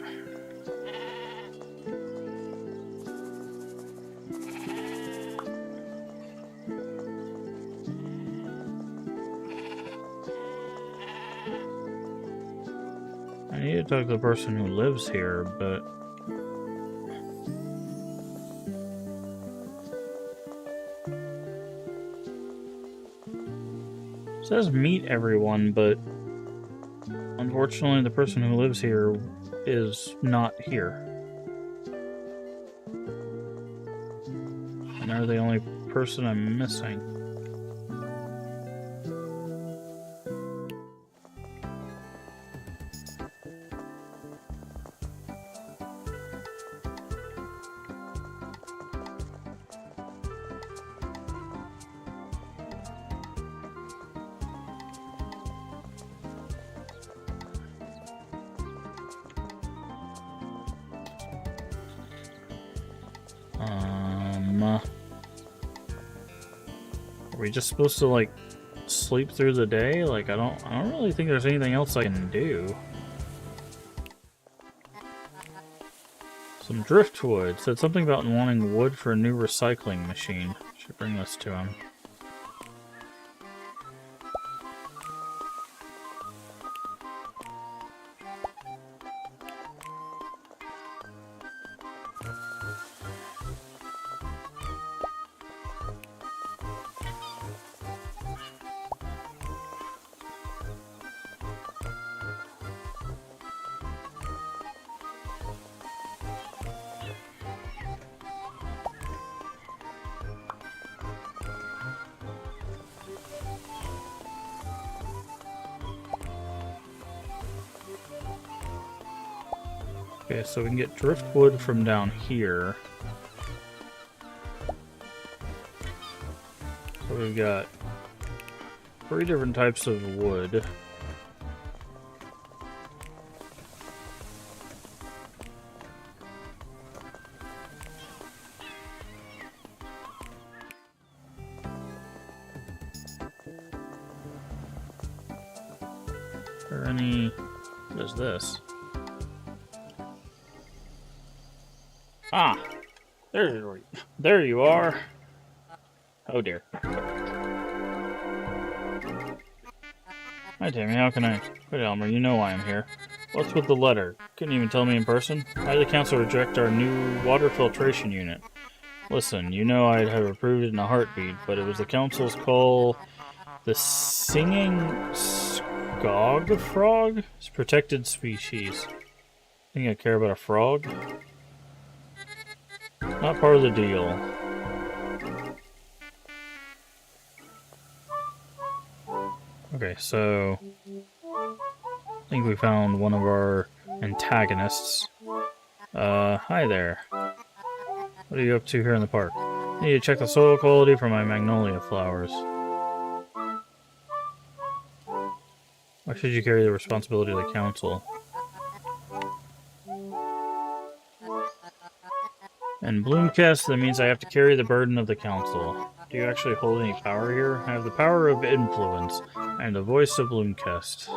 I need to talk to the person who lives here, but... says meet everyone, but unfortunately the person who lives here is not here. And they're the only person I'm missing. Are we just supposed to, like, sleep through the day? Like, I don't really think there's anything else I can do. Some driftwood. Said something about wanting wood for a new recycling machine. Should bring this to him. Okay, so we can get driftwood from down here. So we've got 3 different types of wood. Or any... what is this? Ah! There you are! Oh dear. Hi Tammy, how can I... Good Elmer, you know why I'm here. What's with the letter? Couldn't even tell me in person? Why did the council reject our new water filtration unit? Listen, you know I'd have approved it in a heartbeat, but it was the council's call. The singing skog frog? It's a protected species. Think I care about a frog? Not part of the deal. Okay, so I think we found one of our antagonists. Hi there. What are you up to here in the park? I need to check the soil quality for my magnolia flowers. Why should you carry the responsibility of the council? And Bloomcast, that means I have to carry the burden of the council. Do you actually hold any power here? I have the power of influence. I am the voice of Bloomcast.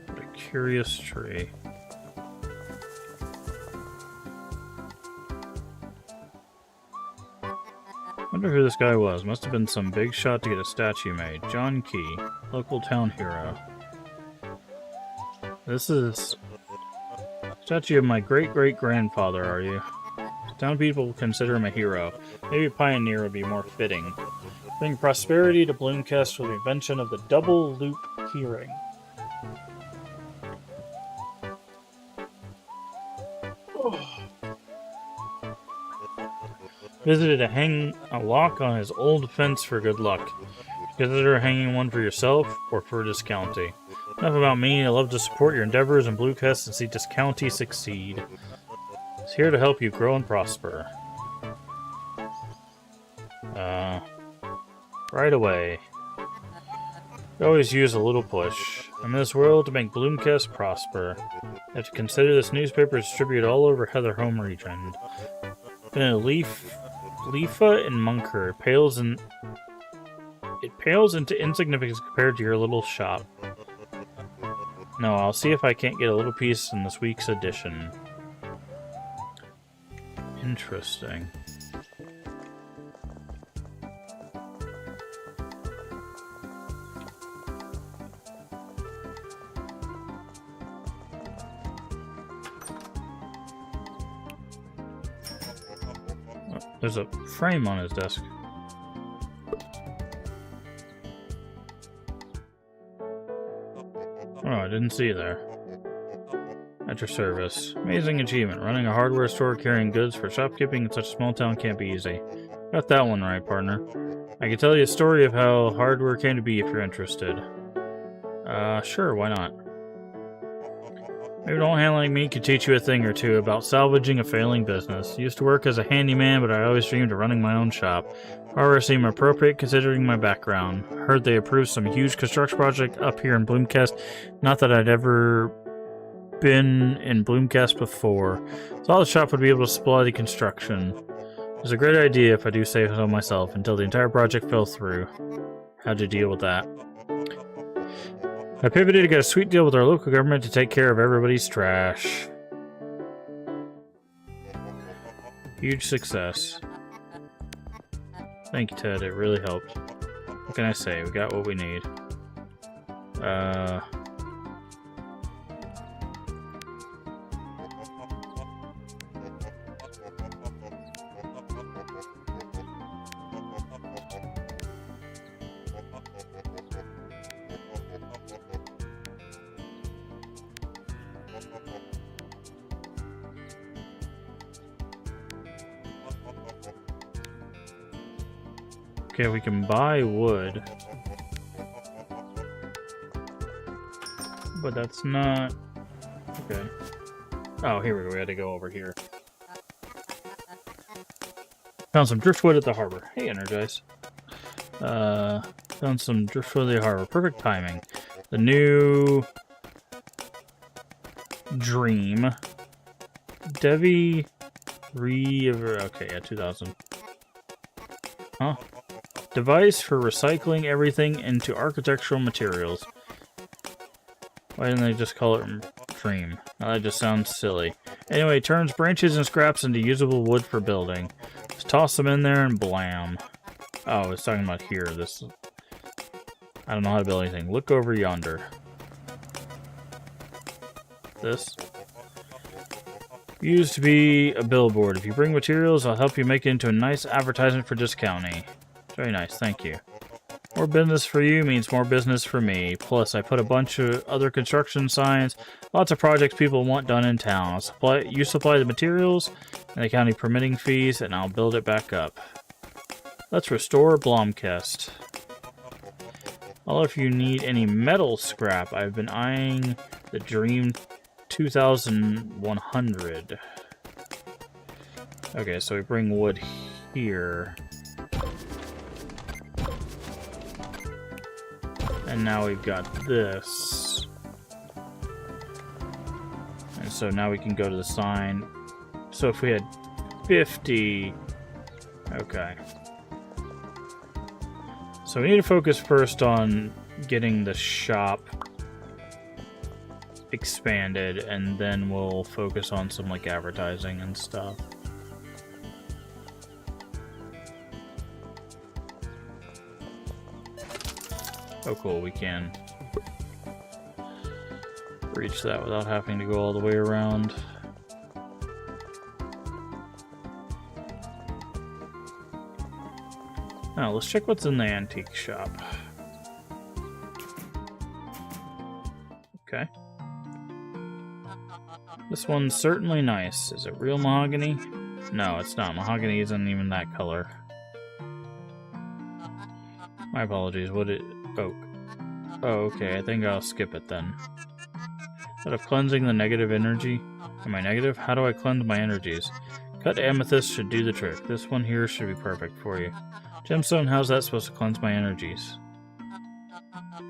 What a curious tree. Wonder who this guy was. Must have been some big shot to get a statue made. John Key, local town hero. This is statue of my great-great-grandfather, are you? Town people consider him a hero. Maybe pioneer would be more fitting. Bring prosperity to Bloomcast with the invention of the double loop keyring. Visited to hang a lock on his old fence for good luck. Consider hanging one for yourself or for Discounty. Enough about me. I love to support your endeavors in Bluecast and see Discounty succeed. It's here to help you grow and prosper. Right away. We always use a little push. In this world, to make Bloomcast prosper, you have to consider this newspaper distributed all over Heather Home region. Been a Leafa and Munker. It pales into insignificance compared to your little shop. No, I'll see if I can't get a little piece in this week's edition. Interesting. Oh, there's a frame on his desk. didn't see you there. At your service. Amazing achievement. Running a hardware store carrying goods for shopkeeping in such a small town can't be easy. Got that one right, partner. I can tell you a story of how hardware came to be if you're interested. Sure, why not? Maybe an old hand like me could teach you a thing or two about salvaging a failing business. Used to work as a handyman, but I always dreamed of running my own shop. However, it seemed appropriate considering my background. Heard they approved some huge construction project up here in Bloomcast. Not that I'd ever been in Bloomcast before. Thought the shop would be able to supply the construction. It was a great idea if I do say so myself, until the entire project fell through. How'd you deal with that? I pivoted to get a sweet deal with our local government to take care of everybody's trash. Huge success. Thank you, Ted. It really helped. What can I say? We got what we need. Okay, we can buy wood. But that's not... Okay. Oh, here we go. We had to go over here. Found some driftwood at the harbor. Hey, Energize. Found some driftwood at the harbor. Perfect timing. The new... Dream. Devi... Okay, yeah, 2000. Huh? Device for recycling everything into architectural materials. Why didn't they just call it Dream? Now that just sounds silly. Anyway, it turns branches and scraps into usable wood for building. Just toss them in there and blam. Oh, it's talking about here. This. I don't know how to build anything. Look over yonder. This. Used to be a billboard. If you bring materials, I'll help you make it into a nice advertisement for discounting. Very nice, thank you. More business for you means more business for me. Plus, I put a bunch of other construction signs, lots of projects people want done in town. You supply the materials and the county permitting fees, and I'll build it back up. Let's restore Blomkest. Well, if you need any metal scrap, I've been eyeing the Dream 2100. Okay, so we bring wood here. And now we've got this. And so now we can go to the sign. So if we had 50... Okay. So we need to focus first on getting the shop expanded, and then we'll focus on some like advertising and stuff. Oh cool, we can reach that without having to go all the way around. Now, let's check what's in the antique shop. Okay. This one's certainly nice. Is it real mahogany? No, it's not. Mahogany isn't even that color. My apologies. Oak. Oh, okay. I think I'll skip it then. Instead of cleansing the negative energy. Am I negative? How do I cleanse my energies? Cut amethyst should do the trick. This one here should be perfect for you. Gemstone, how's that supposed to cleanse my energies?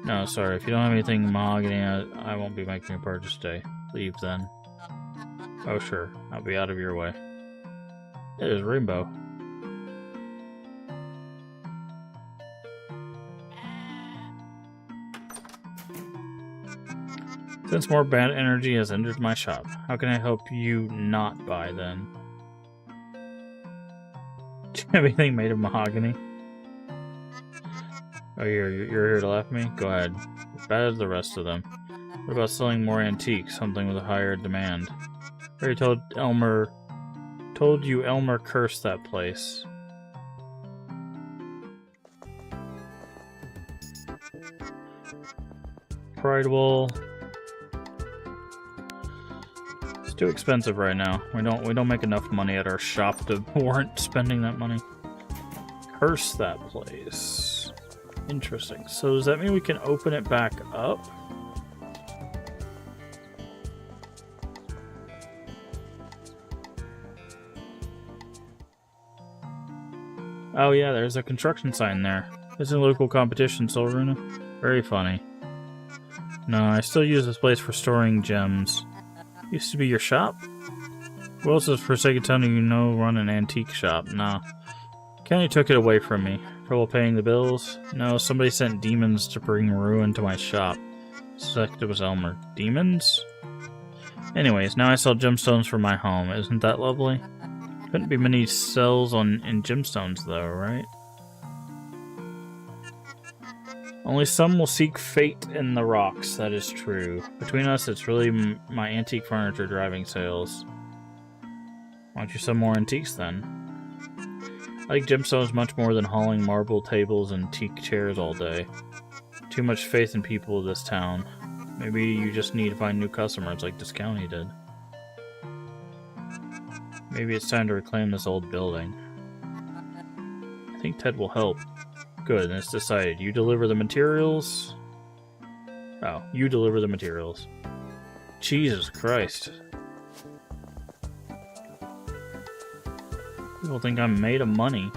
No, sorry. If you don't have anything mahogany, I won't be making a purchase today. Leave then. Oh, sure. I'll be out of your way. It is rainbow. Since more bad energy has entered my shop, how can I help you not buy then? Do you have anything made of mahogany? Oh, you're here to laugh at me? Go ahead. As bad as the rest of them. What about selling more antiques, something with a higher demand? I already told you Elmer cursed that place. Pridewell. It's too expensive right now. We don't make enough money at our shop to warrant spending that money. Curse that place. Interesting. So does that mean we can open it back up? Oh yeah, there's a construction sign there. It's a local competition, Silverina. Very funny. No, I still use this place for storing gems. Used to be your shop? Who else is for sake of telling you run an antique shop? Nah. Kenny took it away from me. Trouble paying the bills? No, somebody sent demons to bring ruin to my shop. Suspect it was Elmer. Demons? Anyways, now I sell gemstones for my home. Isn't that lovely? Couldn't be many cells in gemstones though, right? Only some will seek fate in the rocks, that is true. Between us, it's really my antique furniture driving sales. Why don't you sell more antiques then? I like gemstones much more than hauling marble tables and teak chairs all day. Too much faith in people of this town. Maybe you just need to find new customers like Discounty did. Maybe it's time to reclaim this old building. I think Ted will help. Good, and it's decided. You deliver the materials? Oh, you deliver the materials. Jesus Christ. People think I'm made of money.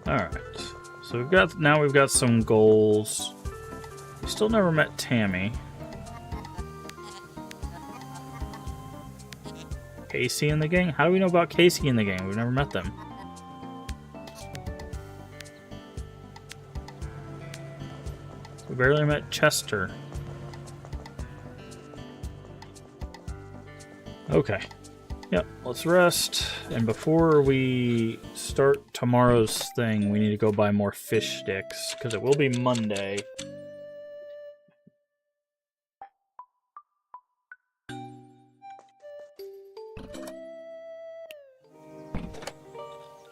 Alright, so we've got some goals. We still never met Tammy. Casey and the gang? How do we know about Casey and the gang? We've never met them. We barely met Chester. Okay. Yep, let's rest. And before we start tomorrow's thing, we need to go buy more fish sticks, because it will be Monday.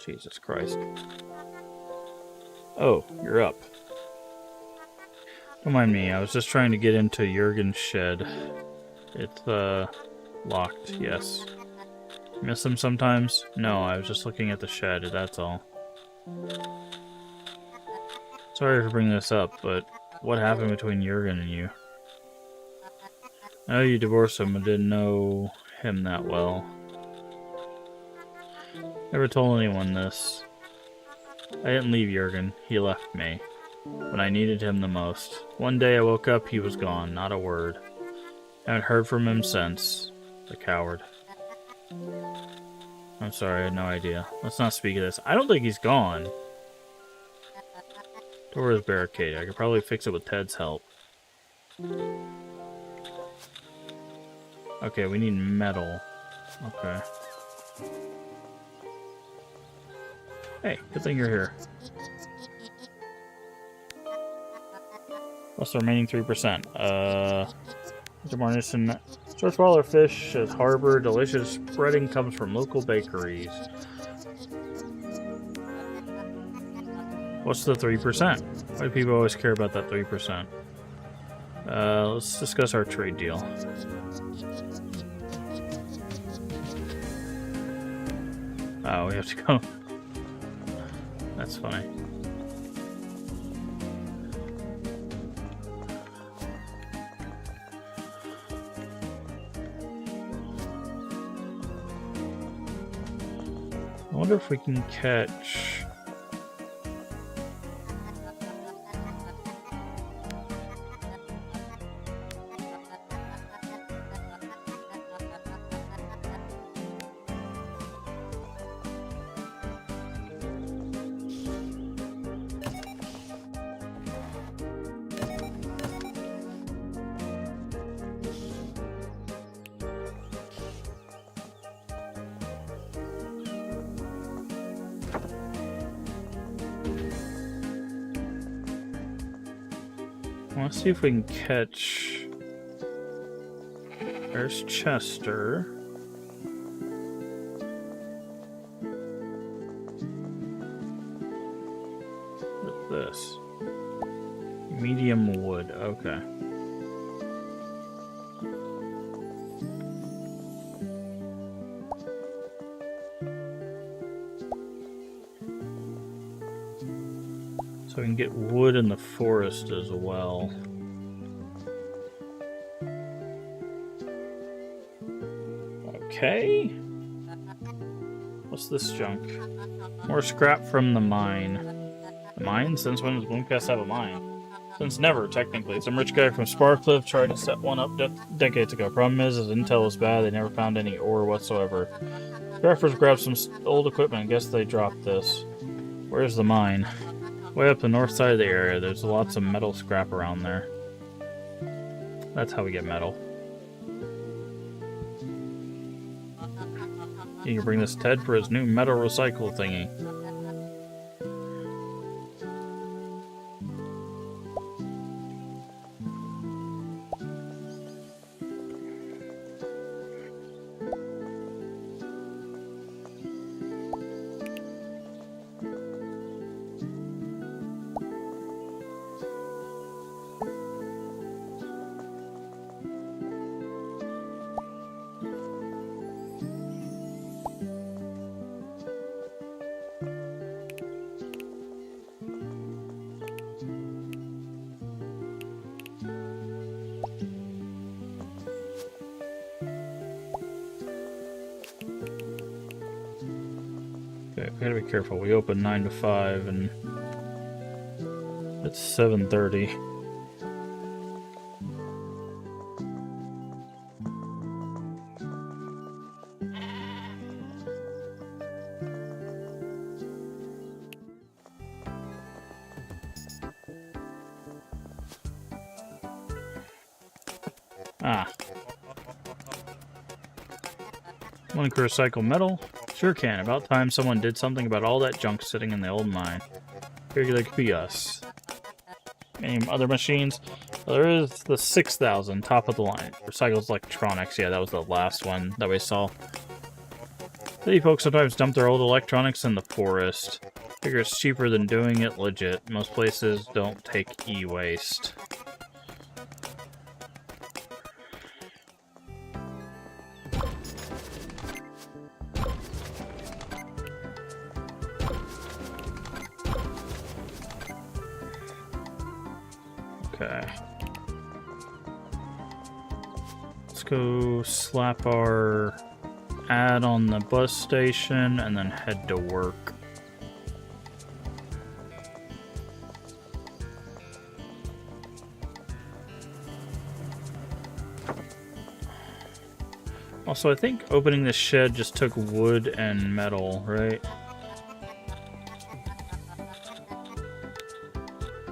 Jesus Christ. Oh, you're up. Don't mind me, I was just trying to get into Jurgen's shed. It's, locked, yes. Miss him sometimes? No, I was just looking at the shed, that's all. Sorry for bringing this up, but what happened between Jurgen and you? I know you divorced him, but didn't know him that well. Never told anyone this. I didn't leave Jurgen, he left me. When I needed him the most. One day I woke up, he was gone, not a word. I haven't heard from him since. The coward. I'm sorry, I had no idea. Let's not speak of this. I don't think he's gone. Door is barricaded. I could probably fix it with Ted's help. Okay, we need metal. Okay. Hey, good thing you're here. What's the remaining 3%? Mr. Martinson. Source water fish as harbor. Delicious breading comes from local bakeries. What's the 3%? Why do people always care about that 3%? Let's discuss our trade deal. Oh, we have to go. That's funny. I wonder if we can catch... want to see if we can catch... There's Chester. What's this? Medium wood, okay. So we can get wood in the forest as well. Okay. What's this junk? More scrap from the mine. The mine? Since when does Bloomcast have a mine? Since never, technically. Some rich guy from Sparcliffe tried to set one up decades ago. Problem is, his intel was bad. They never found any ore whatsoever. Crafters grabbed some old equipment. I guess they dropped this. Where's the mine? Way up the north side of the area. There's lots of metal scrap around there. That's how we get metal. You can bring this to Ted for his new metal recycle thingy. Okay, we gotta be careful. We open 9 to 5 and it's 7:30. Ah. Want to recycle metal? Sure can. About time someone did something about all that junk sitting in the old mine. Figured it could be us. Any other machines? Well, there is the 6000, top of the line. Recycles electronics. Yeah, that was the last one that we saw. City folks sometimes dump their old electronics in the forest. Figure it's cheaper than doing it legit. Most places don't take e-waste. Okay. Let's go slap our ad on the bus station and then head to work. Also, I think opening this shed just took wood and metal, right?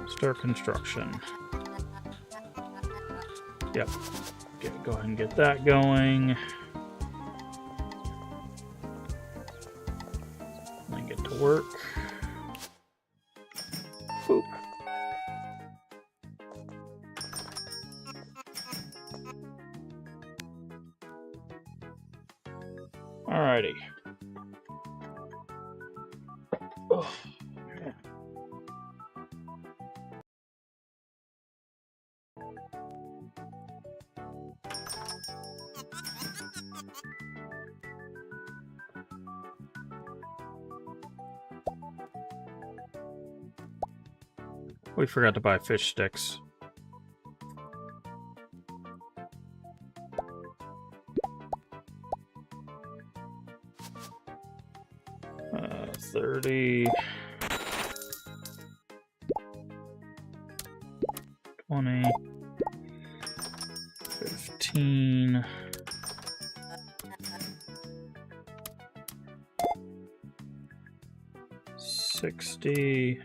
Start construction. Yep. Okay, go ahead and get that going. Then get to work. Boop. Alrighty. Oh. We forgot to buy fish sticks. Uh, 30. 20. 15. 60.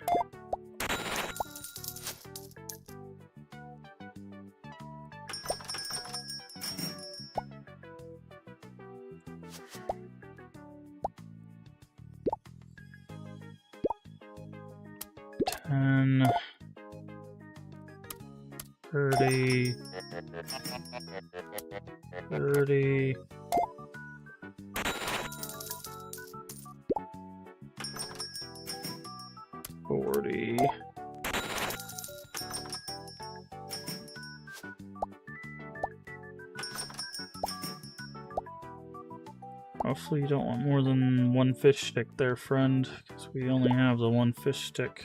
10. 30, 30, 40. Hopefully you don't want more than one fish stick there, friend, because we only have the one fish stick.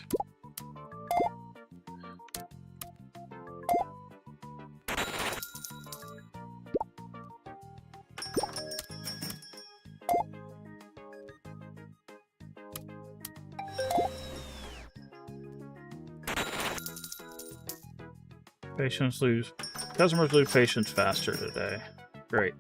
Customers lose patience faster today. Great.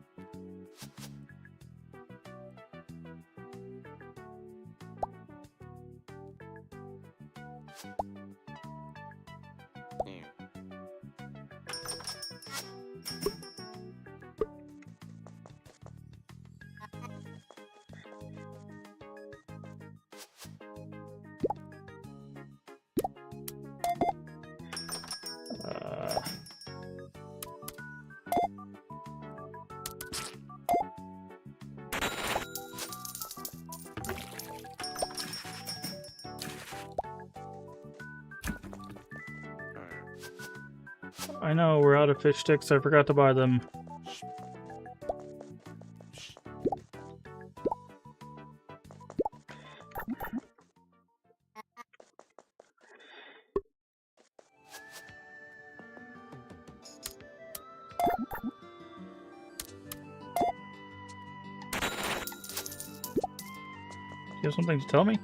I know, we're out of fish sticks. I forgot to buy them. You have something to tell me?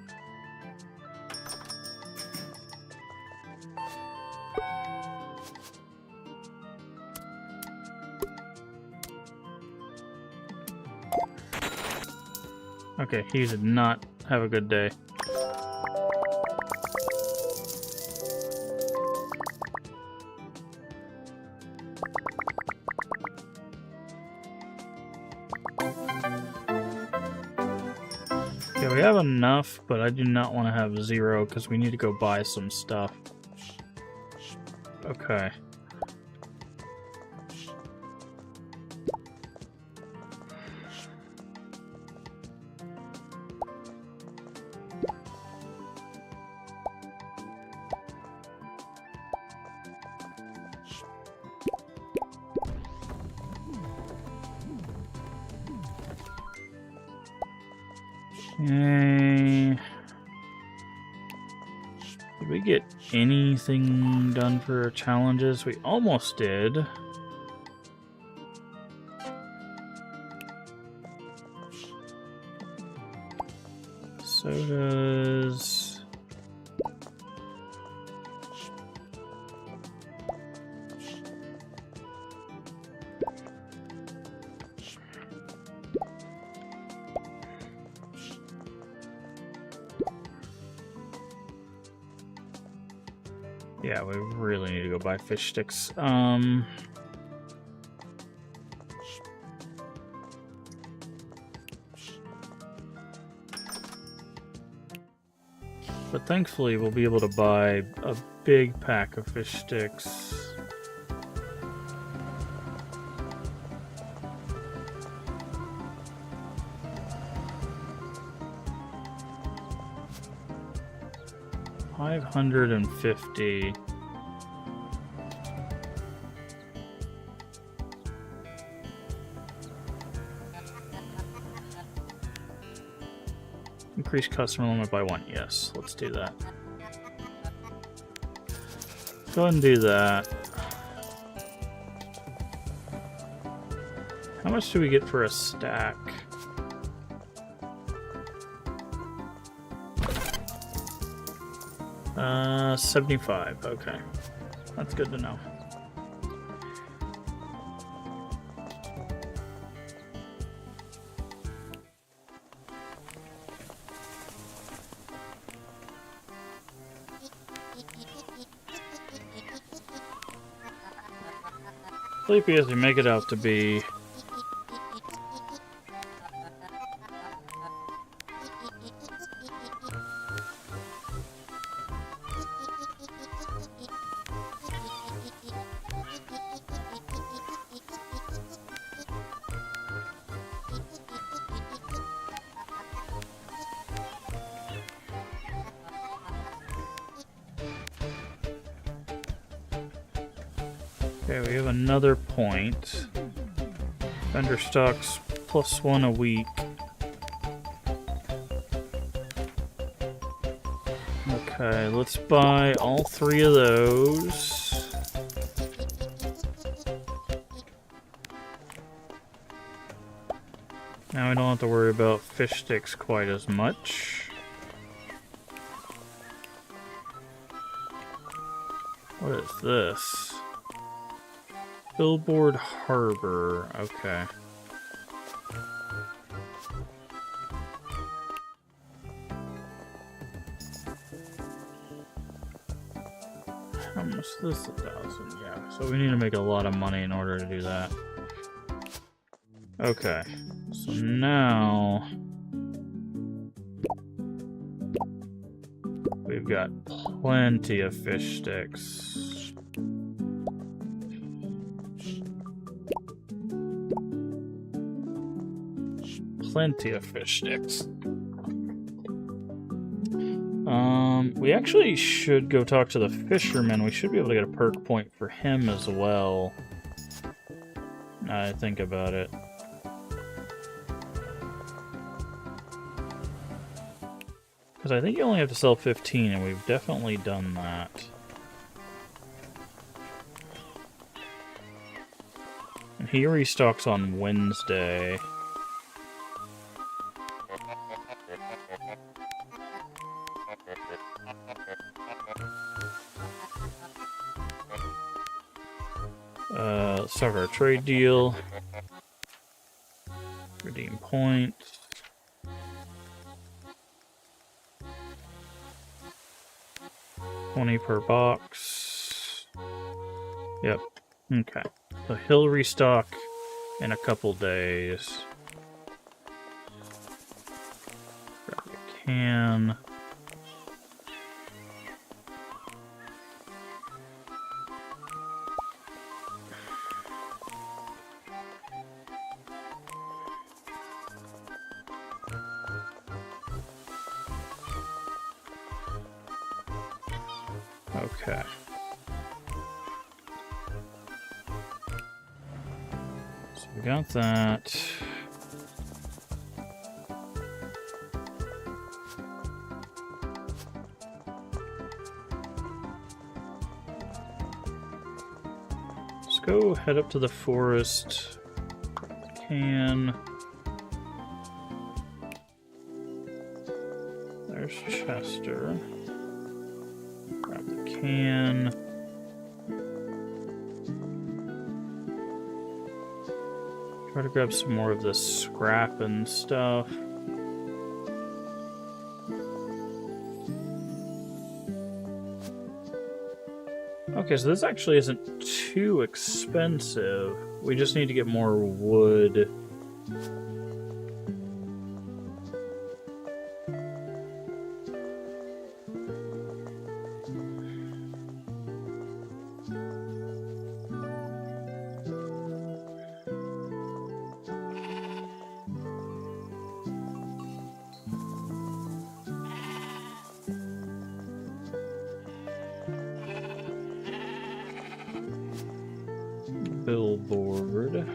Okay, he did not have a good day. Yeah, we have enough, but I do not want to have 0 because we need to go buy some stuff. Okay. Did we get anything done for our challenges? We almost did. Sodas. Yeah, we really need to go buy fish sticks. But thankfully we'll be able to buy a big pack of fish sticks. $550. Increase customer limit by 1. Yes, let's do that. Go ahead and do that. How much do we get for a stack? $75. Okay, that's good to know. Sleepy as we make it out to be. Okay, we have another point. Vendor stocks +1 a week. Okay, let's buy all 3 of those. Now we don't have to worry about fish sticks quite as much. What is this? Billboard Harbor. Okay. How much is this? 1,000. Yeah. So we need to make a lot of money in order to do that. Okay. So now we've got plenty of fish sticks. Plenty of fish sticks. We actually should go talk to the fisherman. We should be able to get a perk point for him as well. Now I think about it. Because I think you only have to sell 15, and we've definitely done that. And he restocks on Wednesday. Let's start our trade deal. Redeem points. $20 per box. Yep. Okay. So he'll restock in a couple days. Grab a can. Okay. So we got that. Let's go head up to the forest. Can. There's Chester. Grab the can. Try to grab some more of this scrap and stuff. Okay, so this actually isn't too expensive. We just need to get more wood. Billboard.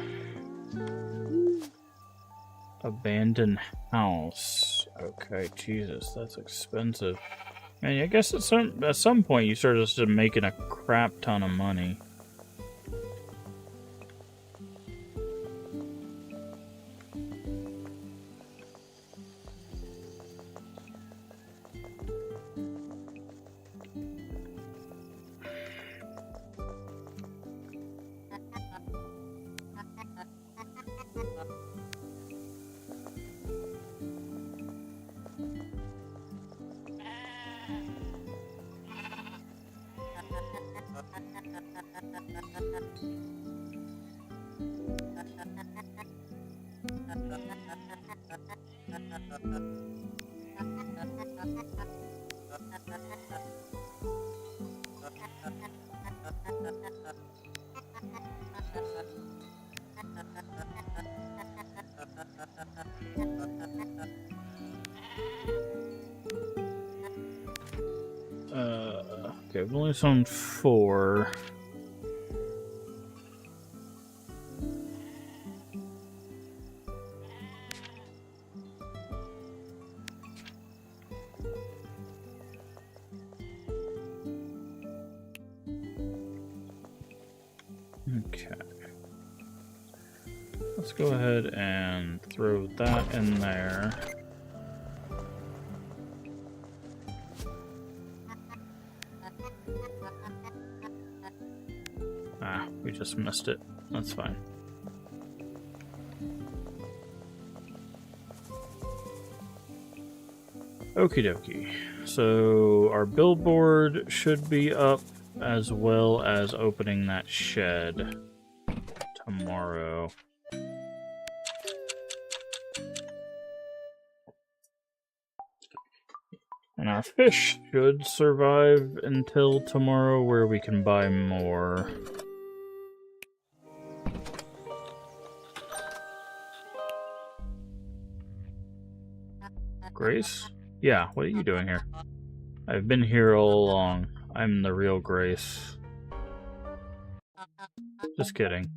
Abandoned house. Okay, Jesus, that's expensive. Man, I guess at some point you start just making a crap ton of money. Okay, we've only sold 4. Let's go ahead and throw that in there. Ah, we just missed it. That's fine. Okie dokie. So our billboard should be up as well as opening that shed tomorrow. And our fish should survive until tomorrow where we can buy more. Grace? Yeah, what are you doing here? I've been here all along. I'm the real Grace. Just kidding.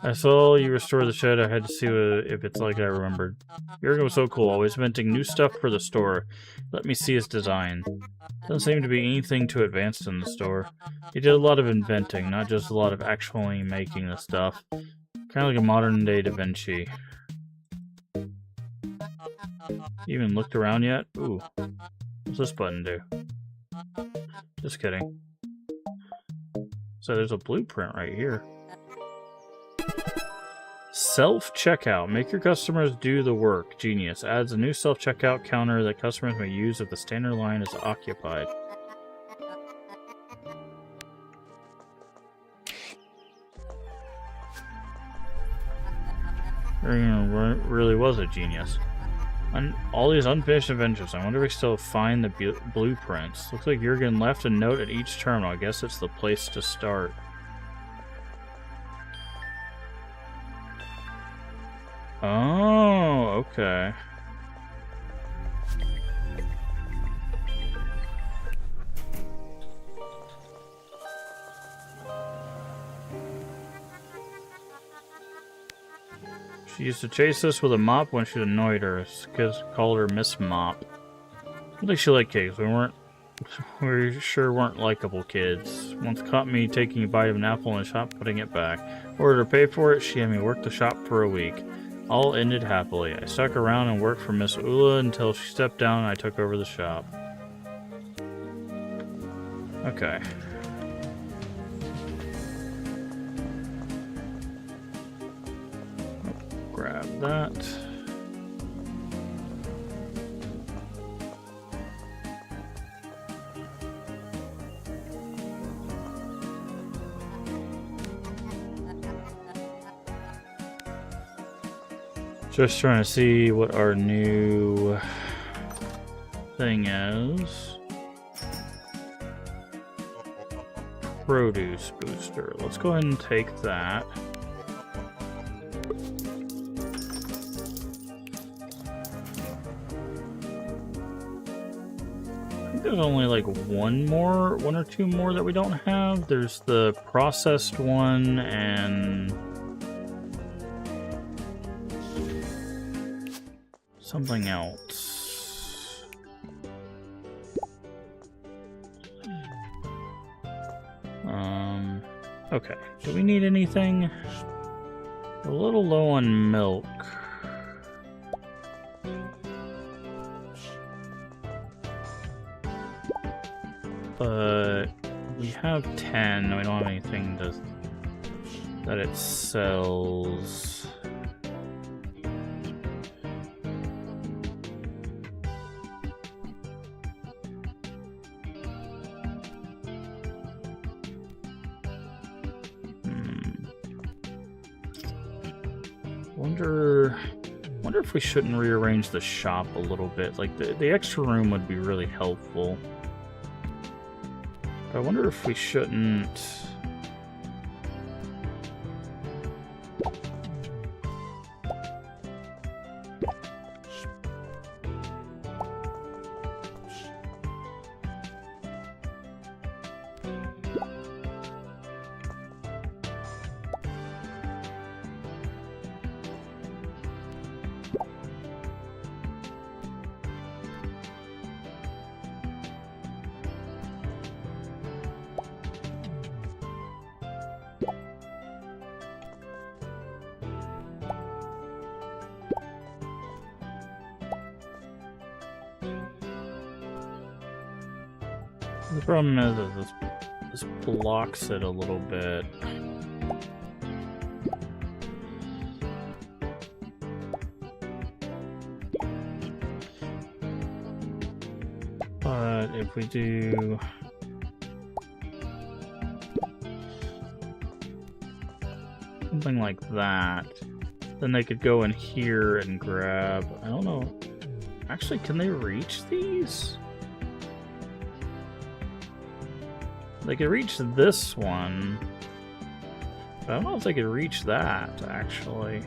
I saw you restore the shed. I had to see if it's like I remembered. Jurgen was so cool, always inventing new stuff for the store. Let me see his design. Doesn't seem to be anything too advanced in the store. He did a lot of inventing, not just a lot of actually making the stuff. Kind of like a modern-day Da Vinci. You even looked around yet? Ooh. What's this button do? Just kidding. So there's a blueprint right here. Self-checkout. Make your customers do the work. Genius. Adds a new self-checkout counter that customers may use if the standard line is occupied. Really was a genius. All these unfinished adventures. I wonder if we still find the blueprints. Looks like Jurgen left a note at each terminal. I guess it's the place to start. Oh, okay. She used to chase us with a mop when she annoyed her. Kids called her Miss Mop. I think she liked kids. We sure weren't likable kids. Once caught me taking a bite of an apple in the shop, putting it back. Ordered her pay for it. She had me work the shop for a week. All ended happily. I stuck around and worked for Miss Ula until she stepped down and I took over the shop. Okay. Grab that. Just trying to see what our new thing is. Produce booster. Let's go ahead and take that. There's only like one or two more that we don't have. There's the processed one and something else. Okay. Do we need anything? A little low on milk. But we have 10. We don't have anything that it sells. Wonder if we shouldn't rearrange the shop a little bit. Like the extra room would be really helpful. I wonder if we shouldn't... The problem is that this blocks it a little bit. But if we do something like that, then they could go in here and grab, I don't know, actually, can they reach these? They could reach this one, but I don't know if they could reach that, actually.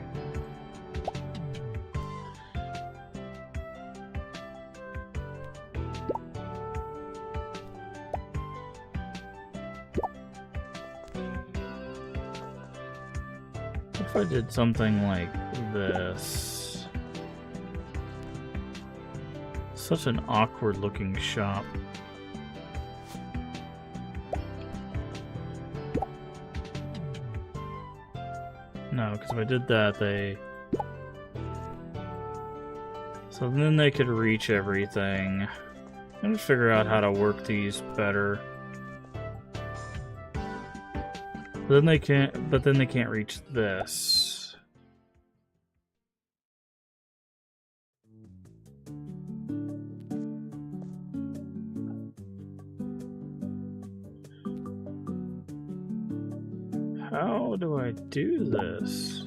If I did something like this. Such an awkward looking shop. No, because if I did that, so then they could reach everything. I'm gonna figure out how to work these better. But then they can't reach this. How do I do this?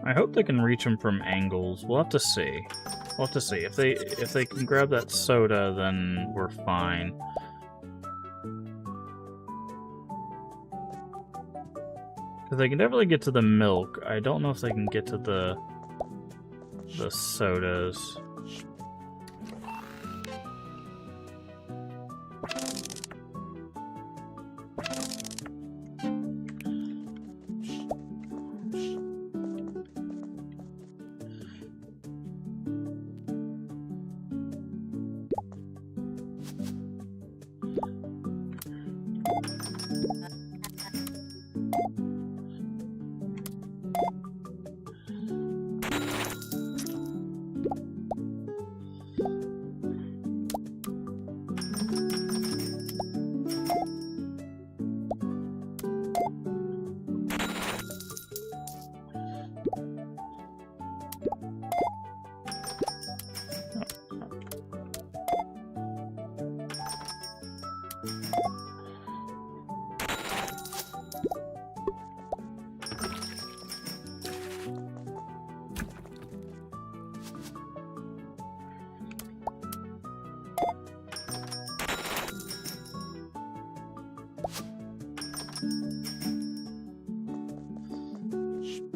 I hope they can reach them from angles. We'll have to see. We'll have to see. If they can grab that soda, then we're fine. Because they can definitely get to the milk. I don't know if they can get to the sodas.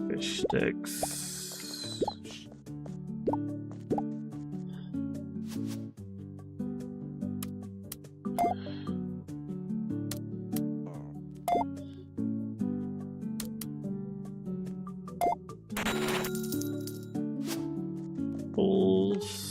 Fish sticks. Pulls.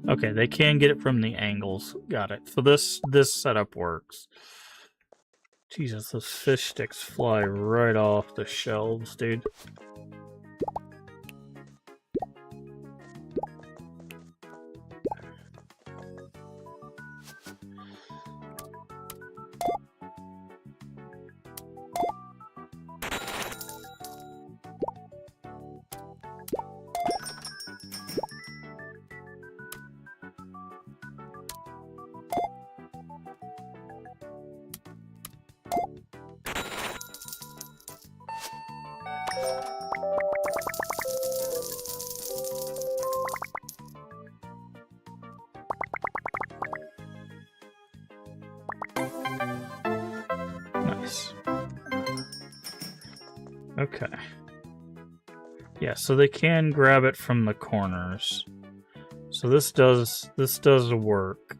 Okay, they can get it from the angles. Got it. So this setup works. Jesus, those fish sticks fly right off the shelves, dude. is. Okay. Yeah, so they can grab it from the corners. So this does work.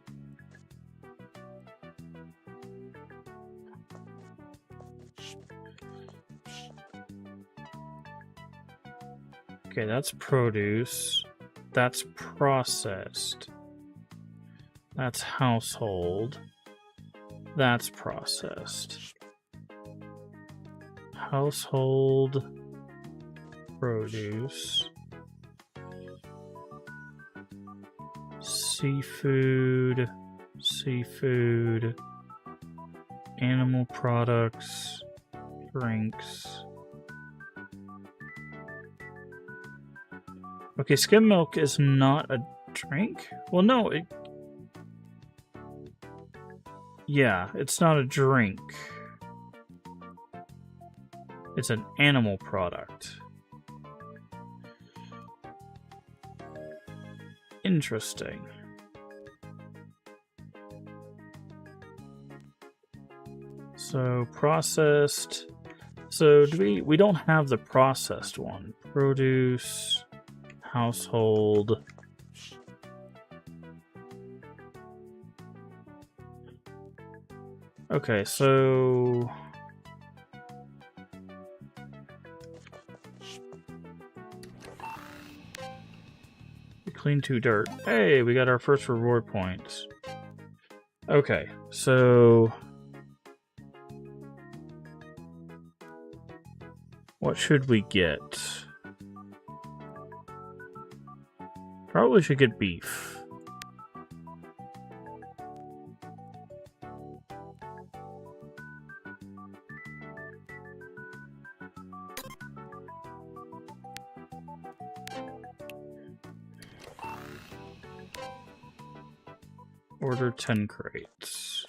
Okay, that's produce. That's processed. That's household. That's processed. Household produce. Seafood. Seafood. Animal products. Drinks. Okay, skim milk is not a drink? Well, no, it... Yeah, it's not a drink. It's an animal product. Interesting. So, processed... So, we don't have the processed one. Produce... Household. Okay, so... Clean 2 dirt. Hey, we got our first reward points. Okay, so... What should we get? Probably should get beef. Order 10 crates.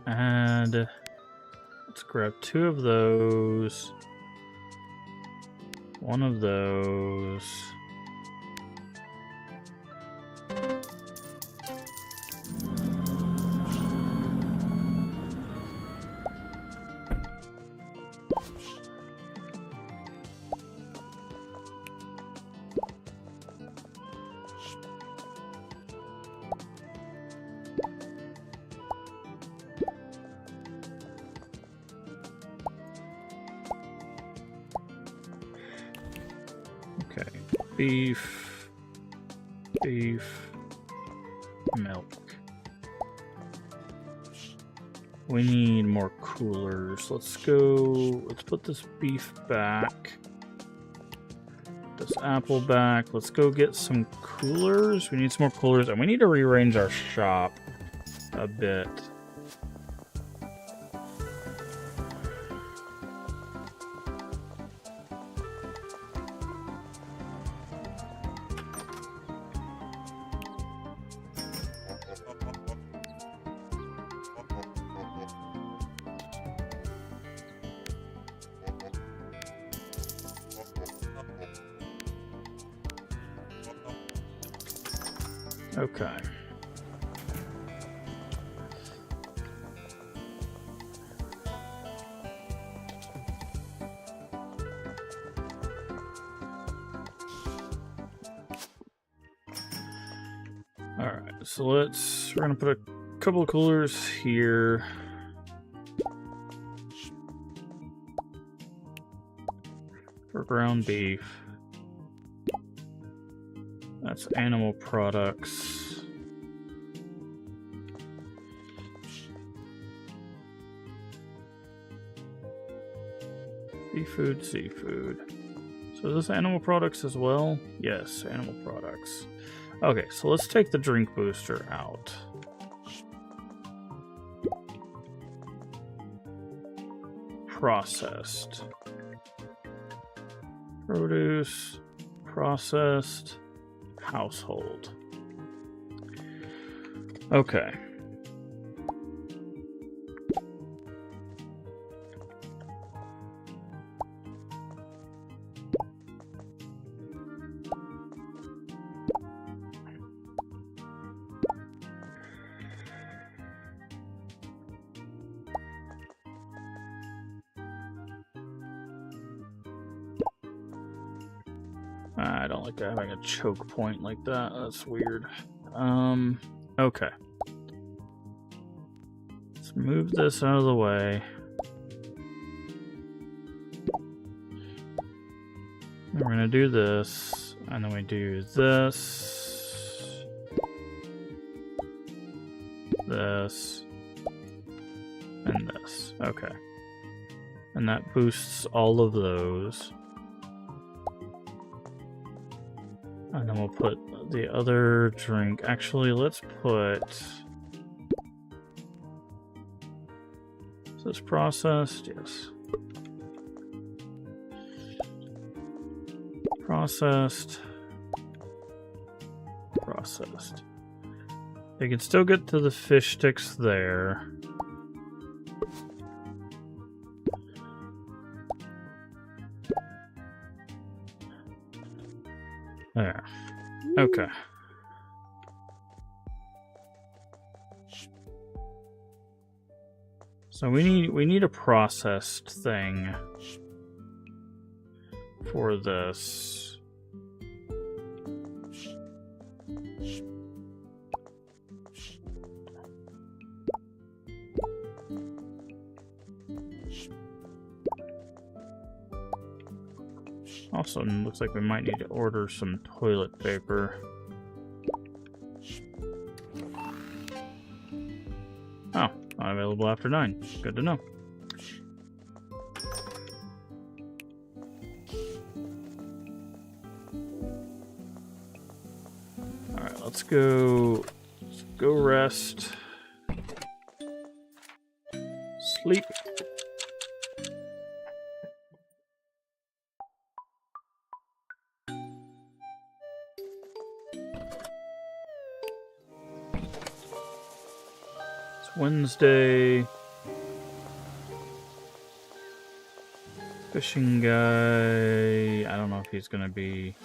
And let's grab 2 of those. 1 of those. Okay, beef, milk. We need more coolers. Let's put this beef back. This apple back. Let's go get some coolers. We need some more coolers, and we need to rearrange our shop a bit. Okay. Alright, so we're gonna put a couple of coolers here. For ground beef. That's animal products. Seafood, seafood. So is this animal products as well? Yes, animal products. Okay, so let's take the drink booster out. Processed. Produce. Processed. Household. Okay. I don't like having a choke point like that. That's weird. Okay. Let's move this out of the way. We're gonna do this, and then we do this, this, and this. Okay. And that boosts all of those. And then we'll put the other drink. Actually, let's put... Is this processed? Yes. Processed. Processed. You can still get to the fish sticks there. There. Okay. So we need a processed thing for this. Also, it looks like we might need to order some toilet paper. Oh, not available after 9. Good to know. Alright, let's go rest. Sleep. Wednesday. Fishing guy. I don't know if he's gonna be.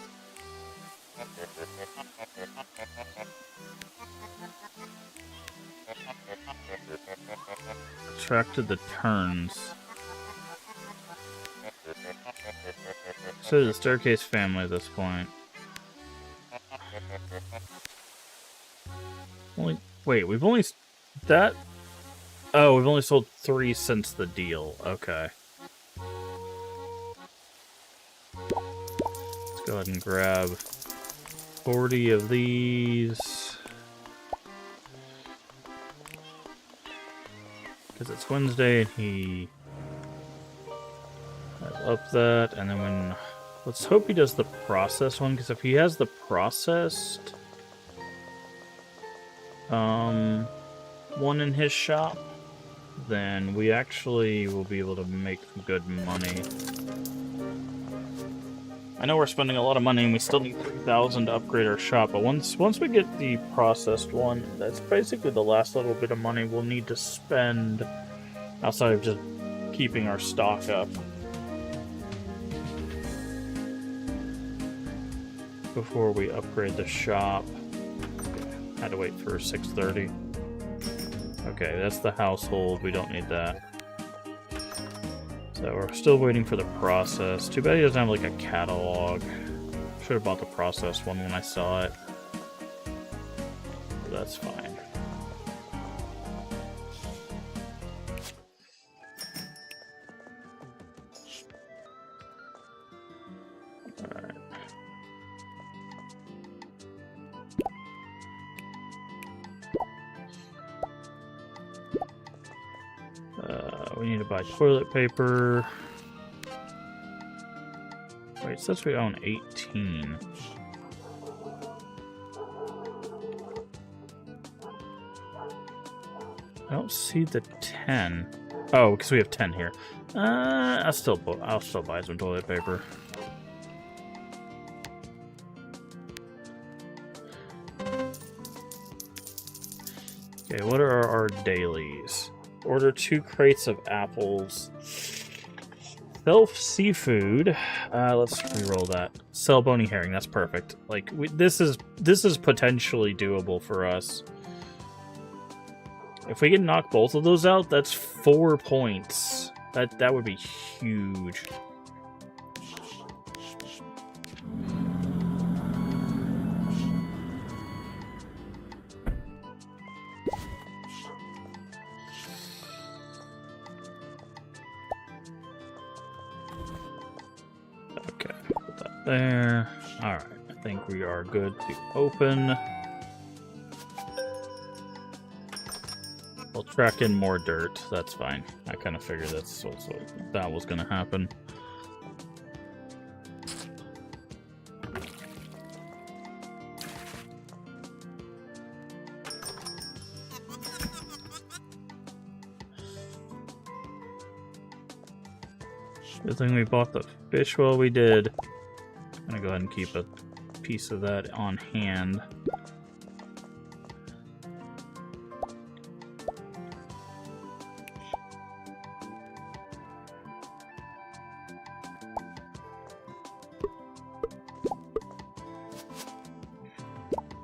Attracted the turns. So the staircase family at this point. Wait, we've only that. Oh, we've only sold 3 since the deal. Okay. Let's go ahead and grab 40 of these. Because it's Wednesday and he has up that. And then when... Let's hope he does the processed one, because if he has the processed... one in his shop, then we actually will be able to make some good money. I know we're spending a lot of money and we still need 3,000 to upgrade our shop, but once we get the processed one, that's basically the last little bit of money we'll need to spend outside of just keeping our stock up before we upgrade the shop. Had to wait for 6:30. Okay, that's the household. We don't need that. So we're still waiting for the process. Too bad he doesn't have like a catalog. Should have bought the processed one when I saw it. But that's fine. Alright. We need to buy toilet paper. Wait, it says we own 18. I don't see the 10. Oh, because we have 10 here. I'll still buy some toilet paper. Okay, what are our dailies? Order 2 crates of apples. Self seafood. Let's reroll that. Sell bony herring. That's perfect. Like this is potentially doable for us. If we can knock both of those out, that's 4 points. That would be huge. there. Alright, I think we are good to open. We'll track in more dirt. That's fine. I kind of figured that was going to happen. Good thing we bought the fish while we did. I'm gonna go ahead and keep a piece of that on hand.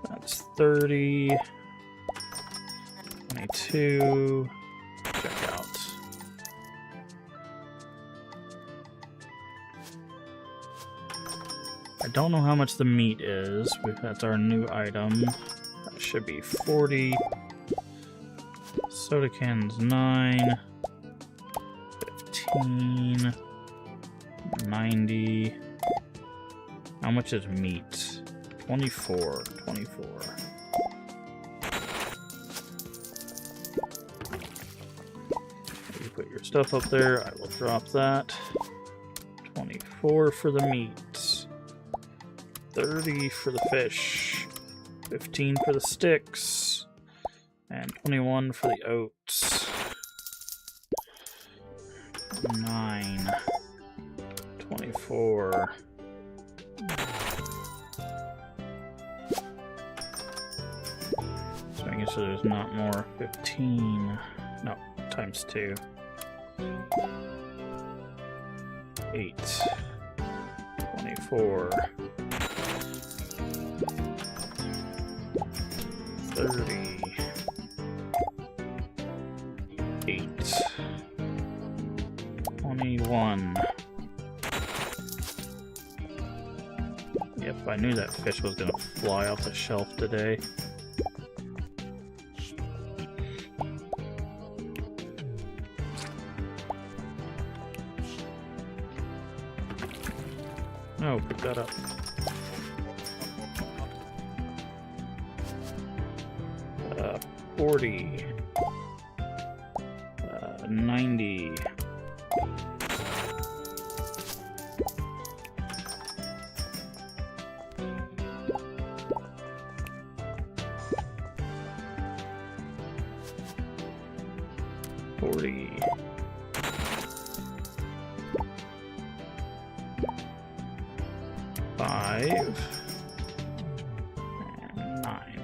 That's 30. 22. Check out. I don't know how much the meat is. That's our new item. That should be 40. Soda cans 9. 15. 90. How much is meat? 24. 24. You put your stuff up there. I will drop that. 24 for the meat. 30 for the fish, 15 for the sticks, and 21 for the oats. 9, 24. Just making sure there's not more. 15, no, times 2. 8, 24. 30, 8, 21. Yep, I knew that fish was gonna fly off the shelf today. Oh, pick that up. 40, 90, 40, 5, and 9.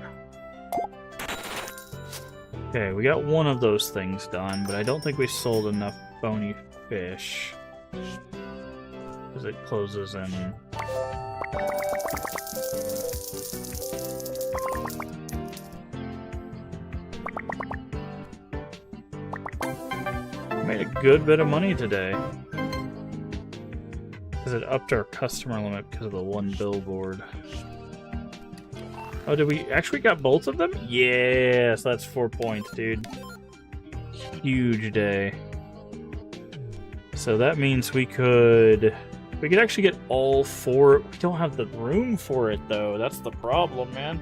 Okay, we got one of those things done, but I don't think we sold enough bony fish. Because it closes in... We made a good bit of money today. Because it upped our customer limit because of the one billboard. Oh, did we actually got both of them? Yes, that's 4 points, dude. Huge day. So that means we could actually get all 4. We don't have the room for it though. That's the problem, man.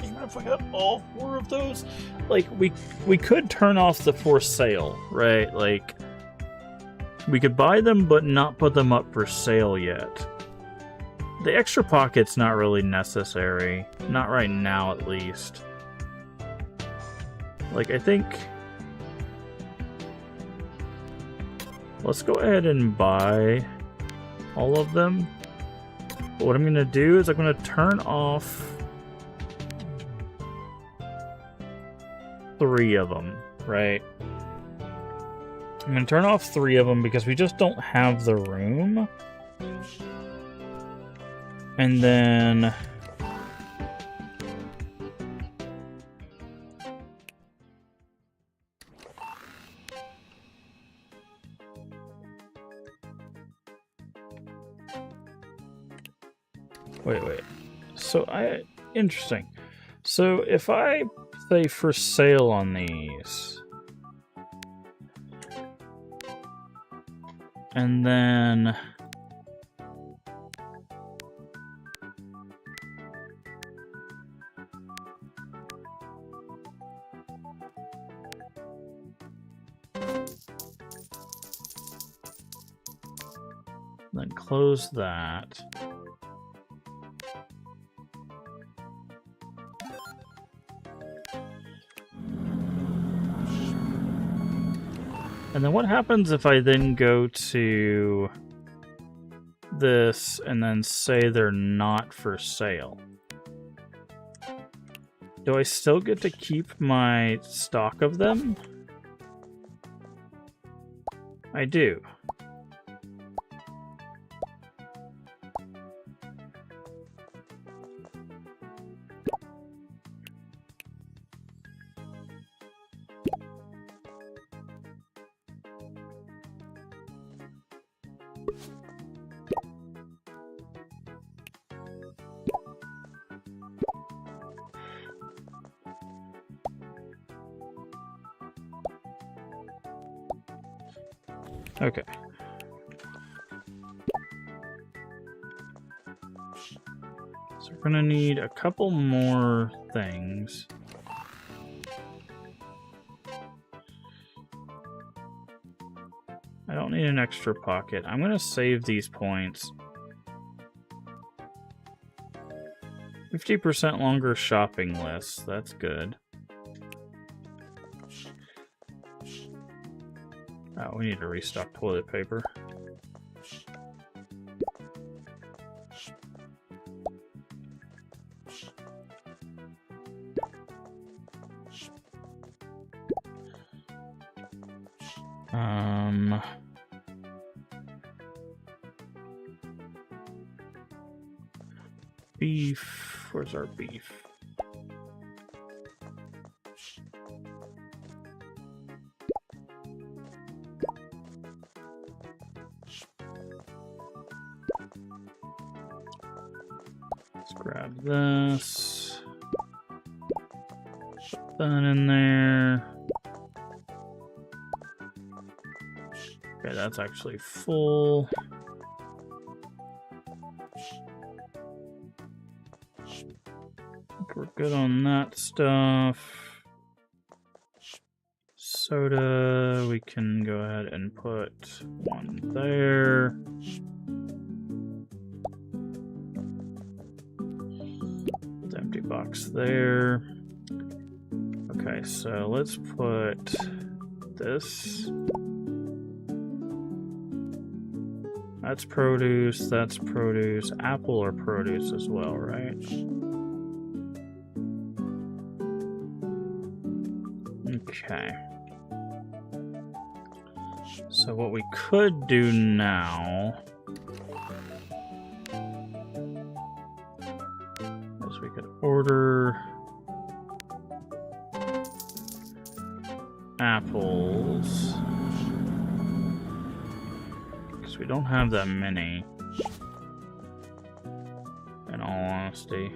Even if we got all 4 of those, like we could turn off the for sale, right? Like we could buy them but not put them up for sale yet. The extra pocket's not really necessary. Not right now, at least. Like, I think... Let's go ahead and buy all of them. But what I'm going to do is I'm going to turn off 3 of them, right? I'm going to turn off 3 of them because we just don't have the room. And then... Wait. So interesting. So if I say for sale on these, and then Then close that. And then what happens if I then go to this and then say they're not for sale? Do I still get to keep my stock of them? I do. Okay. So we're gonna need a couple more things. I don't need an extra pocket. I'm gonna save these points. 50% longer shopping list. That's good. Oh, we need to restock toilet paper. Beef. Where's our beef? Let's grab this. Put that in there. Okay, that's actually full. We're good on that stuff. Soda, we can go ahead and put one there. The empty box there. Okay, so let's put this. That's produce, apple or produce as well, right? Okay. So what we could do now is we could order apples. Because we don't have that many, in all honesty.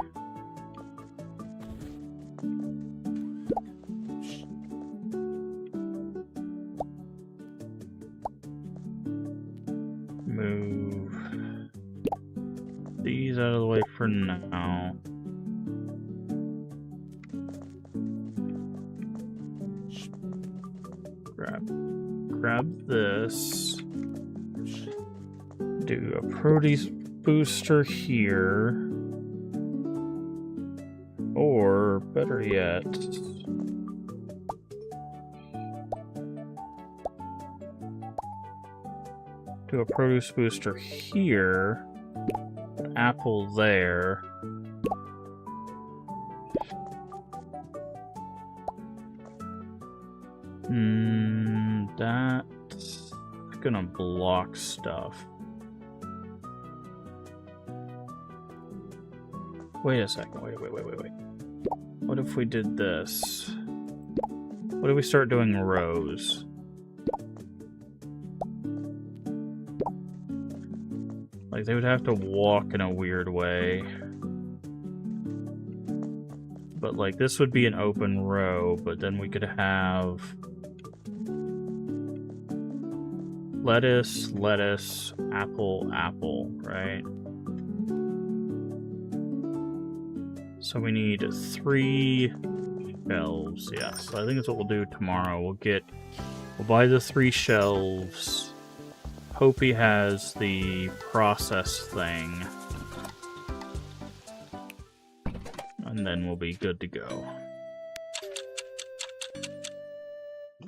Move these out of the way for now. Grab this. Do a produce booster here. Or better yet, do a produce booster here, an apple there. That's gonna block stuff. Wait a second, wait. What if we did this? What if we start doing rows? Like, they would have to walk in a weird way. But, like, this would be an open row, but then we could have lettuce, lettuce, apple, apple, right? So we need 3 shelves, yeah. So I think that's what we'll do tomorrow. We'll buy the 3 shelves. hope he has the process thing. And then we'll be good to go.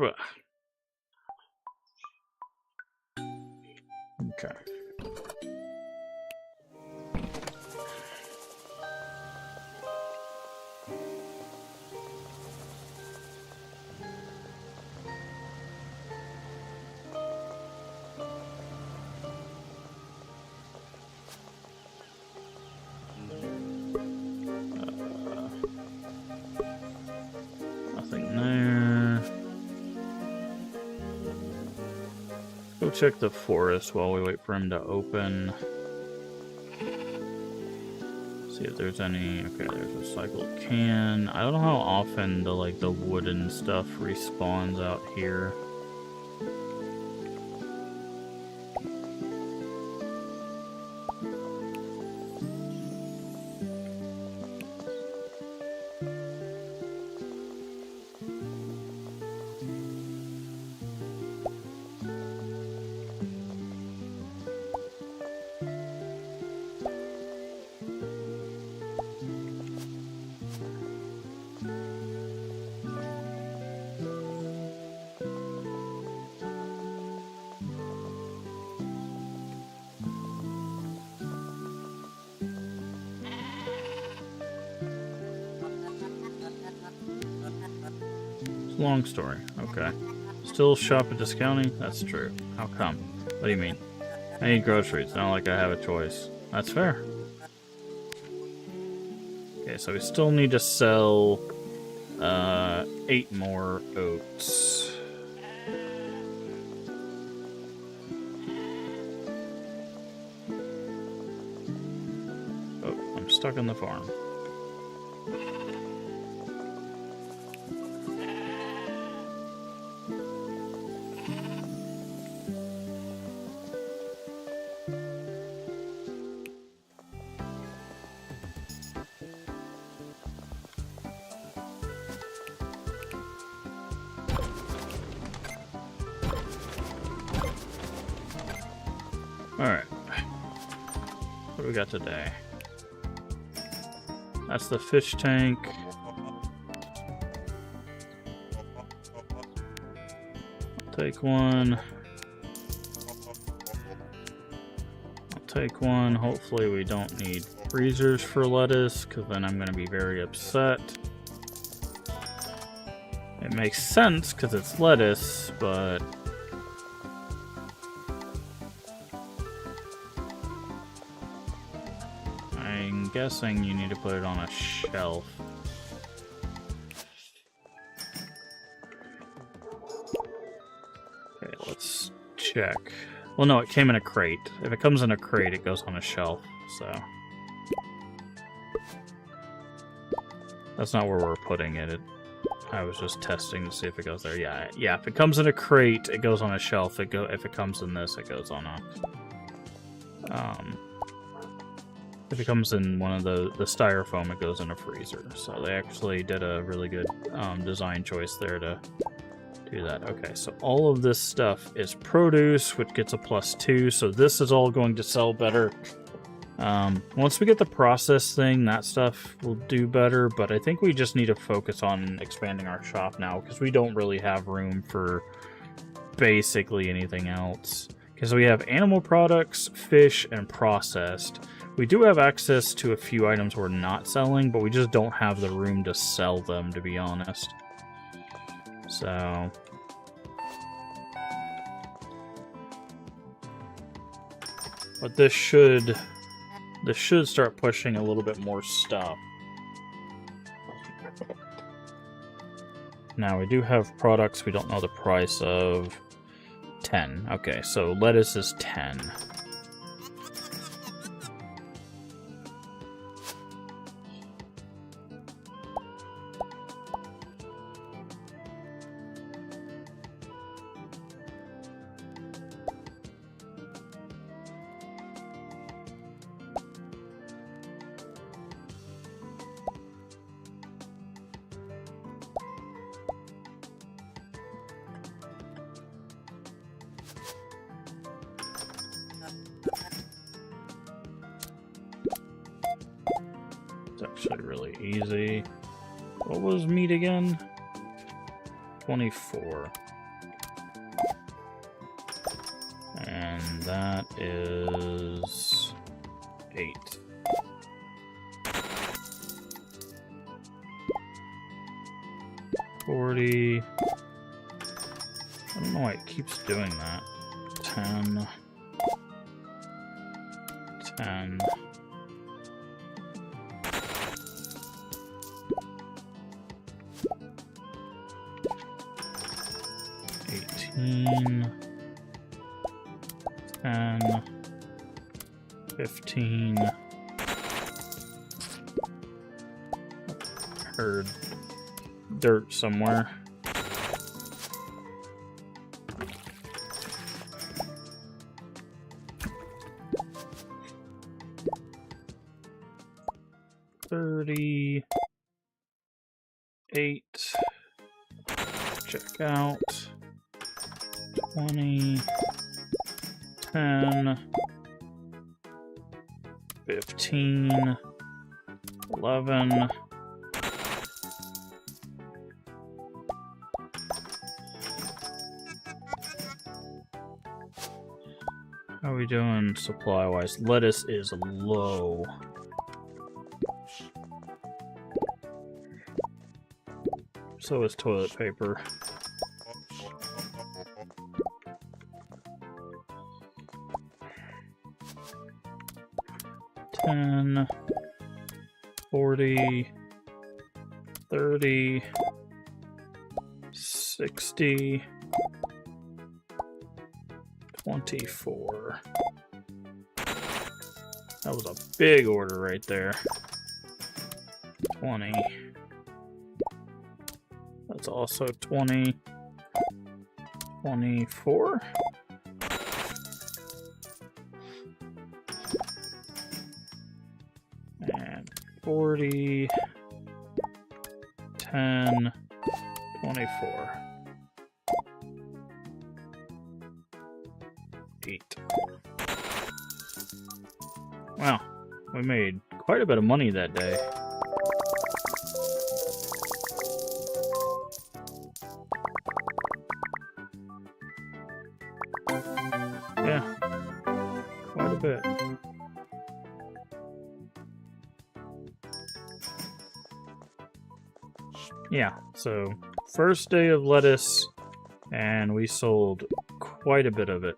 Ugh. Okay. Nothing there. Go check the forest while we wait for him to open. See if there's any. Okay, there's a recycled can. I don't know how often the wooden stuff respawns out here. Long story. Okay. Still shop at discounting? That's true. How come? What do you mean? I need groceries. Not like I have a choice. That's fair. Okay, so we still need to sell 8 more oats. Oh, I'm stuck on the farm. Alright. What do we got today? That's the fish tank. I'll take one. I'll take one. Hopefully we don't need freezers for lettuce, because then I'm going to be very upset. It makes sense because it's lettuce, but... I'm guessing you need to put it on a shelf. Okay, let's check. Well, no, it came in a crate. If it comes in a crate, it goes on a shelf, so... That's not where we're putting it. I was just testing to see if it goes there. Yeah, if it comes in a crate, it goes on a shelf. If it comes in this, it goes on a... If it comes in one of the styrofoam, it goes in a freezer. So they actually did a really good design choice there to do that. Okay, so all of this stuff is produce, which gets a +2. So this is all going to sell better. Once we get the process thing, that stuff will do better. But I think we just need to focus on expanding our shop now, because we don't really have room for basically anything else. Because we have animal products, fish, and processed. We do have access to a few items we're not selling, but we just don't have the room to sell them, to be honest. So... But this should start pushing a little bit more stuff. Now, we do have products we don't know the price of. 10. Okay, so lettuce is 10. Really easy. What was meat again? 24. And that is 8. $40. I don't know why it keeps doing that. 10. 10. 18. 10. 15. Heard dirt somewhere. $38. Check out. 20. 10. 15. 11. How are we doing supply-wise? Lettuce is low. So is toilet paper. $10, $40, $30, $60, $24. That was a big order right there. 20. That's also 20. 24. And 40. 10. 24. 8. Wow, we made quite a bit of money that day. Yeah, quite a bit. Yeah, so first day of lettuce, and we sold quite a bit of it.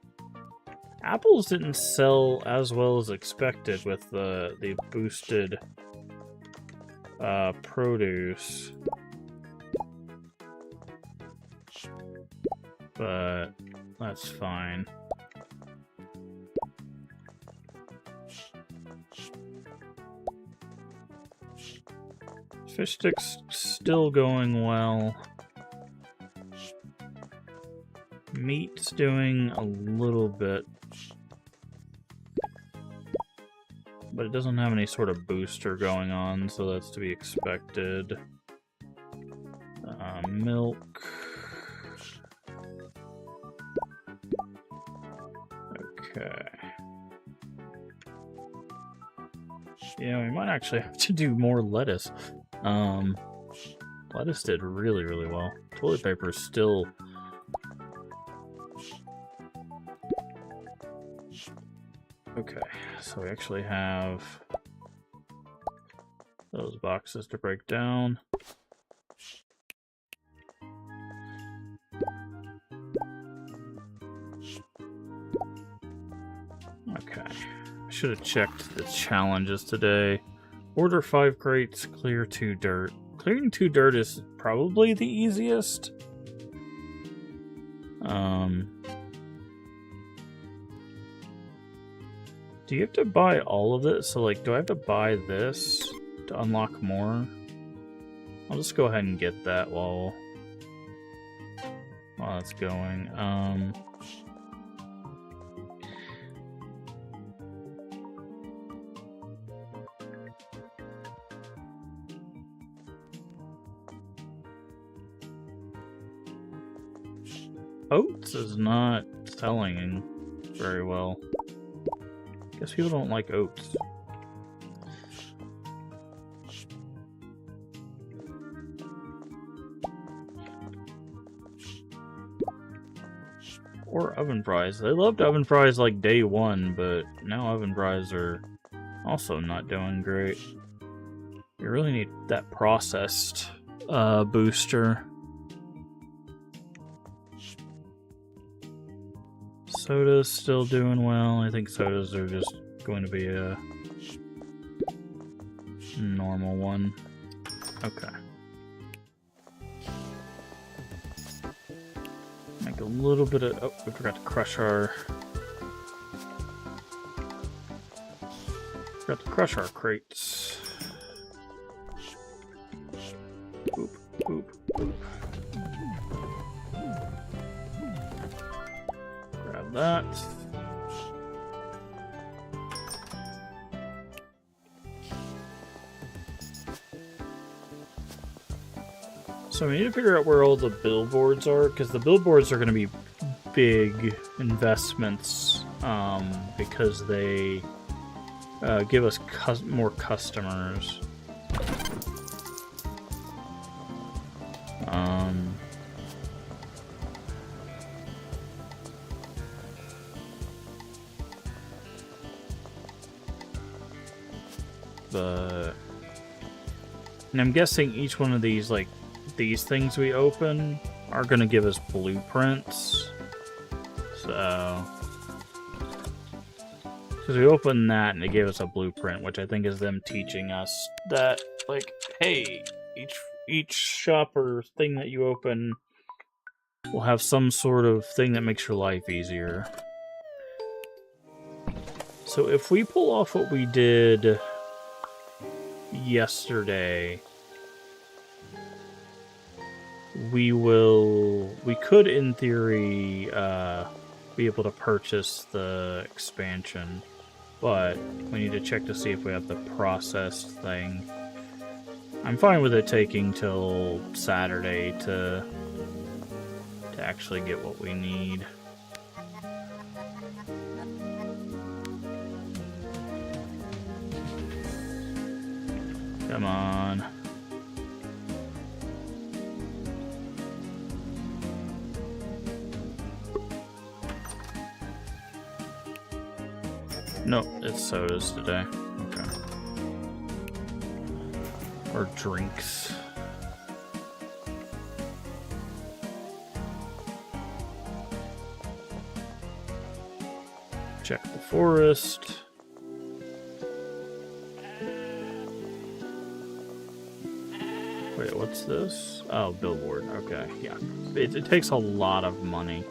Apples didn't sell as well as expected with the boosted produce, but that's fine. Fish sticks still going well. Meat's doing a little bit, but it doesn't have any sort of booster going on, so that's to be expected. Milk. Okay. Yeah, we might actually have to do more lettuce. Lettuce did really, really well. Toilet paper is still... Okay, so we actually have those boxes to break down. Okay, I should have checked the challenges today. Order 5 crates, clear 2 dirt. Clearing 2 dirt is probably the easiest. Do you have to buy all of it? So, like, do I have to buy this to unlock more? I'll just go ahead and get that while that's going. Oats is not selling very well. Guess people don't like oats. or oven fries. They loved oven fries like day one, but now oven fries are also not doing great. You really need that processed booster. Soda's still doing well. I think sodas are just going to be a normal one. Okay. Make a little bit of... Oh, we forgot to crush our... Forgot to crush our crates. Boop, boop, boop. Grab that. So we need to figure out where all the billboards are, because the billboards are going to be big investments, because they give us more customers. And I'm guessing each one of these, like, these things we open are going to give us blueprints. So, because we opened that and it gave us a blueprint, which I think is them teaching us that, like, hey, each shop or thing that you open will have some sort of thing that makes your life easier. So if we pull off what we did yesterday, we could, in theory, be able to purchase the expansion, but we need to check to see if we have the processed thing. I'm fine with it taking till Saturday to actually get what we need. Come on. No, it's sodas today. Okay. Or drinks. Check the forest. Wait, what's this? Oh, billboard. Okay, yeah. It takes a lot of money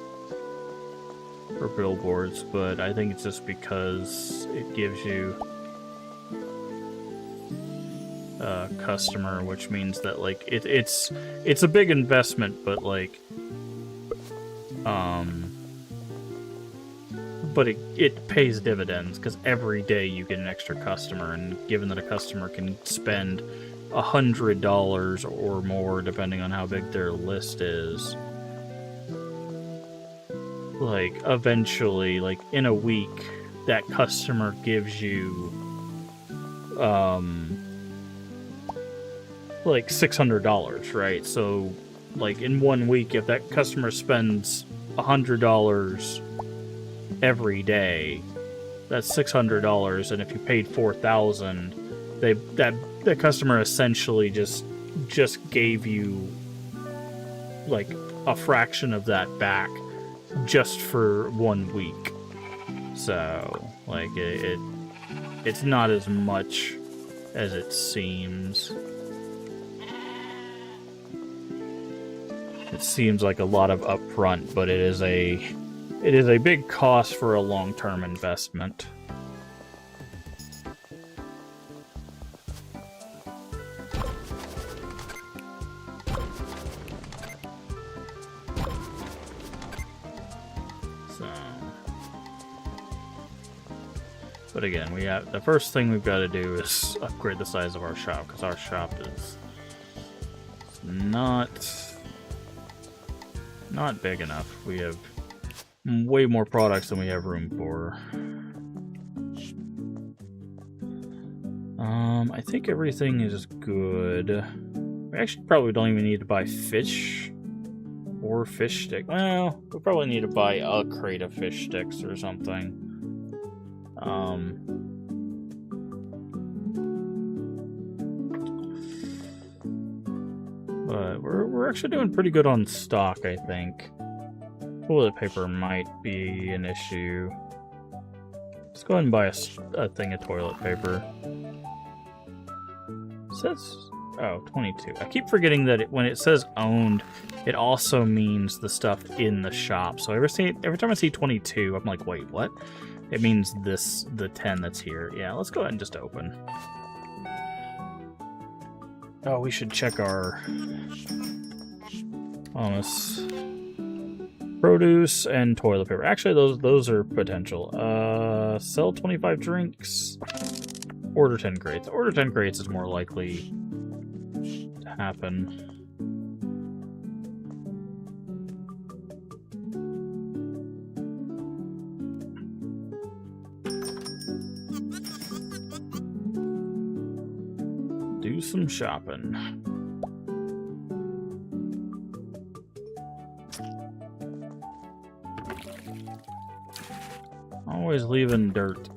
for billboards, but I think it's just because it gives you a customer, which means that, like, it's a big investment, but, like, but it pays dividends, because every day you get an extra customer, and given that a customer can spend $100 or more, depending on how big their list is, like, eventually, like, in a week, that customer gives you, like, $600, right? So, like, in 1 week, if that customer spends $100 every day, that's $600, and if you paid $4,000, that customer essentially just gave you, like, a fraction of that back just for 1 week. So, like, it's not as much as it seems. It seems like a lot of upfront, but it is a big cost for a long-term investment. But again, the first thing we've got to do is upgrade the size of our shop, because our shop is not big enough. We have way more products than we have room for. I think everything is good. We actually probably don't even need to buy fish Or fish stick. Well, we probably need to buy a crate of fish sticks or something. But we're actually doing pretty good on stock, I think. Toilet paper might be an issue. Let's go ahead and buy a thing of toilet paper. It says... Oh, 22. I keep forgetting that when it says owned, it also means the stuff in the shop. So every time I see 22, I'm like, wait, what? It means the 10 that's here. Yeah, let's go ahead and just open. Oh, we should check our produce and toilet paper. Actually, those are potential. Sell 25 drinks. Order 10 crates. Order 10 crates is more likely to happen. Do some shopping. Always leaving dirt.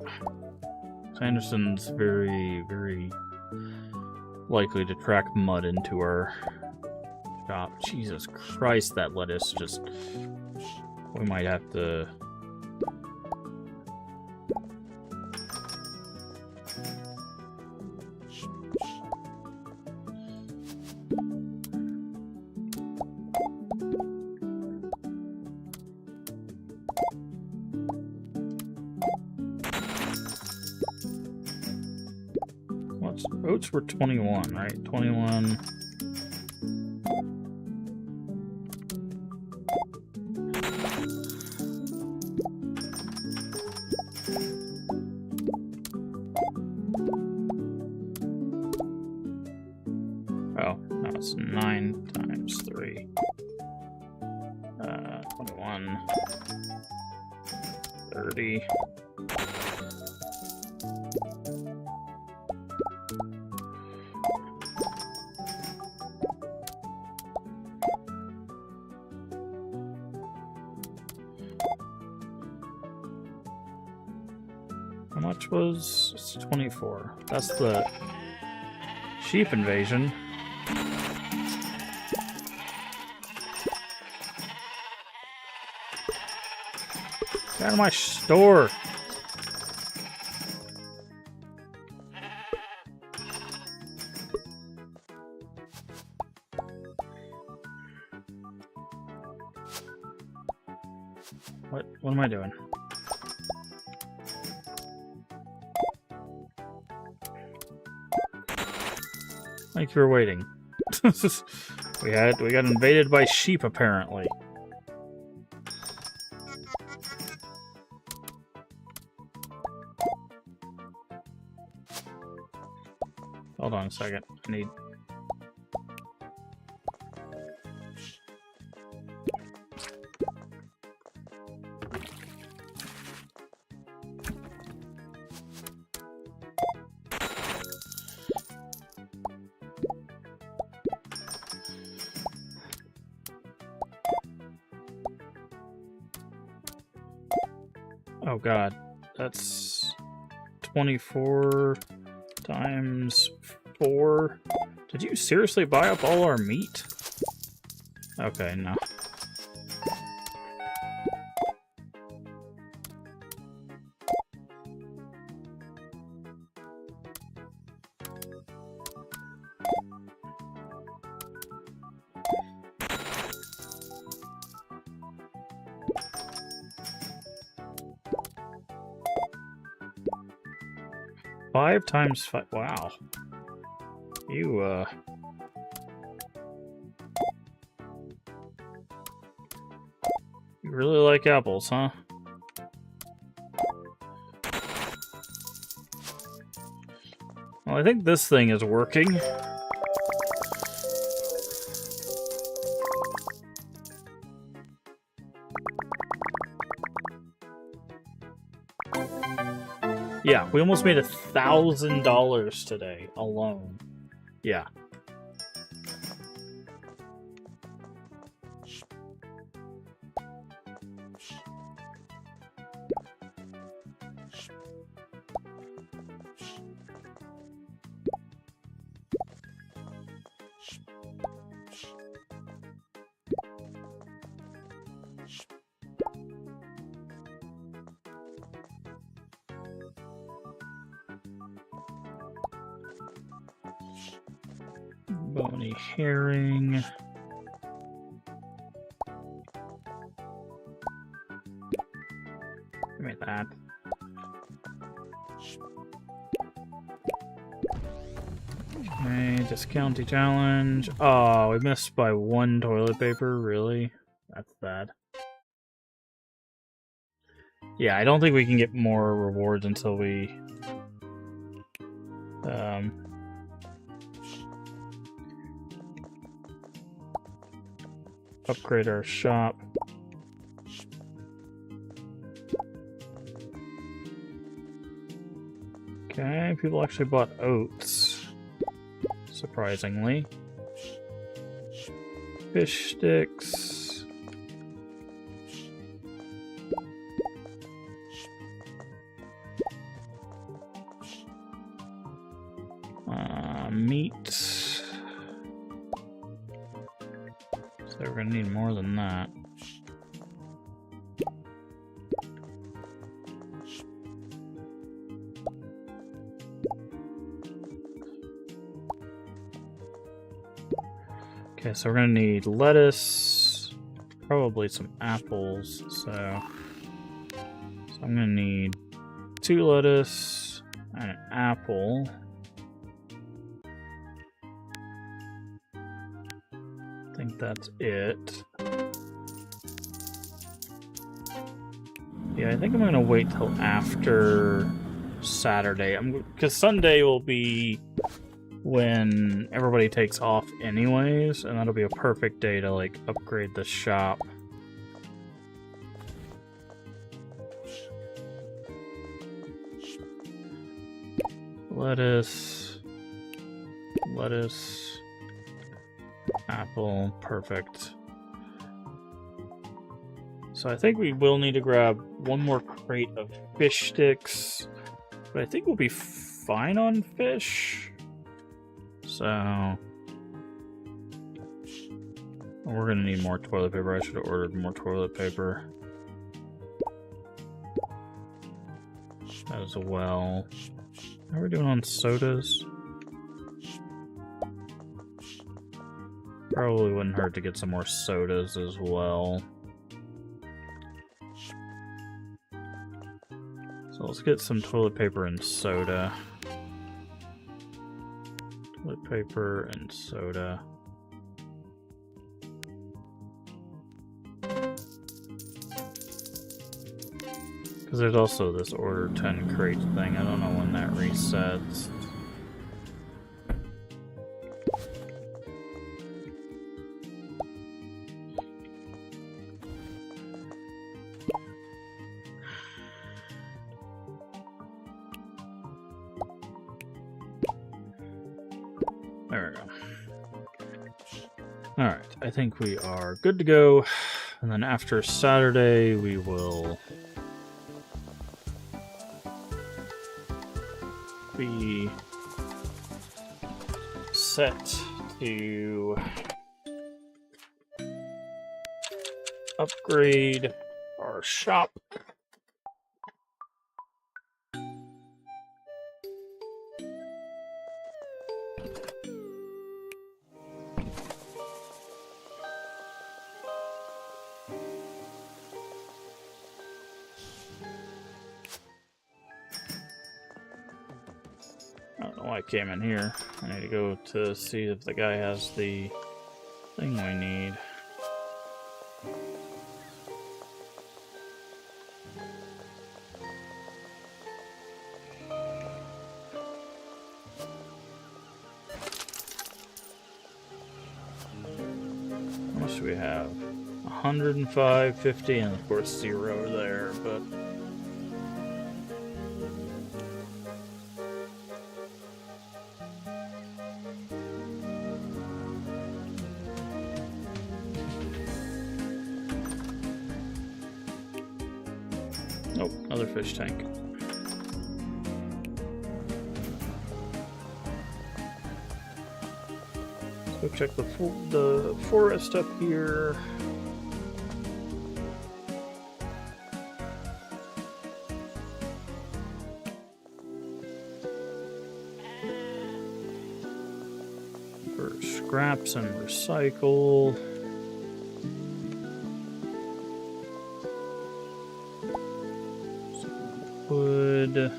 Sanderson's very, very likely to track mud into our shop. Jesus Christ, that lettuce just... We might have to... Oats were 21, right? 21. Oh, no, it's 9 times 3. 21. 30. How much was... It's 24. That's the sheep invasion. Get out of my store! What am I doing? Like you were waiting. we got invaded by sheep apparently. Hold on a second. I need... Oh god, that's 24 times 4. Did you seriously buy up all our meat? Okay, no. Five times 5. Wow. You, You really like apples, huh? Well, I think this thing is working. Yeah, we almost made $1,000 today alone. Yeah. Bony herring. Give me that. Okay, discounty challenge. Oh, we missed by 1 toilet paper, really? That's bad. Yeah, I don't think we can get more rewards until we upgrade our shop. Okay, people actually bought oats, surprisingly. Fish sticks. Meat. So we're gonna need more than that. Okay, so we're gonna need lettuce, probably some apples, so I'm gonna need 2 lettuce and an apple. I think that's it. Yeah, I think I'm gonna wait till after Saturday. Because Sunday will be when everybody takes off anyways, and that'll be a perfect day to like upgrade the shop. Lettuce, apple, perfect. So I think we will need to grab 1 more crate of fish sticks, but I think we'll be fine on fish. So we're gonna need more toilet paper. I should have ordered more toilet paper as well. How are we doing on sodas? Probably wouldn't hurt to get some more sodas as well. So let's get some toilet paper and soda. Toilet paper and soda. Because there's also this order 10 crate thing. I don't know when that resets. There we go. Alright, I think we are good to go. And then after Saturday, we will be set to upgrade our shop. I don't know why I came in here. I need to go to see if the guy has the thing we need. How much do we have? 105, 50, and of course 0 there, but oh, another fish tank. Let's go check the forest up here. Birch scraps and recycle. Some wood.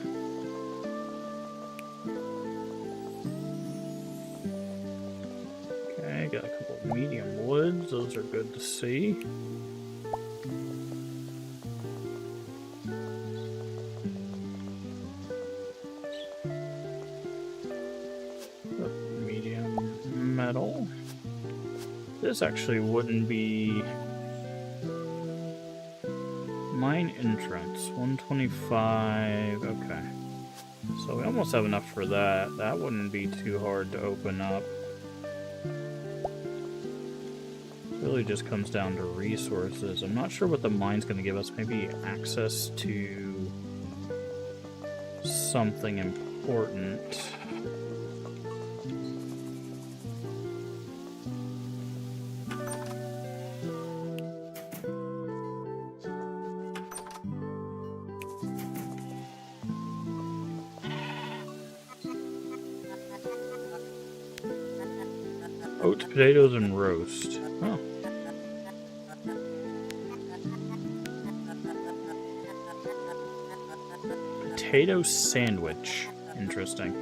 Okay, got a couple of medium woods. Those are good to see. Medium metal. This actually wouldn't be mine entrance 125. Okay, so we almost have enough for that. That wouldn't be too hard to open up. Really just comes down to resources. I'm not sure what the mine's going to give us. Maybe access to something important. Oat, potatoes, and roast. Oh. Potato sandwich. Interesting.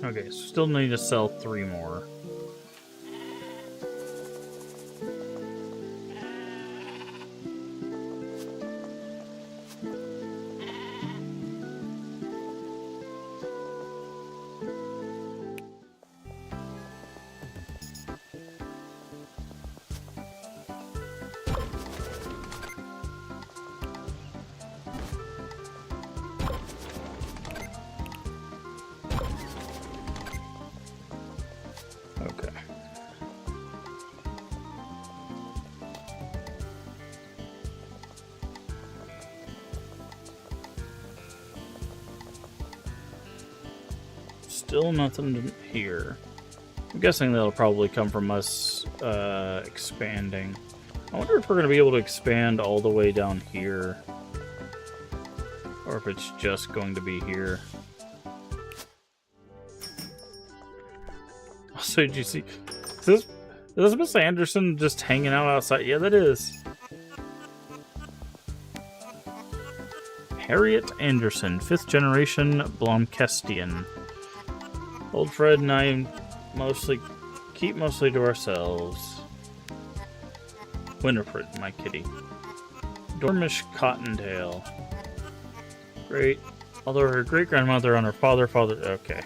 Okay, so still need to sell 3 more. Okay. Still nothing here. I'm guessing that'll probably come from us expanding. I wonder if we're going to be able to expand all the way down here. Or if it's just going to be here. So did you see? Is this Miss Anderson just hanging out outside? Yeah, that is. Harriet Anderson, 5th generation Blomkestian. Old Fred and I keep mostly to ourselves. Winifred, my kitty. Dormish Cottontail. Great. Although her great-grandmother on her father... Okay.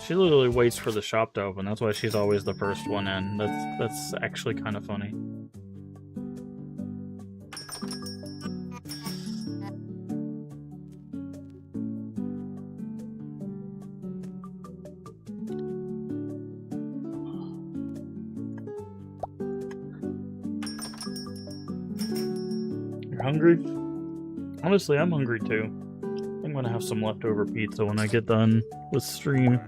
She literally waits for the shop to open. That's why she's always the first one in. That's actually kind of funny. You're hungry? Honestly, I'm hungry too. I'm gonna have some leftover pizza when I get done with stream.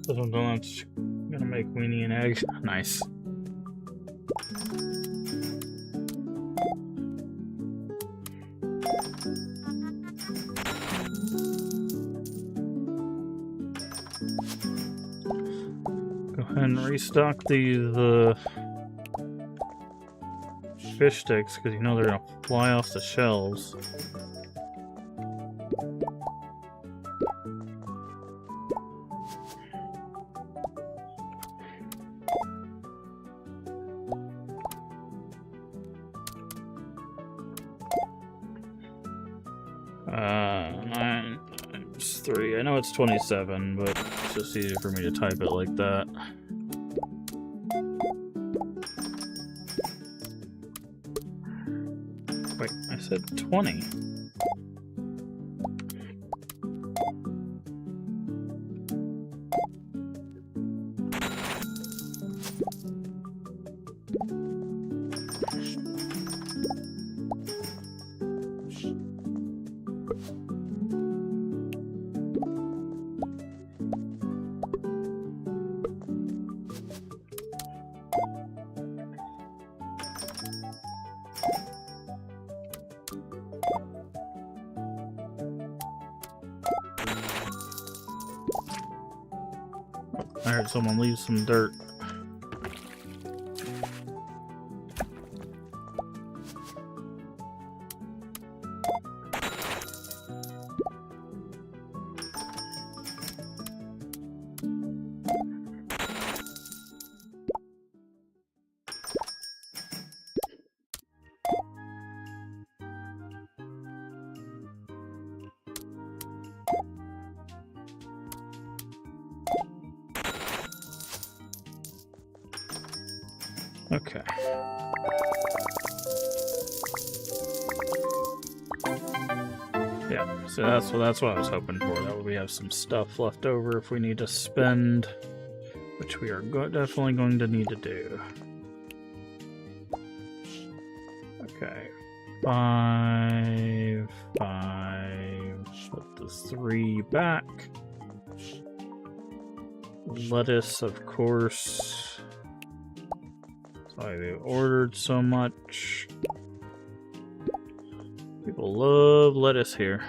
Little donuts. Gonna make weenie and egg. Nice. Go ahead and restock these fish sticks because you know they're gonna fly off the shelves. 3. I know it's 27, but it's just easier for me to type it like that. Wait, I said 20. I heard someone leave some dirt. Okay. Yeah, so that's what I was hoping for. That way we have some stuff left over if we need to spend, which we are definitely going to need to do. Okay. 5, 5. Put the 3 back. Lettuce, of course. Sorry, we ordered so much. People love lettuce here.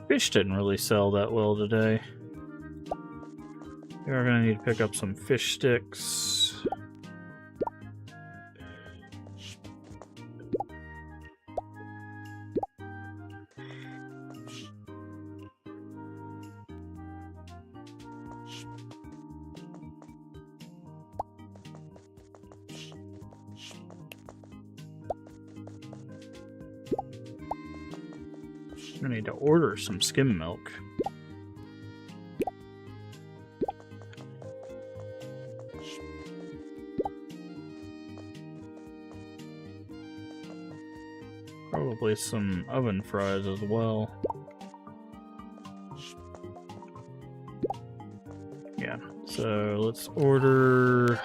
Fish didn't really sell that well today. We are going to need to pick up some fish sticks. I need to order some skim milk. Probably some oven fries as well. Yeah, so let's order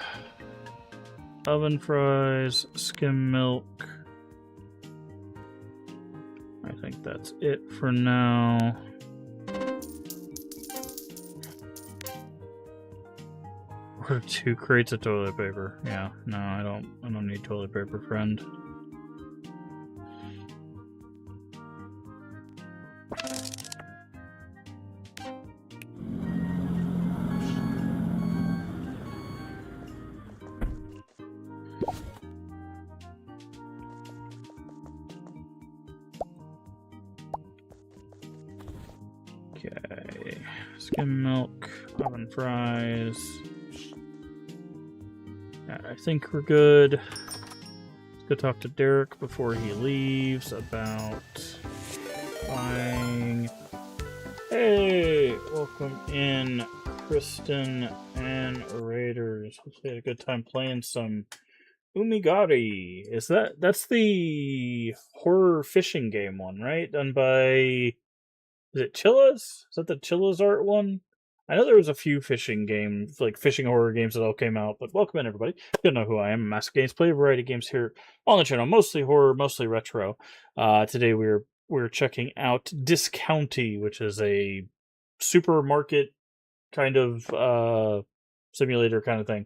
oven fries, skim milk. I think that's it for now. Order 2 crates of toilet paper. Yeah, no, I don't need toilet paper, friend. Okay, skim milk, oven fries. I think we're good. Let's go talk to Derek before he leaves about buying. Hey, welcome in, Kristen and Raiders. Hopefully you had a good time playing some Umigari. That's the horror fishing game one, right? Done by, is it Chilla's? Is that the Chilla's art one? I know there was a few fishing games, like fishing horror games that all came out, but welcome in, everybody. You don't know who I am. MaskofGames, play a variety of games here on the channel, mostly horror, mostly retro. Today we're checking out Discounty, which is a supermarket kind of simulator kind of thing.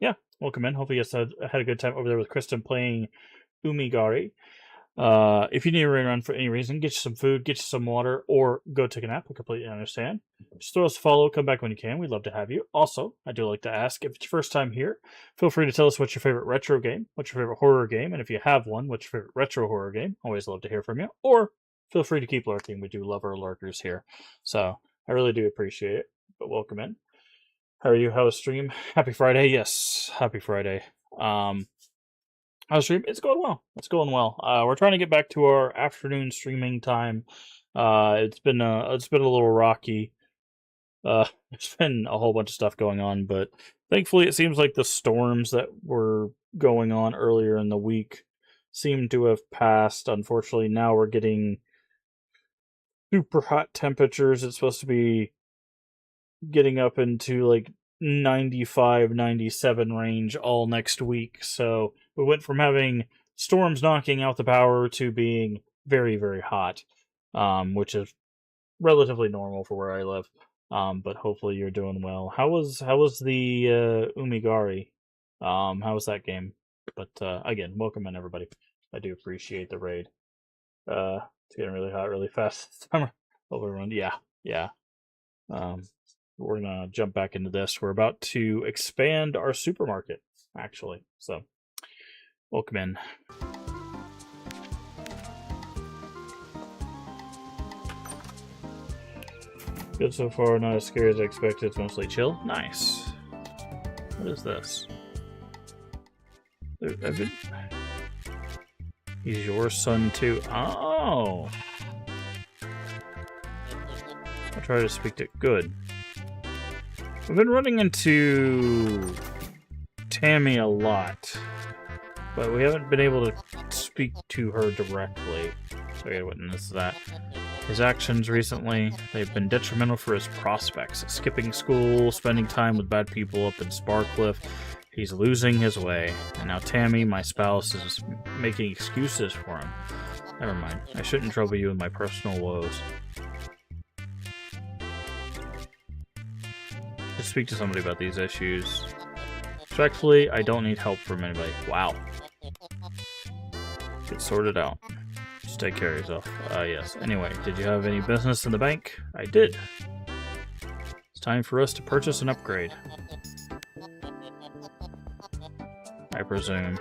Yeah, welcome in. Hopefully you guys had a good time over there with Kristen playing Umigari. If you need to run around for any reason, get you some food, get you some water, or go take a nap. I completely understand. Just throw us a follow, come back when you can. We'd love to have you. Also, I do like to ask, if it's your first time here, feel free to tell us what's your favorite retro game, what's your favorite horror game, and if you have one, what's your favorite retro horror game. Always love to hear from you. Or feel free to keep lurking. We do love our lurkers here. So I really do appreciate it. But welcome in. How are you? How was stream? Happy Friday. Yes, happy Friday. Stream, it's going well. It's going well. We're trying to get back to our afternoon streaming time. It's been a little rocky. There's been a whole bunch of stuff going on, but thankfully it seems like the storms that were going on earlier in the week seem to have passed. Unfortunately, now we're getting super hot temperatures. It's supposed to be getting up into like 95, 97 range all next week. So we went from having storms knocking out the power to being very, very hot, which is relatively normal for where I live. But hopefully you're doing well. How was the Umigari? How was that game? But again, welcome in everybody. I do appreciate the raid. It's getting really hot really fast this summer. Hope everyone, yeah. We're gonna jump back into this. We're about to expand our supermarket, actually. So, welcome in. Good so far, not as scary as I expected. It's mostly chill. Nice. What is this? He's your son too. Oh! I'll try to speak to... Good. I've been running into Tammy a lot, but we haven't been able to speak to her directly. So I gotta witness that. His actions recently, they've been detrimental for his prospects. Skipping school, spending time with bad people up in Sparcliffe. He's losing his way. And now Tammy, my spouse, is making excuses for him. Never mind. I shouldn't trouble you with my personal woes. Just speak to somebody about these issues. Respectfully, I don't need help from anybody. Wow. Get sorted out. Just take care of yourself. Yes. Anyway, did you have any business in the bank? I did. It's time for us to purchase an upgrade. I presume.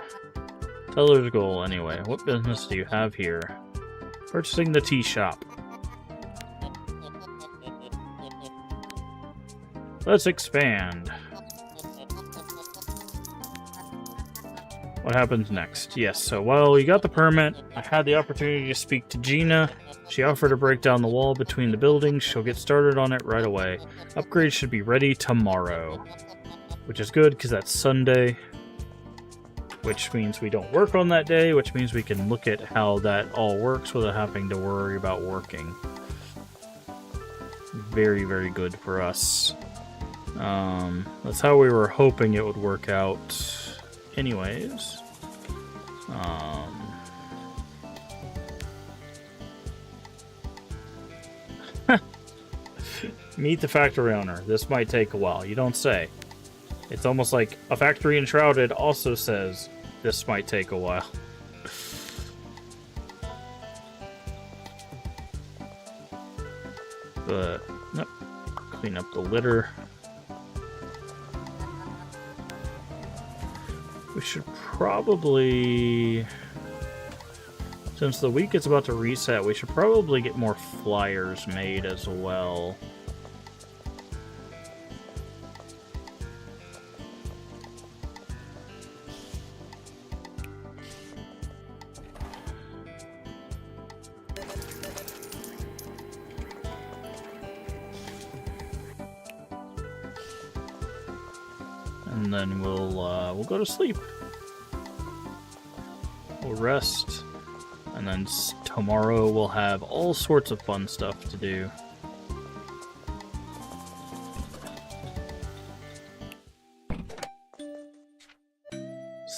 Teller's goal, anyway. What business do you have here? Purchasing the tea shop. Let's expand. What happens next? Yes, so while we got the permit, I had the opportunity to speak to Gina. She offered to break down the wall between the buildings. She'll get started on it right away. Upgrades should be ready tomorrow. Which is good, because that's Sunday. Which means we don't work on that day, which means we can look at how that all works without having to worry about working. Very, very good for us. That's how we were hoping it would work out anyways. Meet the factory owner. This might take a while. You don't say. It's almost like a factory enshrouded also says this might take a while. But, nope. Clean up the litter. We should probably, since the week is about to reset, we should probably get more flyers made as well. And then we'll go to sleep. We'll rest, and then tomorrow we'll have all sorts of fun stuff to do.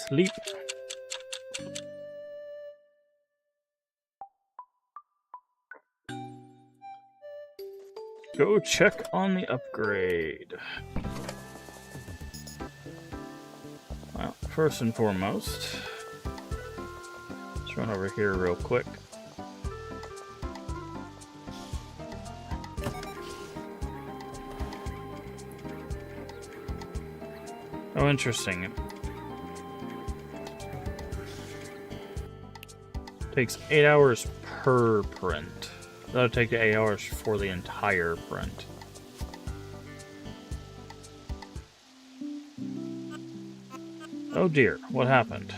Sleep. Go check on the upgrade. Well, first and foremost, let's run over here real quick. Oh, interesting. Takes 8 hours per print. That'll take 8 hours for the entire print. Oh dear, what happened?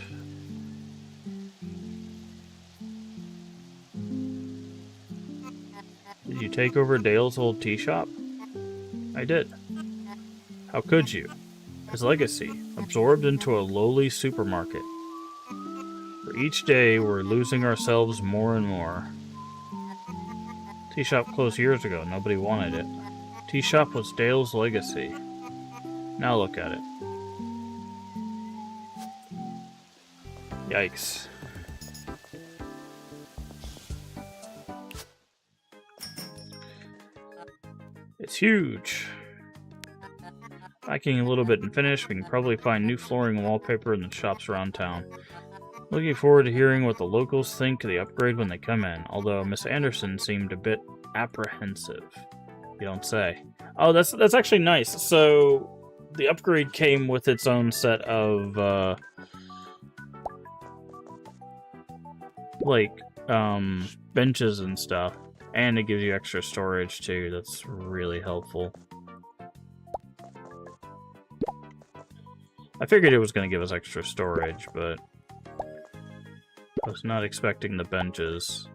take over Dale's old tea shop? I did. How could you? His legacy, absorbed into a lowly supermarket. For each day, we're losing ourselves more and more. Tea shop closed years ago. Nobody wanted it. Tea shop was Dale's legacy. Now look at it. Yikes. It's huge. Packing a little bit and finished, we can probably find new flooring and wallpaper in the shops around town. Looking forward to hearing what the locals think of the upgrade when they come in, although Miss Anderson seemed a bit apprehensive. You don't say. Oh, that's actually nice. So, the upgrade came with its own set of, benches and stuff. And it gives you extra storage, too. That's really helpful. I figured it was going to give us extra storage, but I was not expecting the benches.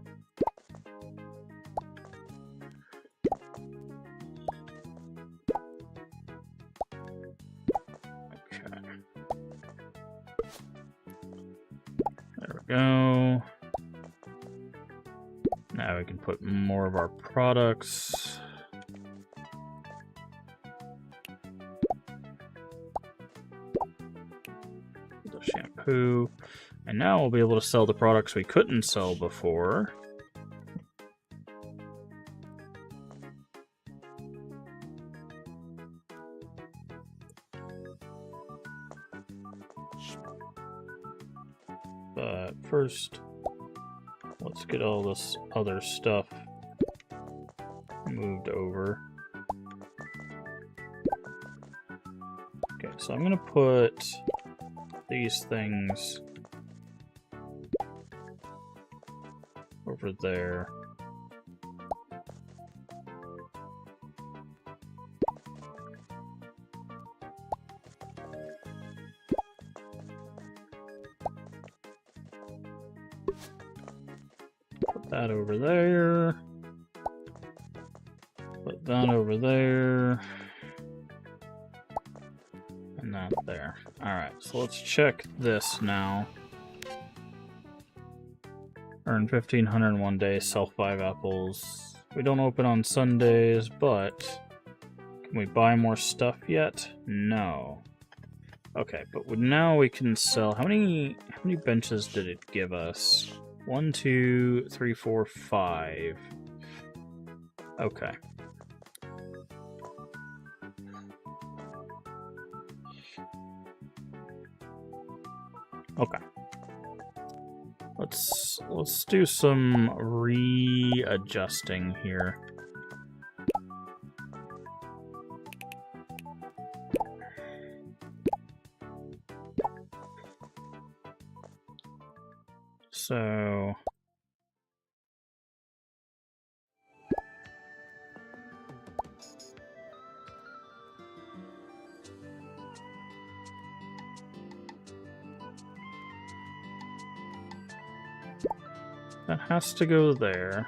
Okay. There we go. Now we can put more of our products. The shampoo. And now we'll be able to sell the products we couldn't sell before. But first, let's get all this other stuff moved over. Okay, so I'm gonna put these things over there. Put that over there. Put that over there. And that there. Alright, so let's check this now. Earn 1,500 in 1 day, sell 5 apples. We don't open on Sundays, but can we buy more stuff yet? No. Okay, but now we can sell. How many benches did it give us? 1, 2, 3, 4, 5. Okay. Okay. Let's do some readjusting here. So that has to go there.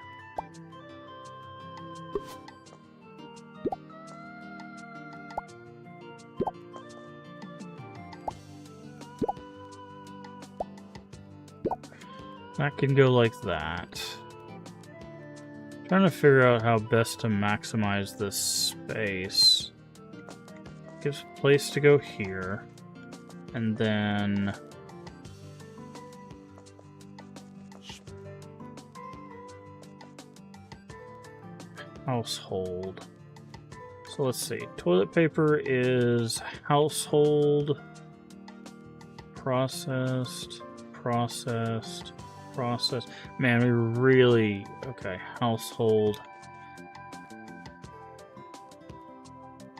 That can go like that. Trying to figure out how best to maximize this space. Gives place to go here. And then household. So let's see. Toilet paper is household, processed, processed, processed. Man, we really... Okay, household.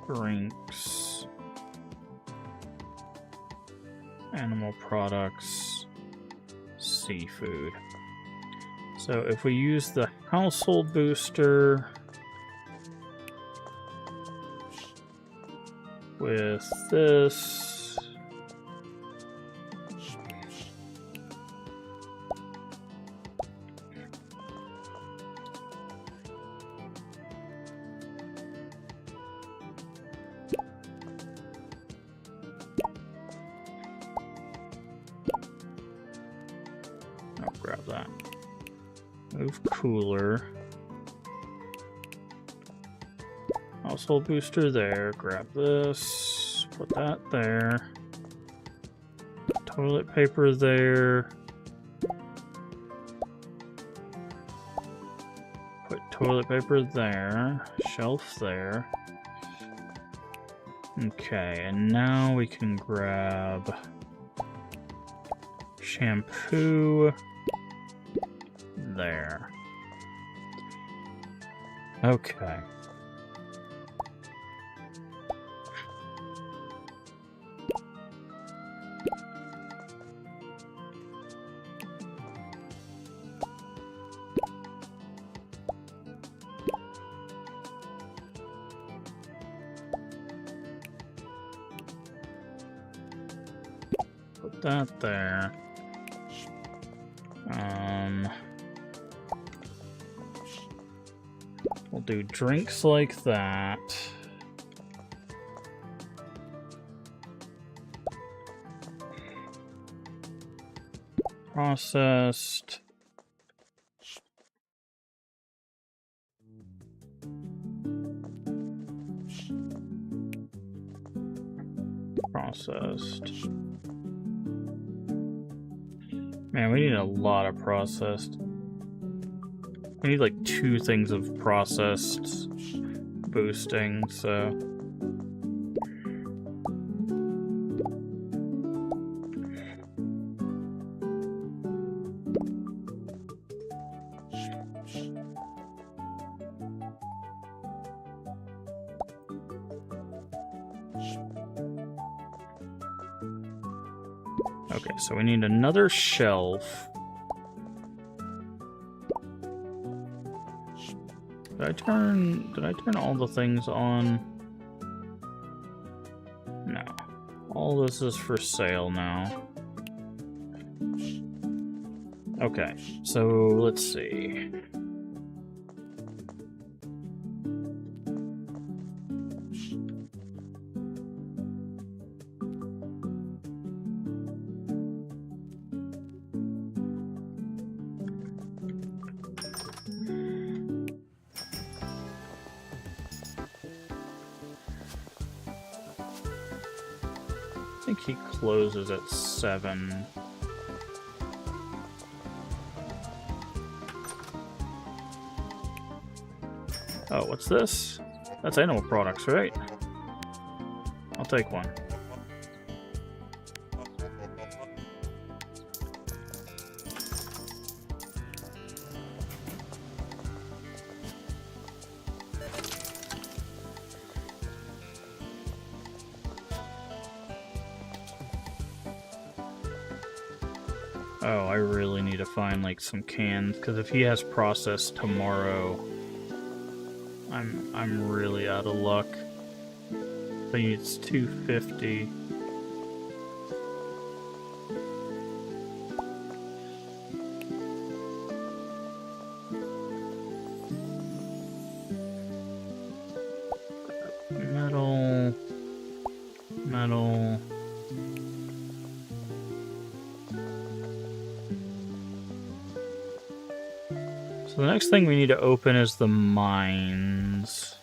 Drinks. Animal products. Seafood. So if we use the household booster with this, Oh, grab that. Move cooler. Household booster there. Grab this. Put that there. Toilet paper there. Put toilet paper there. Shelf there. Okay, and now we can grab shampoo there. Okay. Put that there. We'll do drinks like that. Processed. Processed. Man, we need a lot of processed. We need like 2 things of processed boosting, so. Okay, so we need another shelf. Did I turn all the things on? No. All this is for sale now. Okay, so let's see. I think he closes at 7. Oh, what's this? That's animal products, right? I'll take one. Oh, I really need to find like some cans, because if he has processed tomorrow, I'm really out of luck. I think it's 250. Metal. So the next thing we need to open is the mines.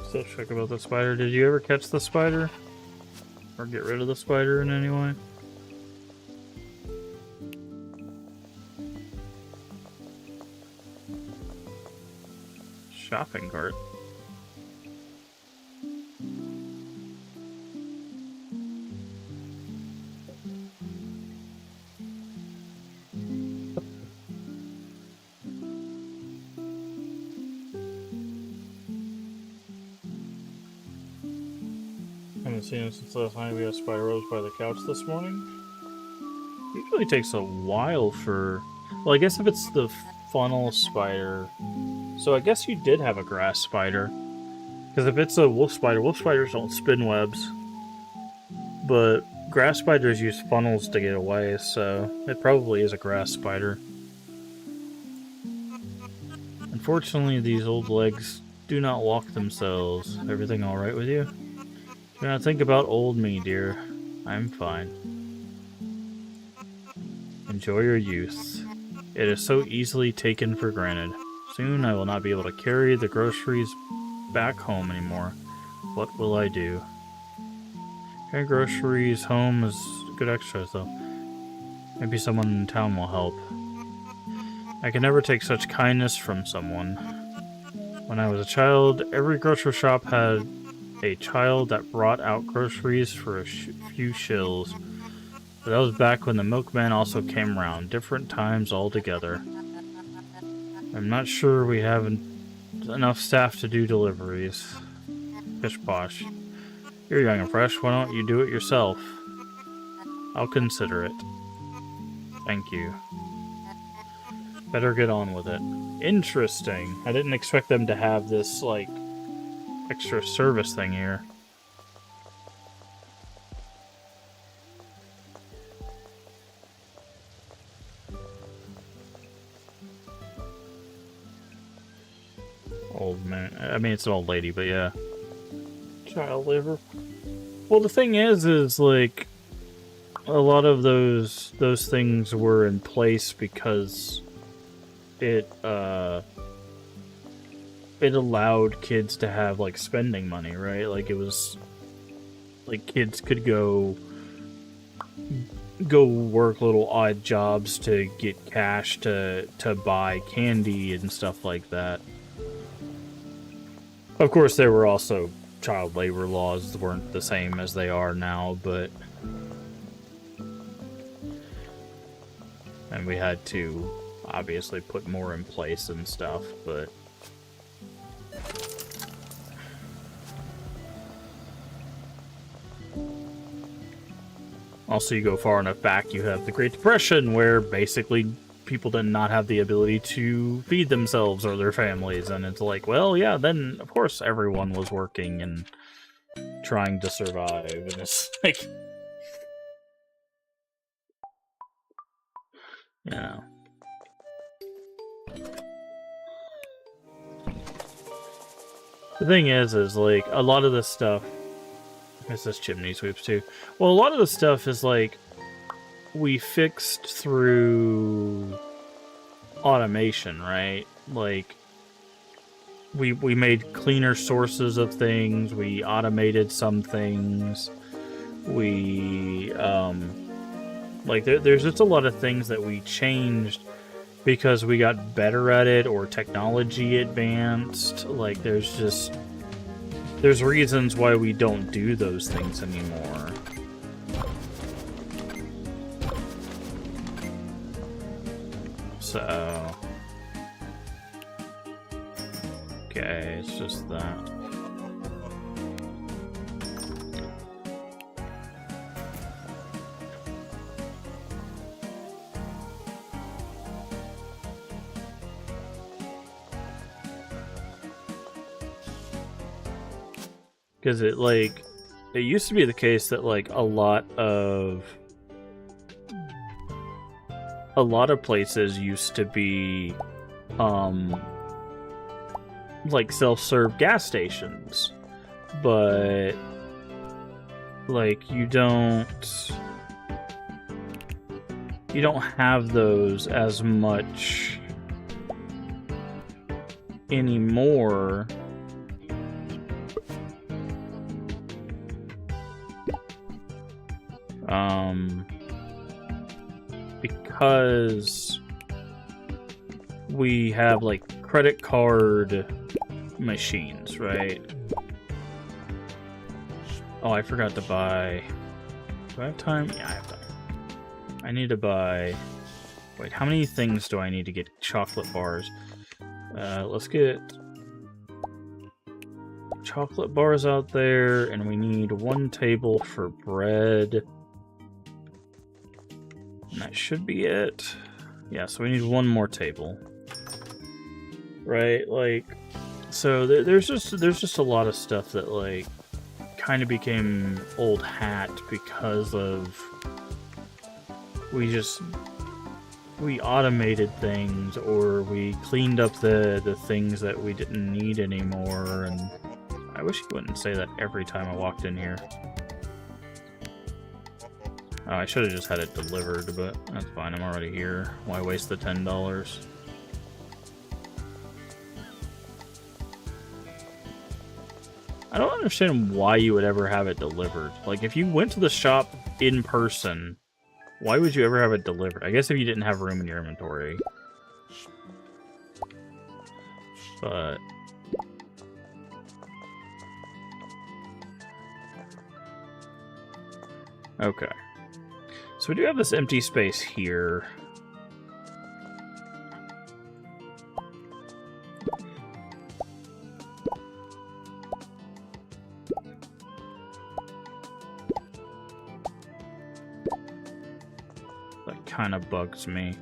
Still shook about the spider. Did you ever catch the spider? Or get rid of the spider in any way? Shopping cart. Haven't seen him since last night. We had spider webs by the couch this morning. Usually takes a while for... Well, I guess if it's the funnel spider... So I guess you did have a grass spider. Because if it's a wolf spiders don't spin webs. But grass spiders use funnels to get away, so it probably is a grass spider. Unfortunately, these old legs do not walk themselves. Everything alright with you? Do not think about old me, dear. I'm fine. Enjoy your youth. It is so easily taken for granted. Soon I will not be able to carry the groceries back home anymore. What will I do? Carrying groceries home is good exercise, though. Maybe someone in town will help. I can never take such kindness from someone. When I was a child, every grocery shop had a child that brought out groceries for a few shills. But that was back when the milkman also came around. Different times altogether. I'm not sure we have enough staff to do deliveries. Pish posh. You're young and fresh, why don't you do it yourself? I'll consider it. Thank you. Better get on with it. Interesting. I didn't expect them to have this, like, extra service thing here. Old man. I mean, it's an old lady, but yeah. Child labor. Well, the thing is like, a lot of those things were in place because it allowed kids to have, like, spending money, right? Like, it was like kids could go work little odd jobs to get cash to buy candy and stuff like that. Of course, there were also child labor laws that weren't the same as they are now, but... And we had to, obviously, put more in place and stuff, but... Also, you go far enough back, you have the Great Depression, where basically people did not have the ability to feed themselves or their families, and it's like, well, yeah, then, of course, everyone was working and trying to survive, and it's like... You know. The thing is, like, a lot of this stuff... It says chimney sweeps, too. Well, a lot of the stuff is, like, we fixed through automation, right? Like, we made cleaner sources of things, we automated some things, we, like, there's just a lot of things that we changed because we got better at it, or technology advanced. Like, there's reasons why we don't do those things anymore. So... Okay, it's just that. Because it, like, it used to be the case that, like, a lot of places used to be, like, self-serve gas stations, but, like, you don't have those as much anymore. Because we have, like, credit card machines, right? Oh, I forgot to buy... Do I have time? Yeah, I have time. I need to buy... Wait, how many things do I need to get chocolate bars? Let's get chocolate bars out there, and we need one table for bread. And that should be it. Yeah, so we need one more table. Right, like... So there's just a lot of stuff that like kind of became old hat because of we automated things, or we cleaned up the things that we didn't need anymore. And I wish you wouldn't say that every time I walked in here. Oh, I should have just had it delivered, but that's fine. I'm already here. Why waste the $10? I don't understand why you would ever have it delivered. Like, if you went to the shop in person, why would you ever have it delivered? I guess if you didn't have room in your inventory. But... okay. So we do have this empty space here. That kind of bugs me.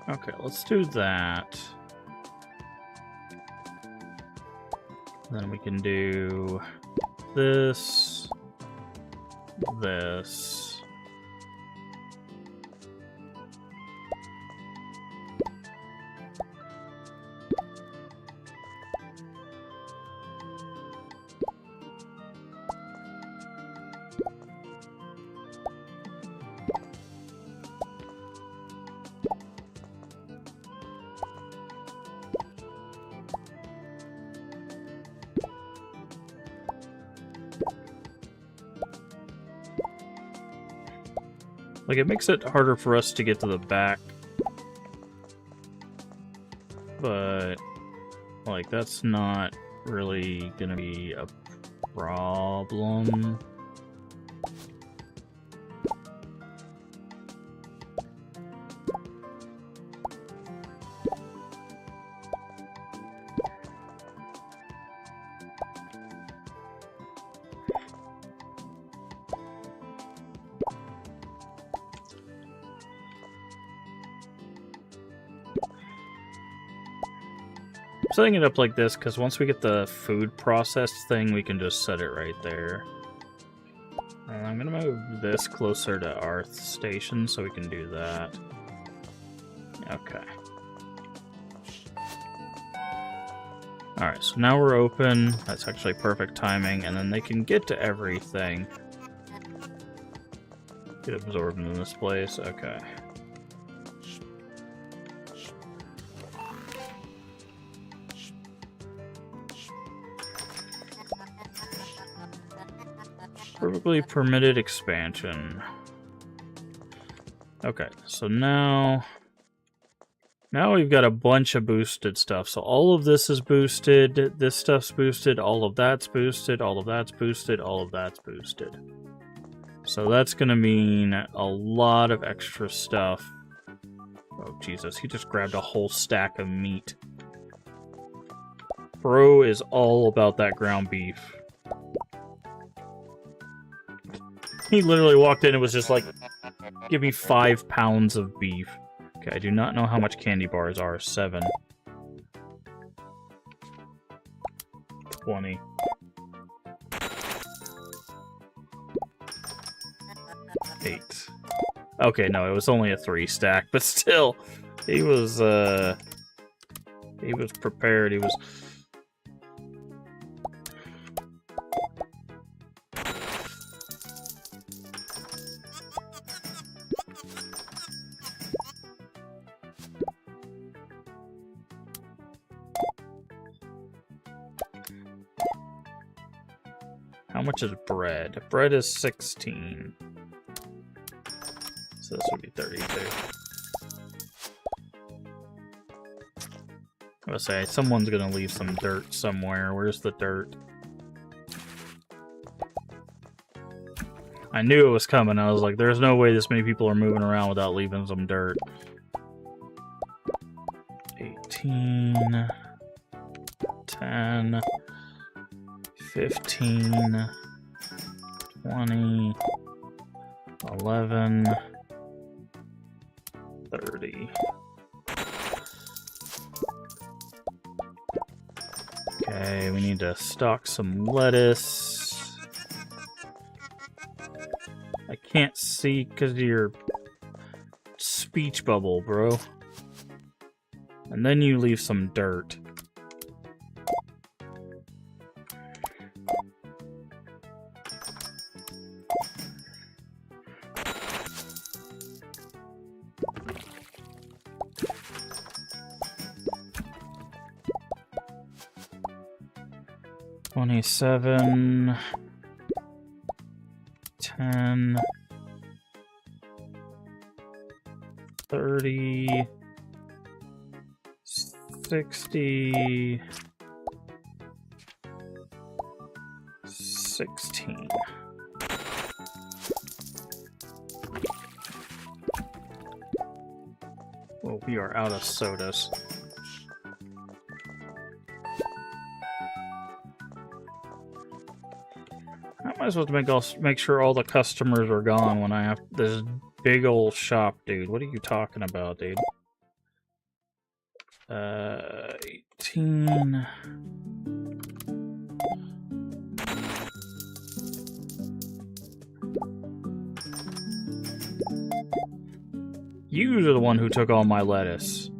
Okay, let's do that. Then we can do this, this. Like, it makes it harder for us to get to the back. But, like, that's not really gonna be a problem. Setting it up like this, because once we get the food processed thing, we can just set it right there. And I'm going to move this closer to our station so we can do that. Okay. Alright, so now we're open. That's actually perfect timing, and then they can get to everything. Get absorbed in this place. Okay. Perfectly permitted expansion. Okay, so now we've got a bunch of boosted stuff. So all of this is boosted, this stuff's boosted, all of that's boosted, all of that's boosted, all of that's boosted. So that's gonna mean a lot of extra stuff. Oh Jesus, he just grabbed a whole stack of meat. Bro is all about that ground beef. He literally walked in and was just like, give me 5 pounds of beef. Okay, I do not know how much candy bars are. 7. 20. 8. Okay, no, it was only a 3 stack, but still, he was prepared. He was... How much is bread? Bread is 16. So this would be 32. I would say someone's gonna leave some dirt somewhere. Where's the dirt? I knew it was coming. I was like, there's no way this many people are moving around without leaving some dirt. 18, 10, 15, 20, 11, 30. Okay, we need to stock some lettuce. I can't see because of your speech bubble, bro. And then you leave some dirt. $27, 10, 30, 60, 16. Well, we are out of sodas. How am I supposed to make sure all the customers are gone when I have this big old shop, dude? What are you talking about, dude? 18. You are the one who took all my lettuce.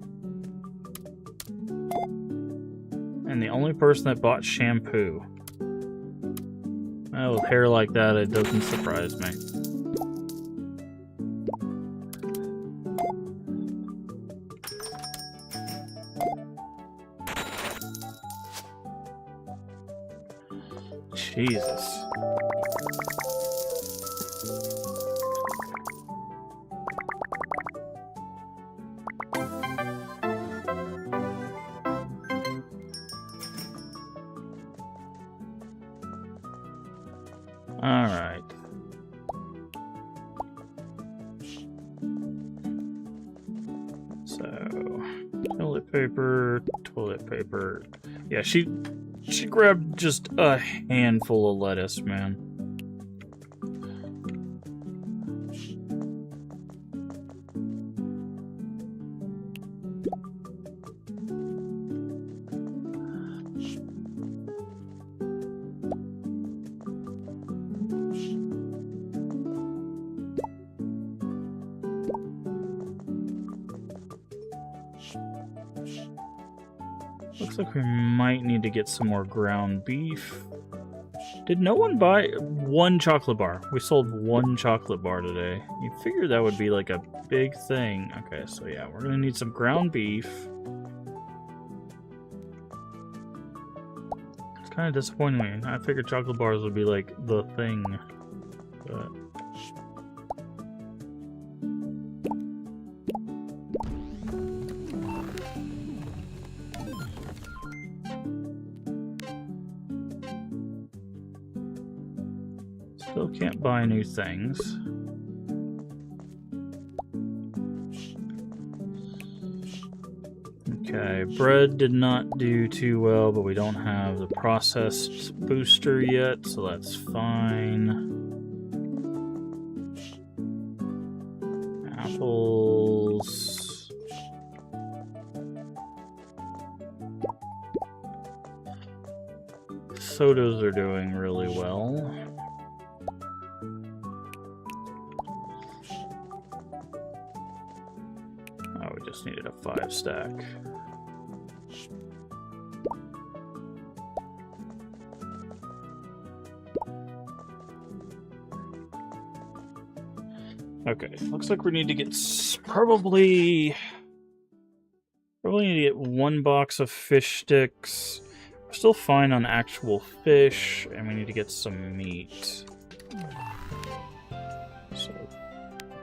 And the only person that bought shampoo. Well, with hair like that, it doesn't surprise me. Jesus. Alright. So, toilet paper. Yeah, she grabbed just a handful of lettuce, man. Looks like we might need to get some more ground beef. Did no one buy one chocolate bar? We sold one chocolate bar today. You figure that would be like a big thing. Okay, so yeah, we're gonna need some ground beef. It's kind of disappointing. I figured chocolate bars would be like the thing, but... Still can't buy new things. Okay, bread did not do too well, but we don't have the processed booster yet, so that's fine. Apples. Sodas are doing really well. Oh, we just needed a 5 stack. Okay, looks like we need to get probably need to get 1 box of fish sticks. We're still fine on actual fish, and we need to get some meat. So,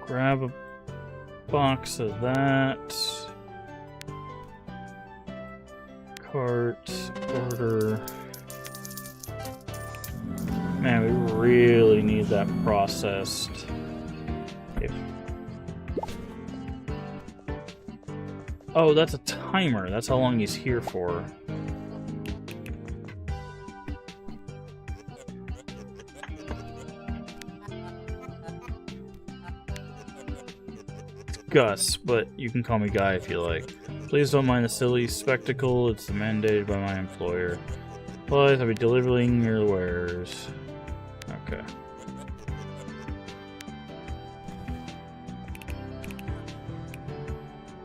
grab a box of that. Cart, order. Man, we really need that processed. Okay. Oh, that's a timer. That's how long he's here for. It's Gus, but you can call me Guy if you like. Please don't mind the silly spectacle. It's mandated by my employer. Plus, I'll be delivering your wares. Okay.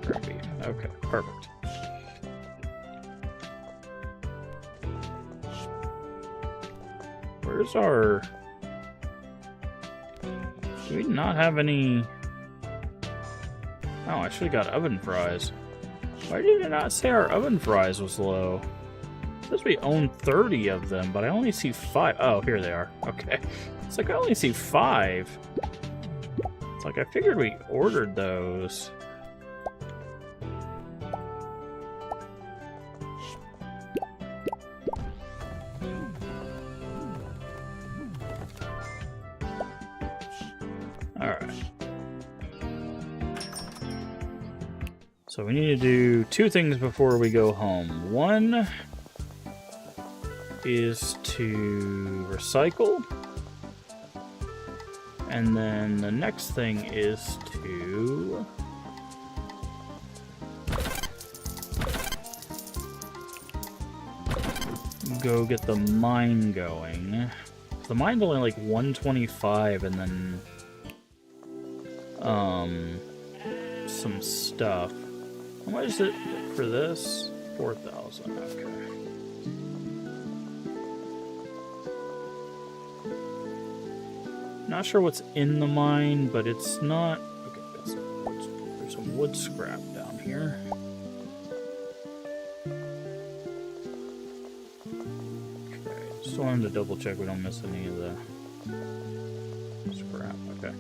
Crappy. Okay, perfect. Where's our... Do we not have any... Oh, I should have got oven fries. Why did it not say our oven fries was low? It says we own 30 of them, but I only see 5. Oh, here they are. Okay. It's like I only see 5. It's like I figured we ordered those. Alright. So we need to do 2 things before we go home. One is to recycle. And then the next thing is to go get the mine going. The mine's only like 125 and then some stuff. How much is it for this? 4,000. Okay. Not sure what's in the mine, but it's not... Okay, there's some wood scrap down here. Okay, just wanted to double check we don't miss any of the scrap. Okay.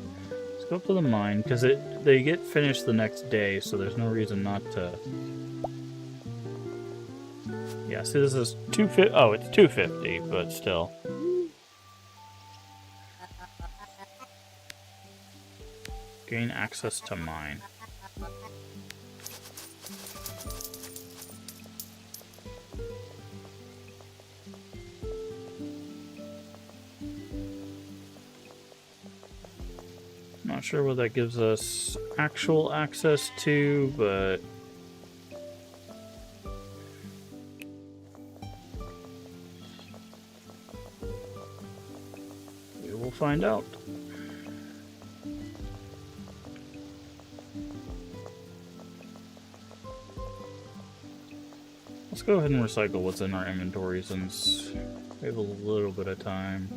Let's go up to the mine, because they get finished the next day, so there's no reason not to... Yeah, see this is 250... Oh, it's 250, but still... Gain access to mine. Not sure what that gives us actual access to, but we will find out. Let's go ahead and recycle what's in our inventory since we have a little bit of time.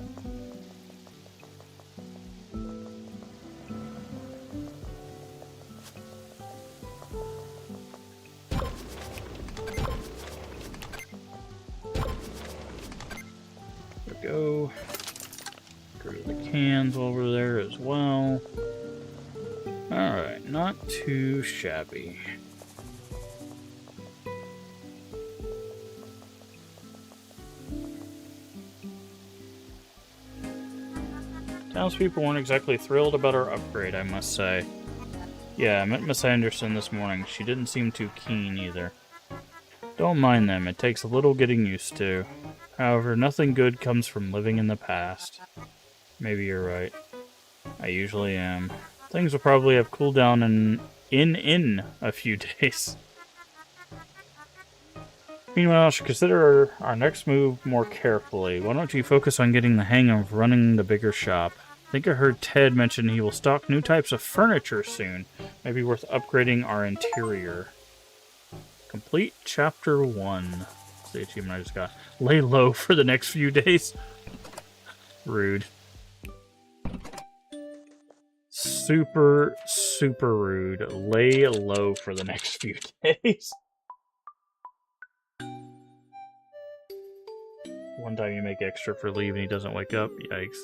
There we go. Get rid of the cans over there as well. Alright, not too shabby. Townspeople weren't exactly thrilled about our upgrade, I must say. Yeah, I met Miss Anderson this morning. She didn't seem too keen either. Don't mind them, it takes a little getting used to. However, nothing good comes from living in the past. Maybe you're right. I usually am. Things will probably have cooled down in a few days. Meanwhile, I should consider our next move more carefully. Why don't you focus on getting the hang of running the bigger shop? I think I heard Ted mention he will stock new types of furniture soon. Maybe worth upgrading our interior. Complete Chapter 1. That's the achievement I just got. Lay low for the next few days. Rude. Super, super rude. Lay low for the next few days. One time you make extra for leave and he doesn't wake up. Yikes.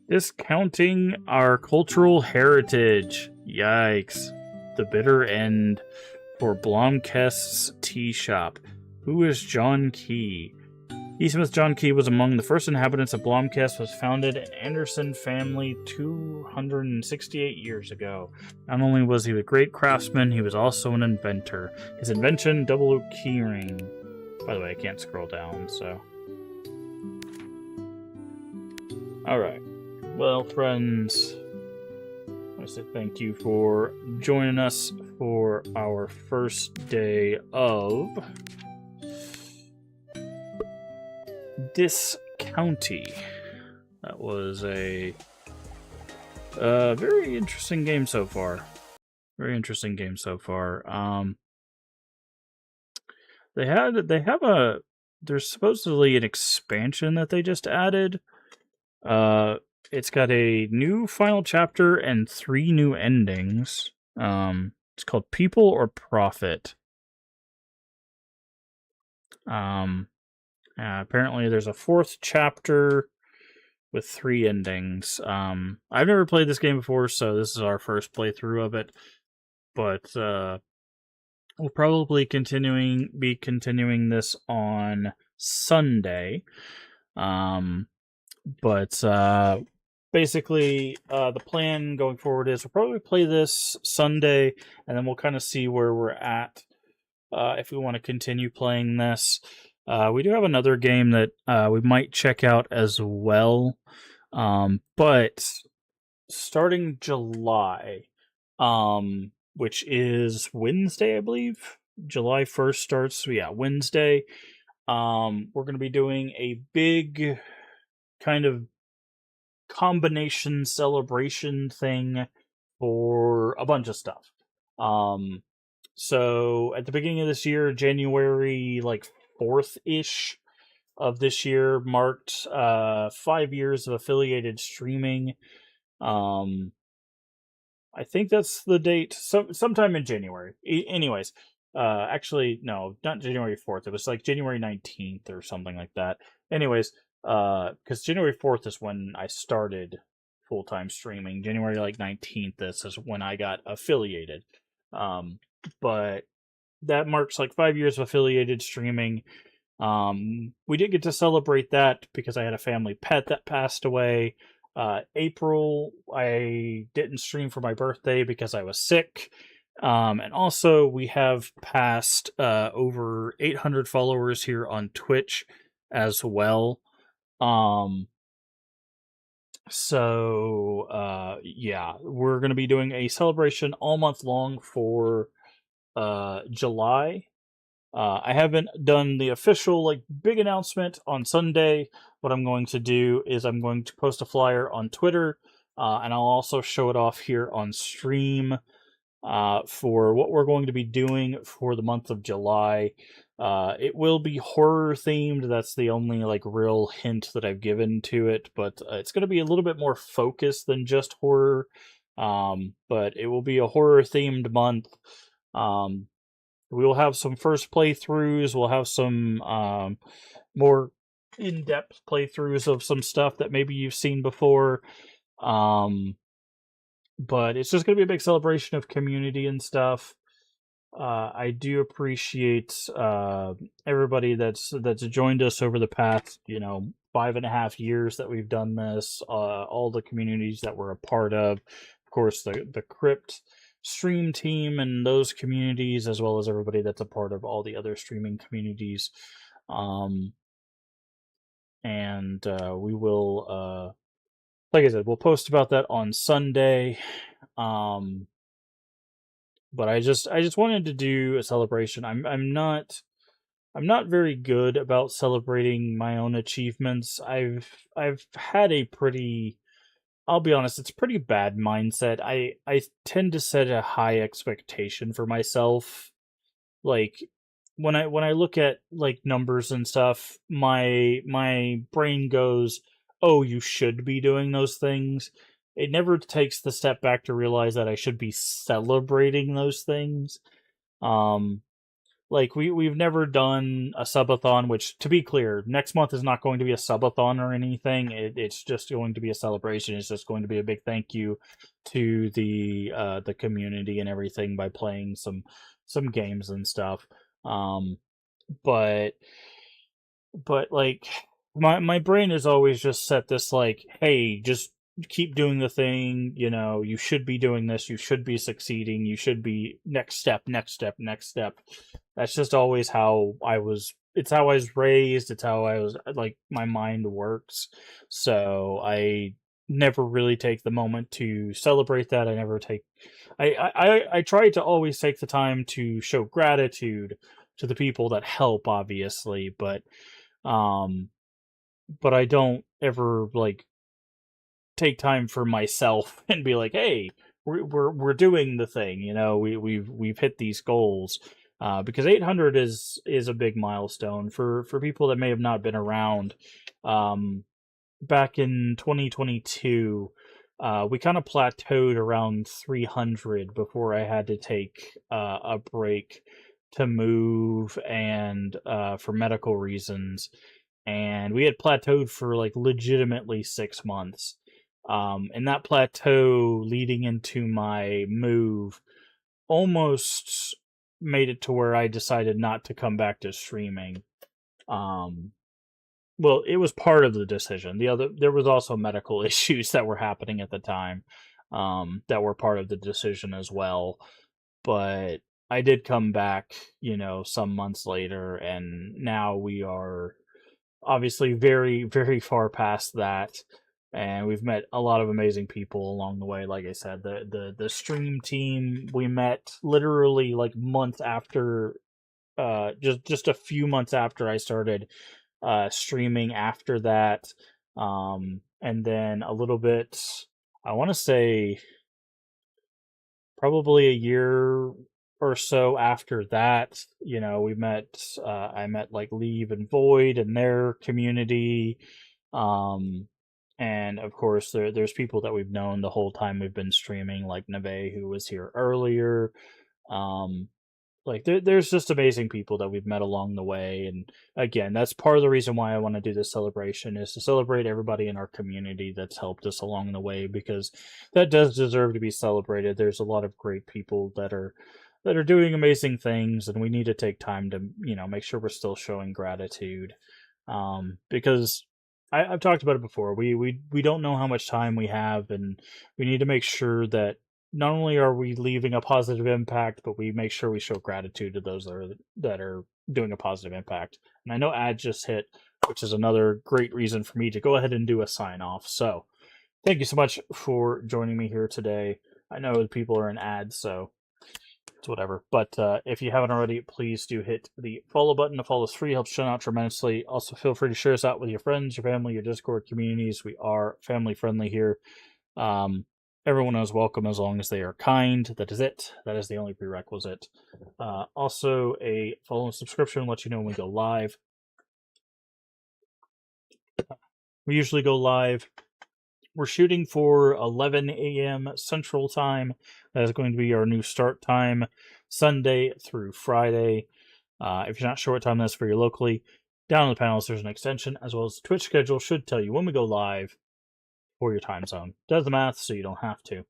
Discounting our cultural heritage. Yikes. The bitter end for Blomkest's tea shop. Who is John Key? E. Smith John Key was among the first inhabitants of Blomkest, was founded an Anderson family 268 years ago. Not only was he a great craftsman, he was also an inventor. His invention, double loop keyring. By the way, I can't scroll down, so. Alright. Well, friends, I want to say thank you for joining us for our first day of this county. That was a very interesting game so far. Very interesting game so far. There's supposedly an expansion that they just added. It's got a new final chapter and 3 new endings. It's called People or Profit. Apparently there's a 4th chapter with 3 endings. I've never played this game before, so this is our first playthrough of it. But we'll probably be continuing this on Sunday. Basically, the plan going forward is we'll probably play this Sunday, and then we'll kind of see where we're at if we want to continue playing this. We do have another game that we might check out as well, but starting July, which is Wednesday, I believe. July 1st starts, so yeah, Wednesday. We're going to be doing a big kind of combination celebration thing for a bunch of stuff. So at the beginning of this year, January 4th-ish of this year marked 5 years of affiliated streaming. I think that's the date. Sometime in January. Anyways, actually, no, not January 4th. It was January 19th or something like that. Anyways, because January 4th is when I started full-time streaming. January 19th, this is when I got affiliated. But that marks 5 years of affiliated streaming. We did get to celebrate that because I had a family pet that passed away. April, I didn't stream for my birthday because I was sick. And also, we have passed over 800 followers here on Twitch as well. Yeah, we're going to be doing a celebration all month long for July. I haven't done the official big announcement on Sunday. What I'm going to do is I'm going to post a flyer on Twitter, and I'll also show it off here on stream for what we're going to be doing for the month of July. It will be horror themed. That's the only real hint that I've given to it, but it's going to be a little bit more focused than just horror. But it will be a horror themed month. We will have some first playthroughs. We'll have some more in-depth playthroughs of some stuff that maybe you've seen before. But it's just going to be a big celebration of community and stuff. I do appreciate everybody that's joined us over the past 5.5 years that we've done this. All the communities that we're a part of course, the Crypt stream team and those communities, as well as everybody that's a part of all the other streaming communities. We will, like I said, we'll post about that on Sunday. But I just wanted to do a celebration. I'm not very good about celebrating my own achievements. I've had a pretty, I'll be honest, it's pretty bad mindset. I tend to set a high expectation for myself. Like when I look at like numbers and stuff, my brain goes, "Oh, you should be doing those things." It never takes the step back to realize that I should be celebrating those things. Like we've never done a subathon, which, to be clear, next month is not going to be a subathon or anything. It's just going to be a celebration. It's just going to be a big thank you to the community and everything by playing some games and stuff. But but like my brain is always just set this like, hey, just keep doing the thing, you should be doing this, you should be succeeding, you should be next step, next step, next step. That's just always how I was it's how I was raised, it's how I was like my mind works. So I never really take the moment to celebrate that. I never take I try to always take the time to show gratitude to the people that help, obviously, um but I don't ever like take time for myself and be like, hey, we're doing the thing, we've hit these goals. Because 800 is a big milestone for people that may have not been around. um Back in 2022, we kind of plateaued around 300 before I had to take a break to move and for medical reasons. And we had plateaued for like legitimately 6 months. And that plateau leading into my move almost made it to where I decided not to come back to streaming. Um, well, it was part of the decision. There was also medical issues that were happening at the time, that were part of the decision as well. But I did come back, some months later, and now we are obviously very, very far past that. And we've met a lot of amazing people along the way. Like I said, the stream team we met literally like months after, just a few months after I started streaming after that. And then a little bit, I want to say probably a year or so after that, I met like Leave and Void and their community. Um, and of course, there's people that we've known the whole time we've been streaming, like Neve, who was here earlier. Um, like there's just amazing people that we've met along the way. And again, that's part of the reason why I want to do this celebration, is to celebrate everybody in our community that's helped us along the way, because that does deserve to be celebrated. There's a lot of great people that are doing amazing things, and we need to take time to make sure we're still showing gratitude. Because I've talked about it before, we don't know how much time we have, and we need to make sure that not only are we leaving a positive impact, but we make sure we show gratitude to those that are doing a positive impact. And I know ad just hit, which is another great reason for me to go ahead and do a sign off. So thank you so much for joining me here today. I know people are in ads, so it's whatever. But if you haven't already, please do hit the follow button. To follow us free, helps show out tremendously. Also, feel free to share us out with your friends, your family, your Discord communities. We are family friendly here. Um, Everyone is welcome as long as they are kind. That is it. That is the only prerequisite. Also, a follow and subscription lets you know when we go live. We usually go live. We're shooting for 11 a.m. Central Time. That is going to be our new start time, Sunday through Friday. If you're not sure what time that's for you locally, down in the panels there's an extension, as well as the Twitch schedule should tell you when we go live for your time zone. Does the math so you don't have to.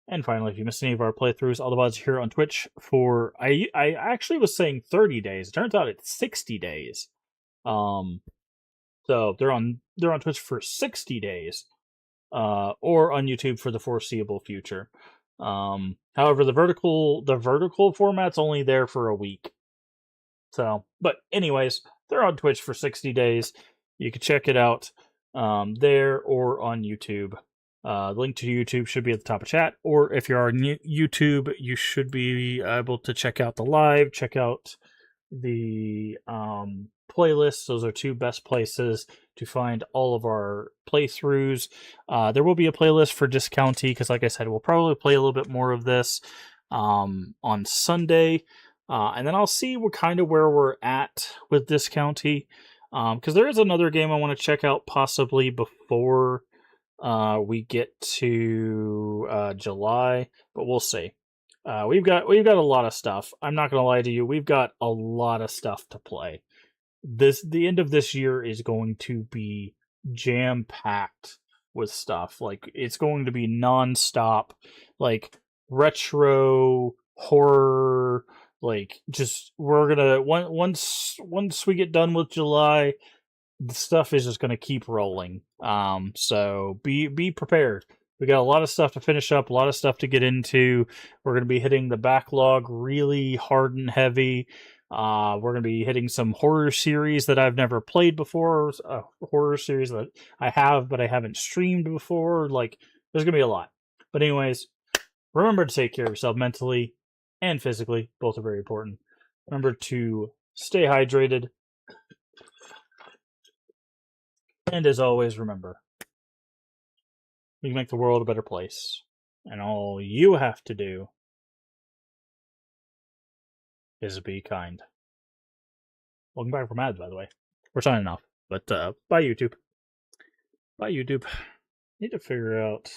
And finally, if you missed any of our playthroughs, all the VODs are here on Twitch for I actually was saying 30 days. It turns out it's 60 days. So they're on Twitch for 60 days. Or on YouTube for the foreseeable future. However, the vertical format's only there for a week. So, but anyways, they're on Twitch for 60 days. You can check it out there or on YouTube. The link to YouTube should be at the top of chat, or if you're on YouTube, you should be able to check out the live, check out the playlists. Those are two best places to find all of our playthroughs. There will be a playlist for Discounty, because like I said, we'll probably play a little bit more of this on Sunday. And then I'll see where we're at with Discounty. Because there is another game I want to check out possibly before we get to July, but we'll see. We've got a lot of stuff. I'm not gonna lie to you. We've got a lot of stuff to play. The end of this year is going to be jam packed with stuff. Like, it's going to be nonstop, like retro horror. Like, just we're gonna once we get done with July, the stuff is just going to keep rolling. So be prepared. We got a lot of stuff to finish up, a lot of stuff to get into. We're going to be hitting the backlog really hard and heavy. We're going to be hitting some horror series that I've never played before, horror series that I have but I haven't streamed before. Like, there's going to be a lot. But anyways, remember to take care of yourself mentally and physically. Both are very important. Remember to stay hydrated. And as always, remember, you can make the world a better place. And all you have to do is be kind. Welcome back from ads, by the way. We're signing off. But bye, YouTube. Bye, YouTube. Need to figure out